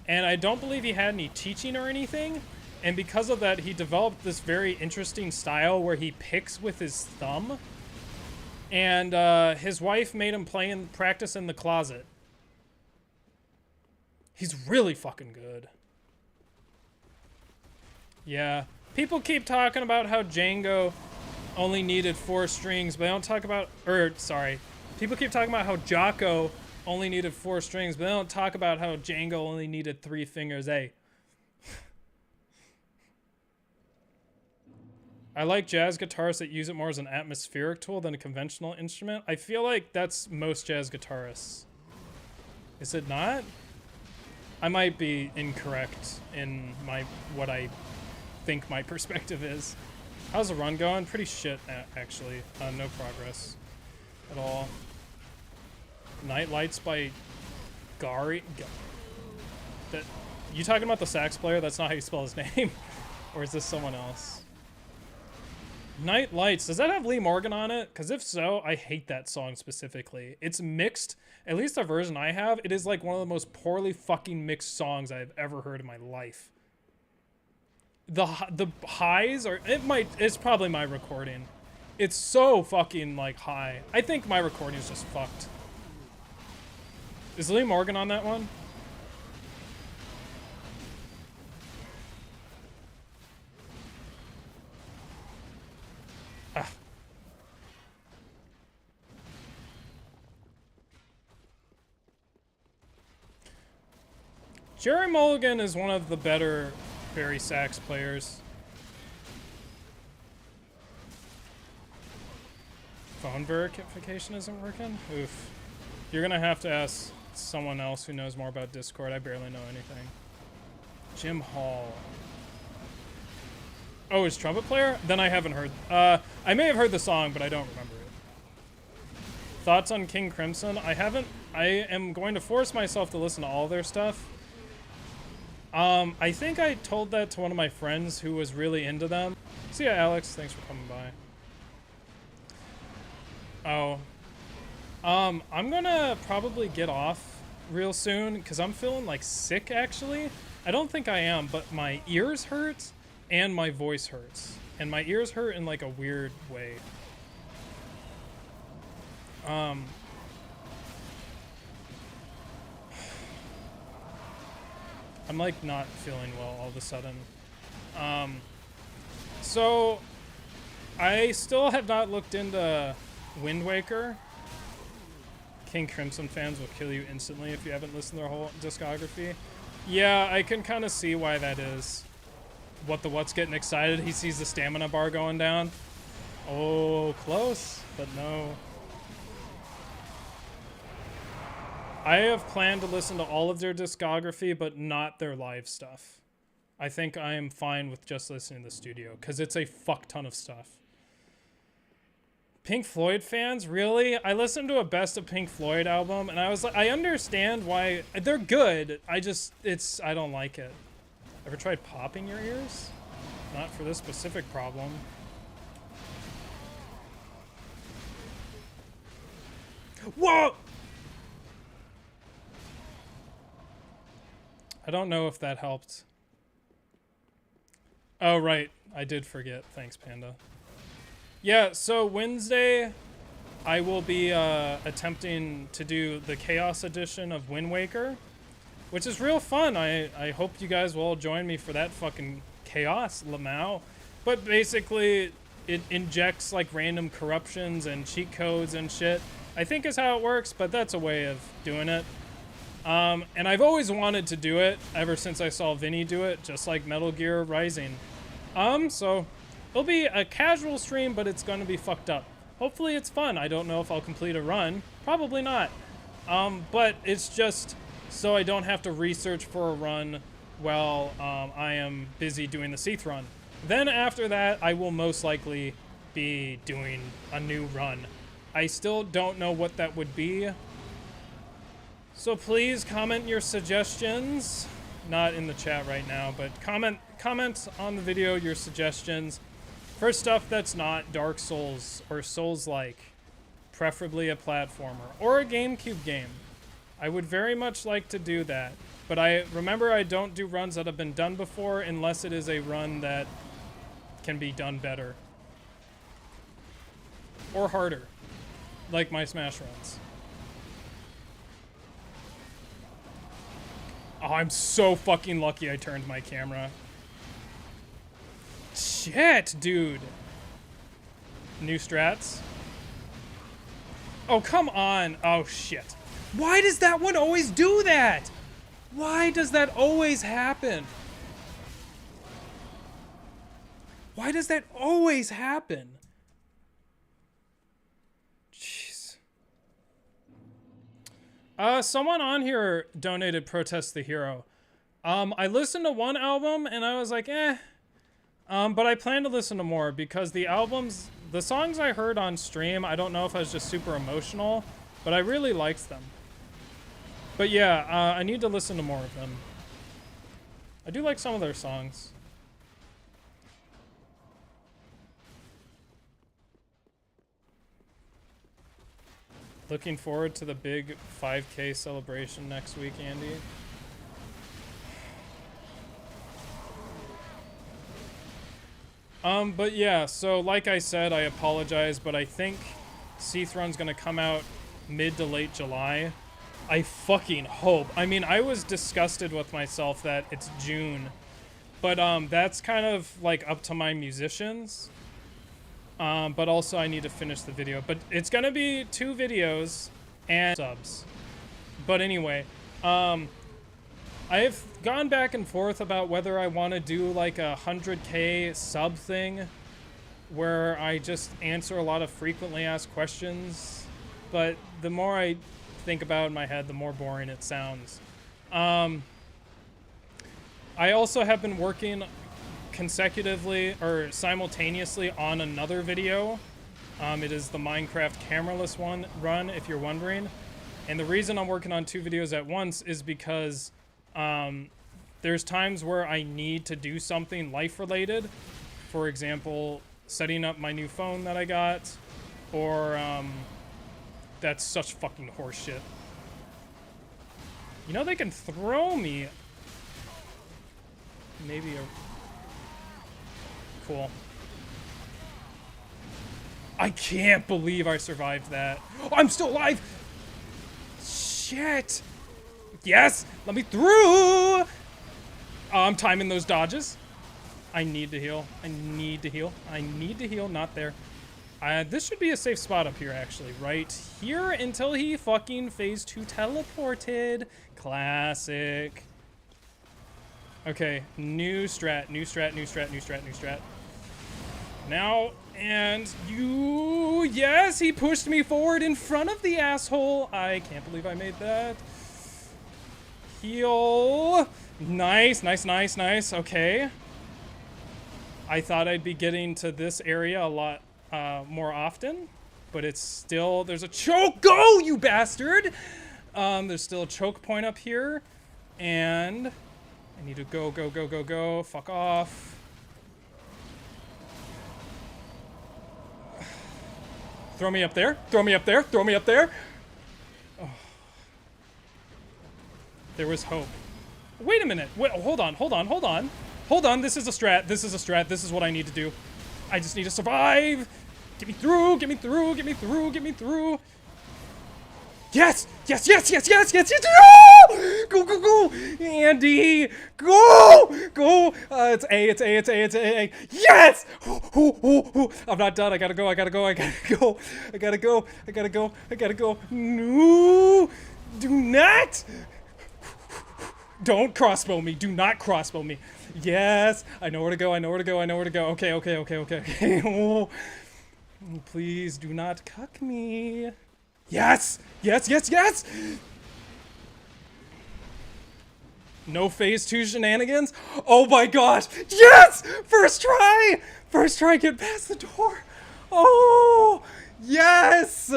And I don't believe he had any teaching or anything. And because of that, he developed this very interesting style where he picks with his thumb. And his wife made him practice in the closet. He's really fucking good. Yeah. People keep talking about how Django only needed 4 strings, but they don't talk about... People keep talking about how Jocko only needed 4 strings, but they don't talk about how Django only needed 3 fingers. Hey. I like jazz guitarists that use it more as an atmospheric tool than a conventional instrument. I feel like that's most jazz guitarists. Is it not? I might be incorrect in what I think my perspective is. How's the run going? Pretty shit, actually. No progress at all. Night Lights by Gary. You talking about the sax player? That's not how you spell his name. Or is this someone else? Night Lights, does that have Lee Morgan on it? Because if so, I hate that song specifically. It's mixed, at least the version I have, it is like one of the most poorly fucking mixed songs I've ever heard in my life. The highs are, it's probably my recording. It's so fucking like high. I think my recording is just fucked. Is Lee Morgan on that one? Jerry Mulligan is one of the better Barry sax players. Phone verification isn't working? Oof. You're gonna have to ask someone else who knows more about Discord. I barely know anything. Jim Hall. Oh, is trumpet player? Then I haven't heard. I may have heard the song, but I don't remember it. Thoughts on King Crimson? I haven't. I am going to force myself to listen to all their stuff. I think I told that to one of my friends who was really into them. See ya, Alex. Thanks for coming by. Oh. I'm gonna probably get off real soon because I'm feeling like sick, actually. I don't think I am, but my ears hurt and my voice hurts. And my ears hurt in like a weird way. I'm like not feeling well all of a sudden. So I still have not looked into Wind Waker. King Crimson fans will kill you instantly if you haven't listened to their whole discography. Yeah, I can kind of see why that is. What's getting excited? He sees the stamina bar going down. Oh, close, but no. I have planned to listen to all of their discography, but not their live stuff. I think I am fine with just listening to the studio, because it's a fuck ton of stuff. Pink Floyd fans? Really? I listened to a Best of Pink Floyd album, and I was like, I understand why. They're good. I don't like it. Ever tried popping your ears? Not for this specific problem. Whoa! I don't know if that helped. Oh, right. I did forget. Thanks, Panda. Yeah, so Wednesday, I will be attempting to do the Chaos Edition of Wind Waker, which is real fun. I hope you guys will all join me for that fucking chaos, Lamau. But basically, it injects like random corruptions and cheat codes and shit. I think is how it works, but that's a way of doing it. And I've always wanted to do it ever since I saw Vinny do it, just like Metal Gear Rising. So it'll be a casual stream, but it's going to be fucked up. Hopefully it's fun. I don't know if I'll complete a run. Probably not. But it's just so I don't have to research for a run while I am busy doing the Seath run. Then after that, I will most likely be doing a new run. I still don't know what that would be. So please comment your suggestions. Not in the chat right now, but comment on the video your suggestions for stuff that's not Dark Souls or Souls-like, preferably a platformer or a GameCube game. I would very much like to do that, but I don't do runs that have been done before unless it is a run that can be done better or harder, like my Smash runs. Oh, I'm so fucking lucky I turned my camera. Shit, dude. New strats. Oh, come on. Oh, shit. Why does that one always do that? Why does that always happen? Why does that always happen? Jeez. Someone on here donated Protest the Hero. I listened to one album and I was like, eh. But I plan to listen to more because the songs I heard on stream, I don't know if I was just super emotional, but I really liked them. But yeah, I need to listen to more of them. I do like some of their songs. Looking forward to the big 5K celebration next week, Andy. But yeah, so like I said, I apologize, but I think Seath Run's gonna come out mid to late July. I fucking hope. I mean, I was disgusted with myself that it's June, but that's kind of like up to my musicians. But also I need to finish the video. But it's gonna be 2 videos and subs. But anyway, I've gone back and forth about whether I want to do like a 100K sub thing where I just answer a lot of frequently asked questions, but the more I think about it in my head, the more boring it sounds. I also have been working consecutively or simultaneously on another video. It is the Minecraft cameraless run, if you're wondering. And the reason I'm working on 2 videos at once is because there's times where I need to do something life-related. For example, setting up my new phone that I got, or that's such fucking horseshit. You know, they can throw me. Maybe a... Cool. I can't believe I survived that. Oh, I'm still alive! Shit! Yes! Let me through! Oh, I'm timing those dodges. I need to heal. I need to heal. I need to heal. Not there. This should be a safe spot up here, actually. Right here until he fucking phase 2 teleported. Classic. Okay. New strat. New strat. New strat. New strat. New strat. Now, and you... Yes, he pushed me forward in front of the asshole. I can't believe I made that. Heal. Nice, nice, nice, nice. Okay. I thought I'd be getting to this area a lot more often, but it's still... There's a choke. Go, you bastard! There's still a choke point up here, and I need to go, go, go, go, go. Fuck off. Throw me up there. Throw me up there. Throw me up there. Oh. There was hope. Wait a minute. Wait, hold on. Hold on. Hold on. Hold on. This is a strat. This is a strat. This is what I need to do. I just need to survive. Get me through. Get me through. Get me through. Get me through. Yes! Yes, yes, yes, yes, yes, yes! No! Go, go, go! Andy! Go! Go! It's A, it's A, it's A, it's A. Yes! Ooh, ooh, ooh, ooh. I'm not done. I gotta go, I gotta go, I gotta go. I gotta go, I gotta go, I gotta go. No! Do not! Don't crossbow me. Do not crossbow me. Yes! I know where to go, I know where to go, I know where to go. Okay, okay, okay, okay, okay. Oh. Please do not cuck me. Yes! Yes, yes, yes! No phase 2 shenanigans? Oh my gosh! Yes! First try! First try, get past the door! Oh! Yes!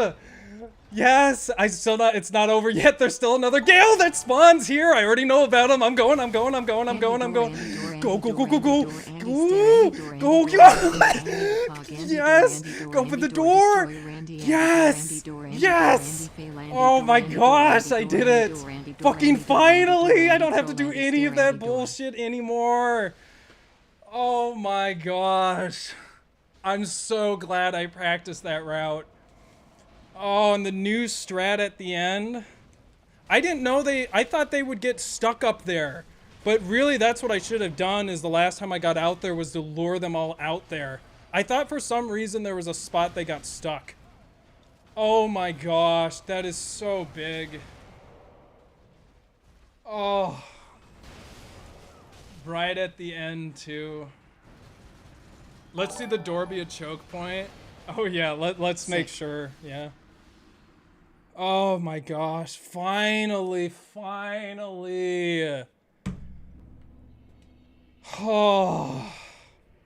Yes! It's not over yet. There's still another Gale that spawns here. I already know about him. I'm going, I'm going, I'm going, I'm going, I'm going. Go, go, go, go, go! Go! Go, go! Yes! Go for the door! Yes! Yes! Oh my gosh, I did it! Fucking finally! I don't have to do any of that bullshit anymore! Oh my gosh. I'm so glad I practiced that route. Oh, and the new strat at the end. I didn't know I thought they would get stuck up there. But really, that's what I should have done, is the last time I got out there was to lure them all out there. I thought for some reason there was a spot they got stuck. Oh my gosh, that is so big. Oh. Right at the end, too. Let's see the door be a choke point. Oh yeah, let's make sure, yeah. Oh my gosh, finally, finally. Oh,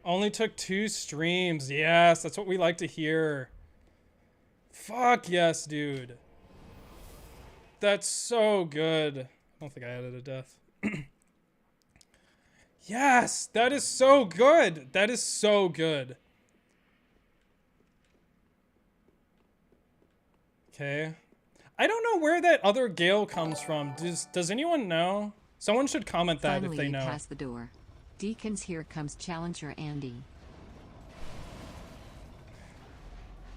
only took 2 streams. Yes, that's what we like to hear. Fuck yes, dude. That's so good. I don't think I added a death. Yes, that is so good. That is so good. Okay. I don't know where that other Gale comes from. Does anyone know? Someone should comment that. Finally, if they know. Past the door. Deacons, here comes Challenger Andy.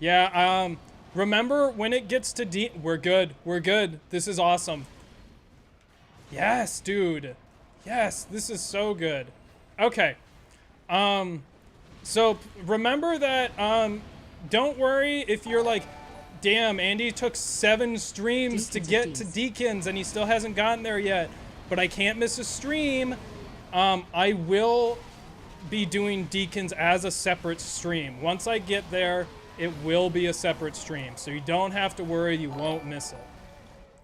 Yeah, remember when it gets to we're good. We're good. This is awesome. Yes, dude. Yes, this is so good. Okay. So remember that, don't worry if you're like, damn, Andy took 7 streams to get to Deacons and he still hasn't gotten there yet. but I can't miss a stream. I will be doing Deacons as a separate stream. Once I get there, it will be a separate stream. So you don't have to worry, you won't miss it.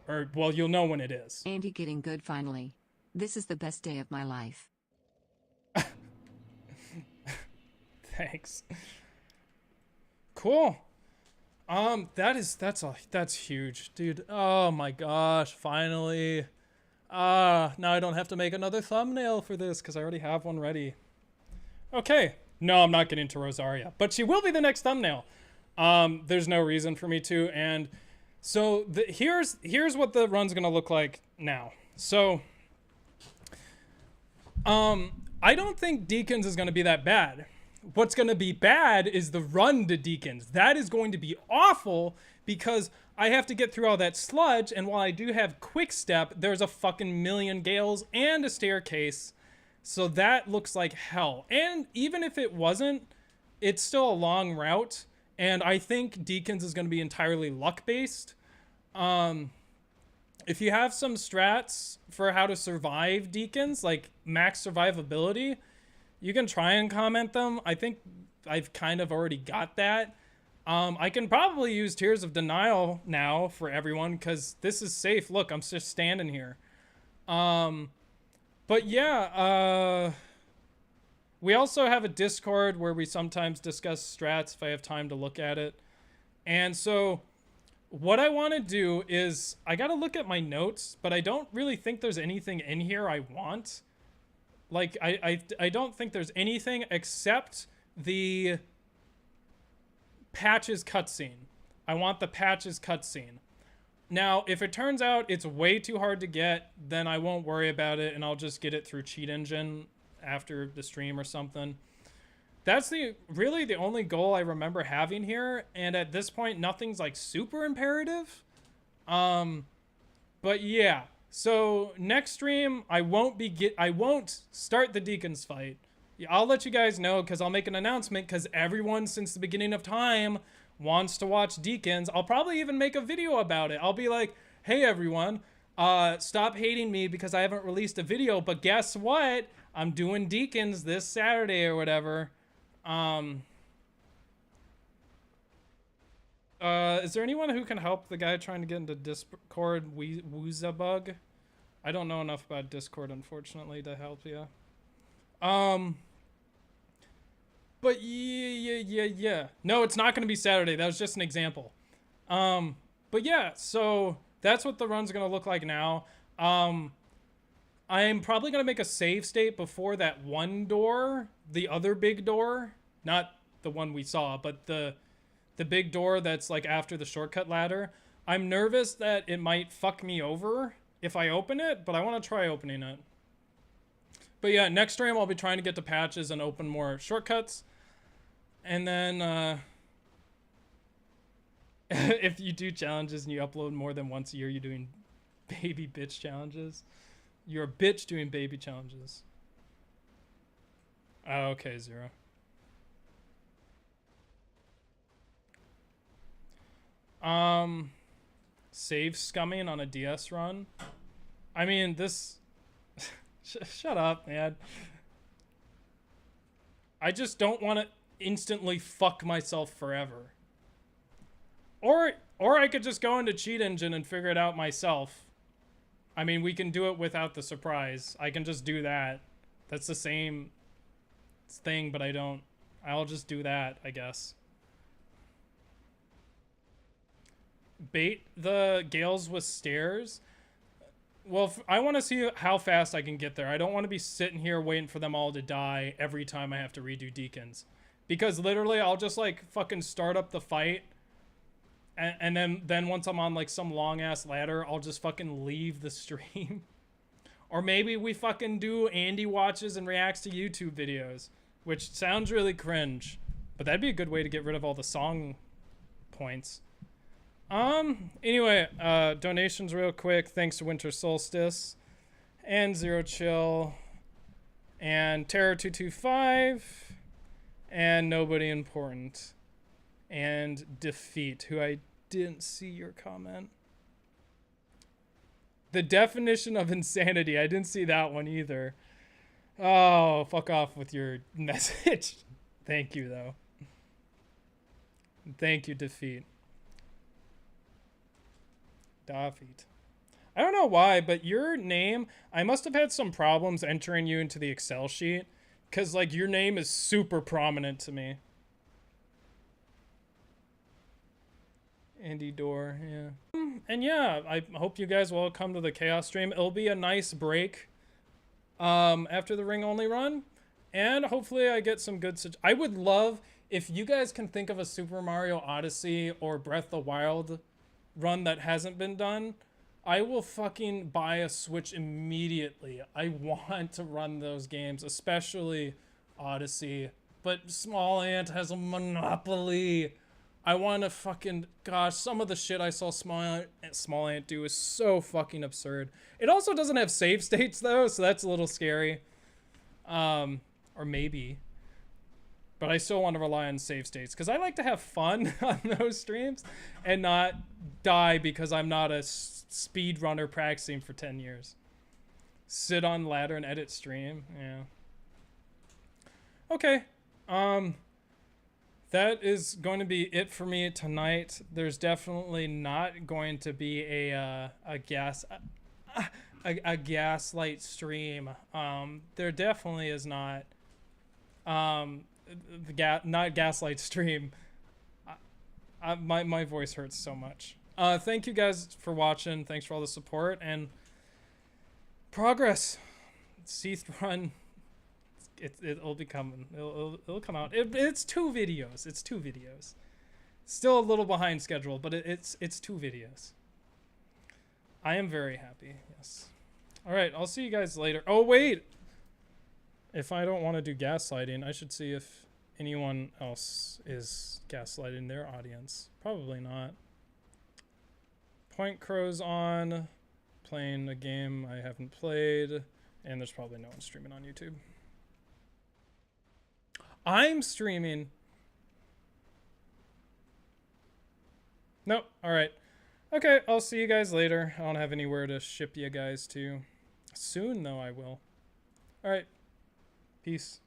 Or, well, you'll know when it is. Andy getting good finally. This is the best day of my life. Thanks. Cool. That's huge, dude. Oh my gosh, finally. Now I don't have to make another thumbnail for this because I already have one ready. Okay. No, I'm not getting to Rosaria, but she will be the next thumbnail. There's no reason for me to, and so here's what the run's gonna look like now. So, I don't think Deacons is gonna be that bad. What's going to be bad is the run to Deacons. That is going to be awful because I have to get through all that sludge. And while I do have quick step, there's a fucking million gales and a staircase. So that looks like hell. And even if it wasn't, it's still a long route. And I think Deacons is going to be entirely luck based. If you have some strats for how to survive Deacons, like max survivability, you can try and comment them. I think I've kind of already got that. I can probably use Tears of Denial now for everyone because this is safe. Look, I'm just standing here. But yeah, we also have a Discord where we sometimes discuss strats if I have time to look at it. And so what I want to do is I got to look at my notes, but I don't really think there's anything in here I want. Like, I don't think there's anything except the Patches cutscene. I want the Patches cutscene. Now, if it turns out it's way too hard to get, then I won't worry about it, and I'll just get it through Cheat Engine after the stream or something. That's really the only goal I remember having here, and at this point, nothing's, like, super imperative. But yeah. So next stream, I won't start the Deacons fight. I'll let you guys know because I'll make an announcement because everyone since the beginning of time wants to watch Deacons. I'll probably even make a video about it. I'll be like, hey everyone, stop hating me because I haven't released a video, but guess what? I'm doing Deacons this Saturday or whatever. Is there anyone who can help the guy trying to get into Discord, Woozabug? I don't know enough about Discord, unfortunately, to help you. But yeah. No, it's not going to be Saturday. That was just an example. But yeah, so that's what the run's going to look like now. I'm probably going to make a save state before that one door, the other big door, not the one we saw, but the big door that's like after the shortcut ladder. I'm nervous that it might fuck me over if I open it, but I want to try opening it. But yeah, next stream I'll be trying to get to Patches and open more shortcuts. And then if you do challenges and you upload more than once a year, you're doing baby bitch challenges. You're a bitch doing baby challenges. Oh, okay, Zero. Save scumming on a DS run. I mean, this... Shut up, man. I just don't want to instantly fuck myself forever. Or I could just go into Cheat Engine and figure it out myself. I mean, we can do it without the surprise. I can just do that. That's the same thing, but I'll just do that, I guess. Bait the Gales with stairs. Well, I want to see how fast I can get there. I don't want to be sitting here waiting for them all to die every time I have to redo Deacons. Because literally, I'll just, like, fucking start up the fight. And then once I'm on, like, some long-ass ladder, I'll just fucking leave the stream. Or maybe we fucking do Andy watches and reacts to YouTube videos. Which sounds really cringe. But that'd be a good way to get rid of all the song points. Anyway, donations real quick. Thanks to Winter Solstice and Zero Chill and Terror225 and Nobody Important and Defeat, who I didn't see your comment. The definition of insanity. I didn't see that one either. Oh, fuck off with your message. Thank you, though. Thank you, Defeat. Defeat. I don't know why, but your name, I must have had some problems entering you into the Excel sheet. Because, like, your name is super prominent to me. Andy Door, yeah. And yeah, I hope you guys will all come to the Chaos stream. It'll be a nice break after the ring only run. And hopefully I get some good... I would love if you guys can think of a Super Mario Odyssey or Breath of the Wild run that hasn't been done. I will fucking buy a Switch immediately. I want to run those games, especially Odyssey. But Small Ant has a monopoly. I want to fucking... Gosh, some of the shit I saw Small Ant do is so fucking absurd. It also doesn't have save states, though, so that's a little scary. Or maybe. But I still want to rely on save states, because I like to have fun on those streams and not die because I'm not a speedrunner practicing for 10 years. Sit on ladder and edit stream. Yeah. Okay. That is going to be it for me tonight. There's definitely not going to be a gaslight stream. There definitely is not. Not gaslight stream. My voice hurts so much. Thank you guys for watching. Thanks for all the support and progress. Seath Run. It'll be coming. It'll come out. It's 2 videos. It's 2 videos. Still a little behind schedule, but it's 2 videos. I am very happy. Yes. All right. I'll see you guys later. Oh wait. If I don't want to do gaslighting, I should see if anyone else is gaslighting their audience. Probably not. Point Crow's on, playing a game I haven't played, and there's probably no one streaming on YouTube. I'm streaming. Nope. All right. Okay, I'll see you guys later. I don't have anywhere to ship you guys to. Soon, though, I will. All right. Peace.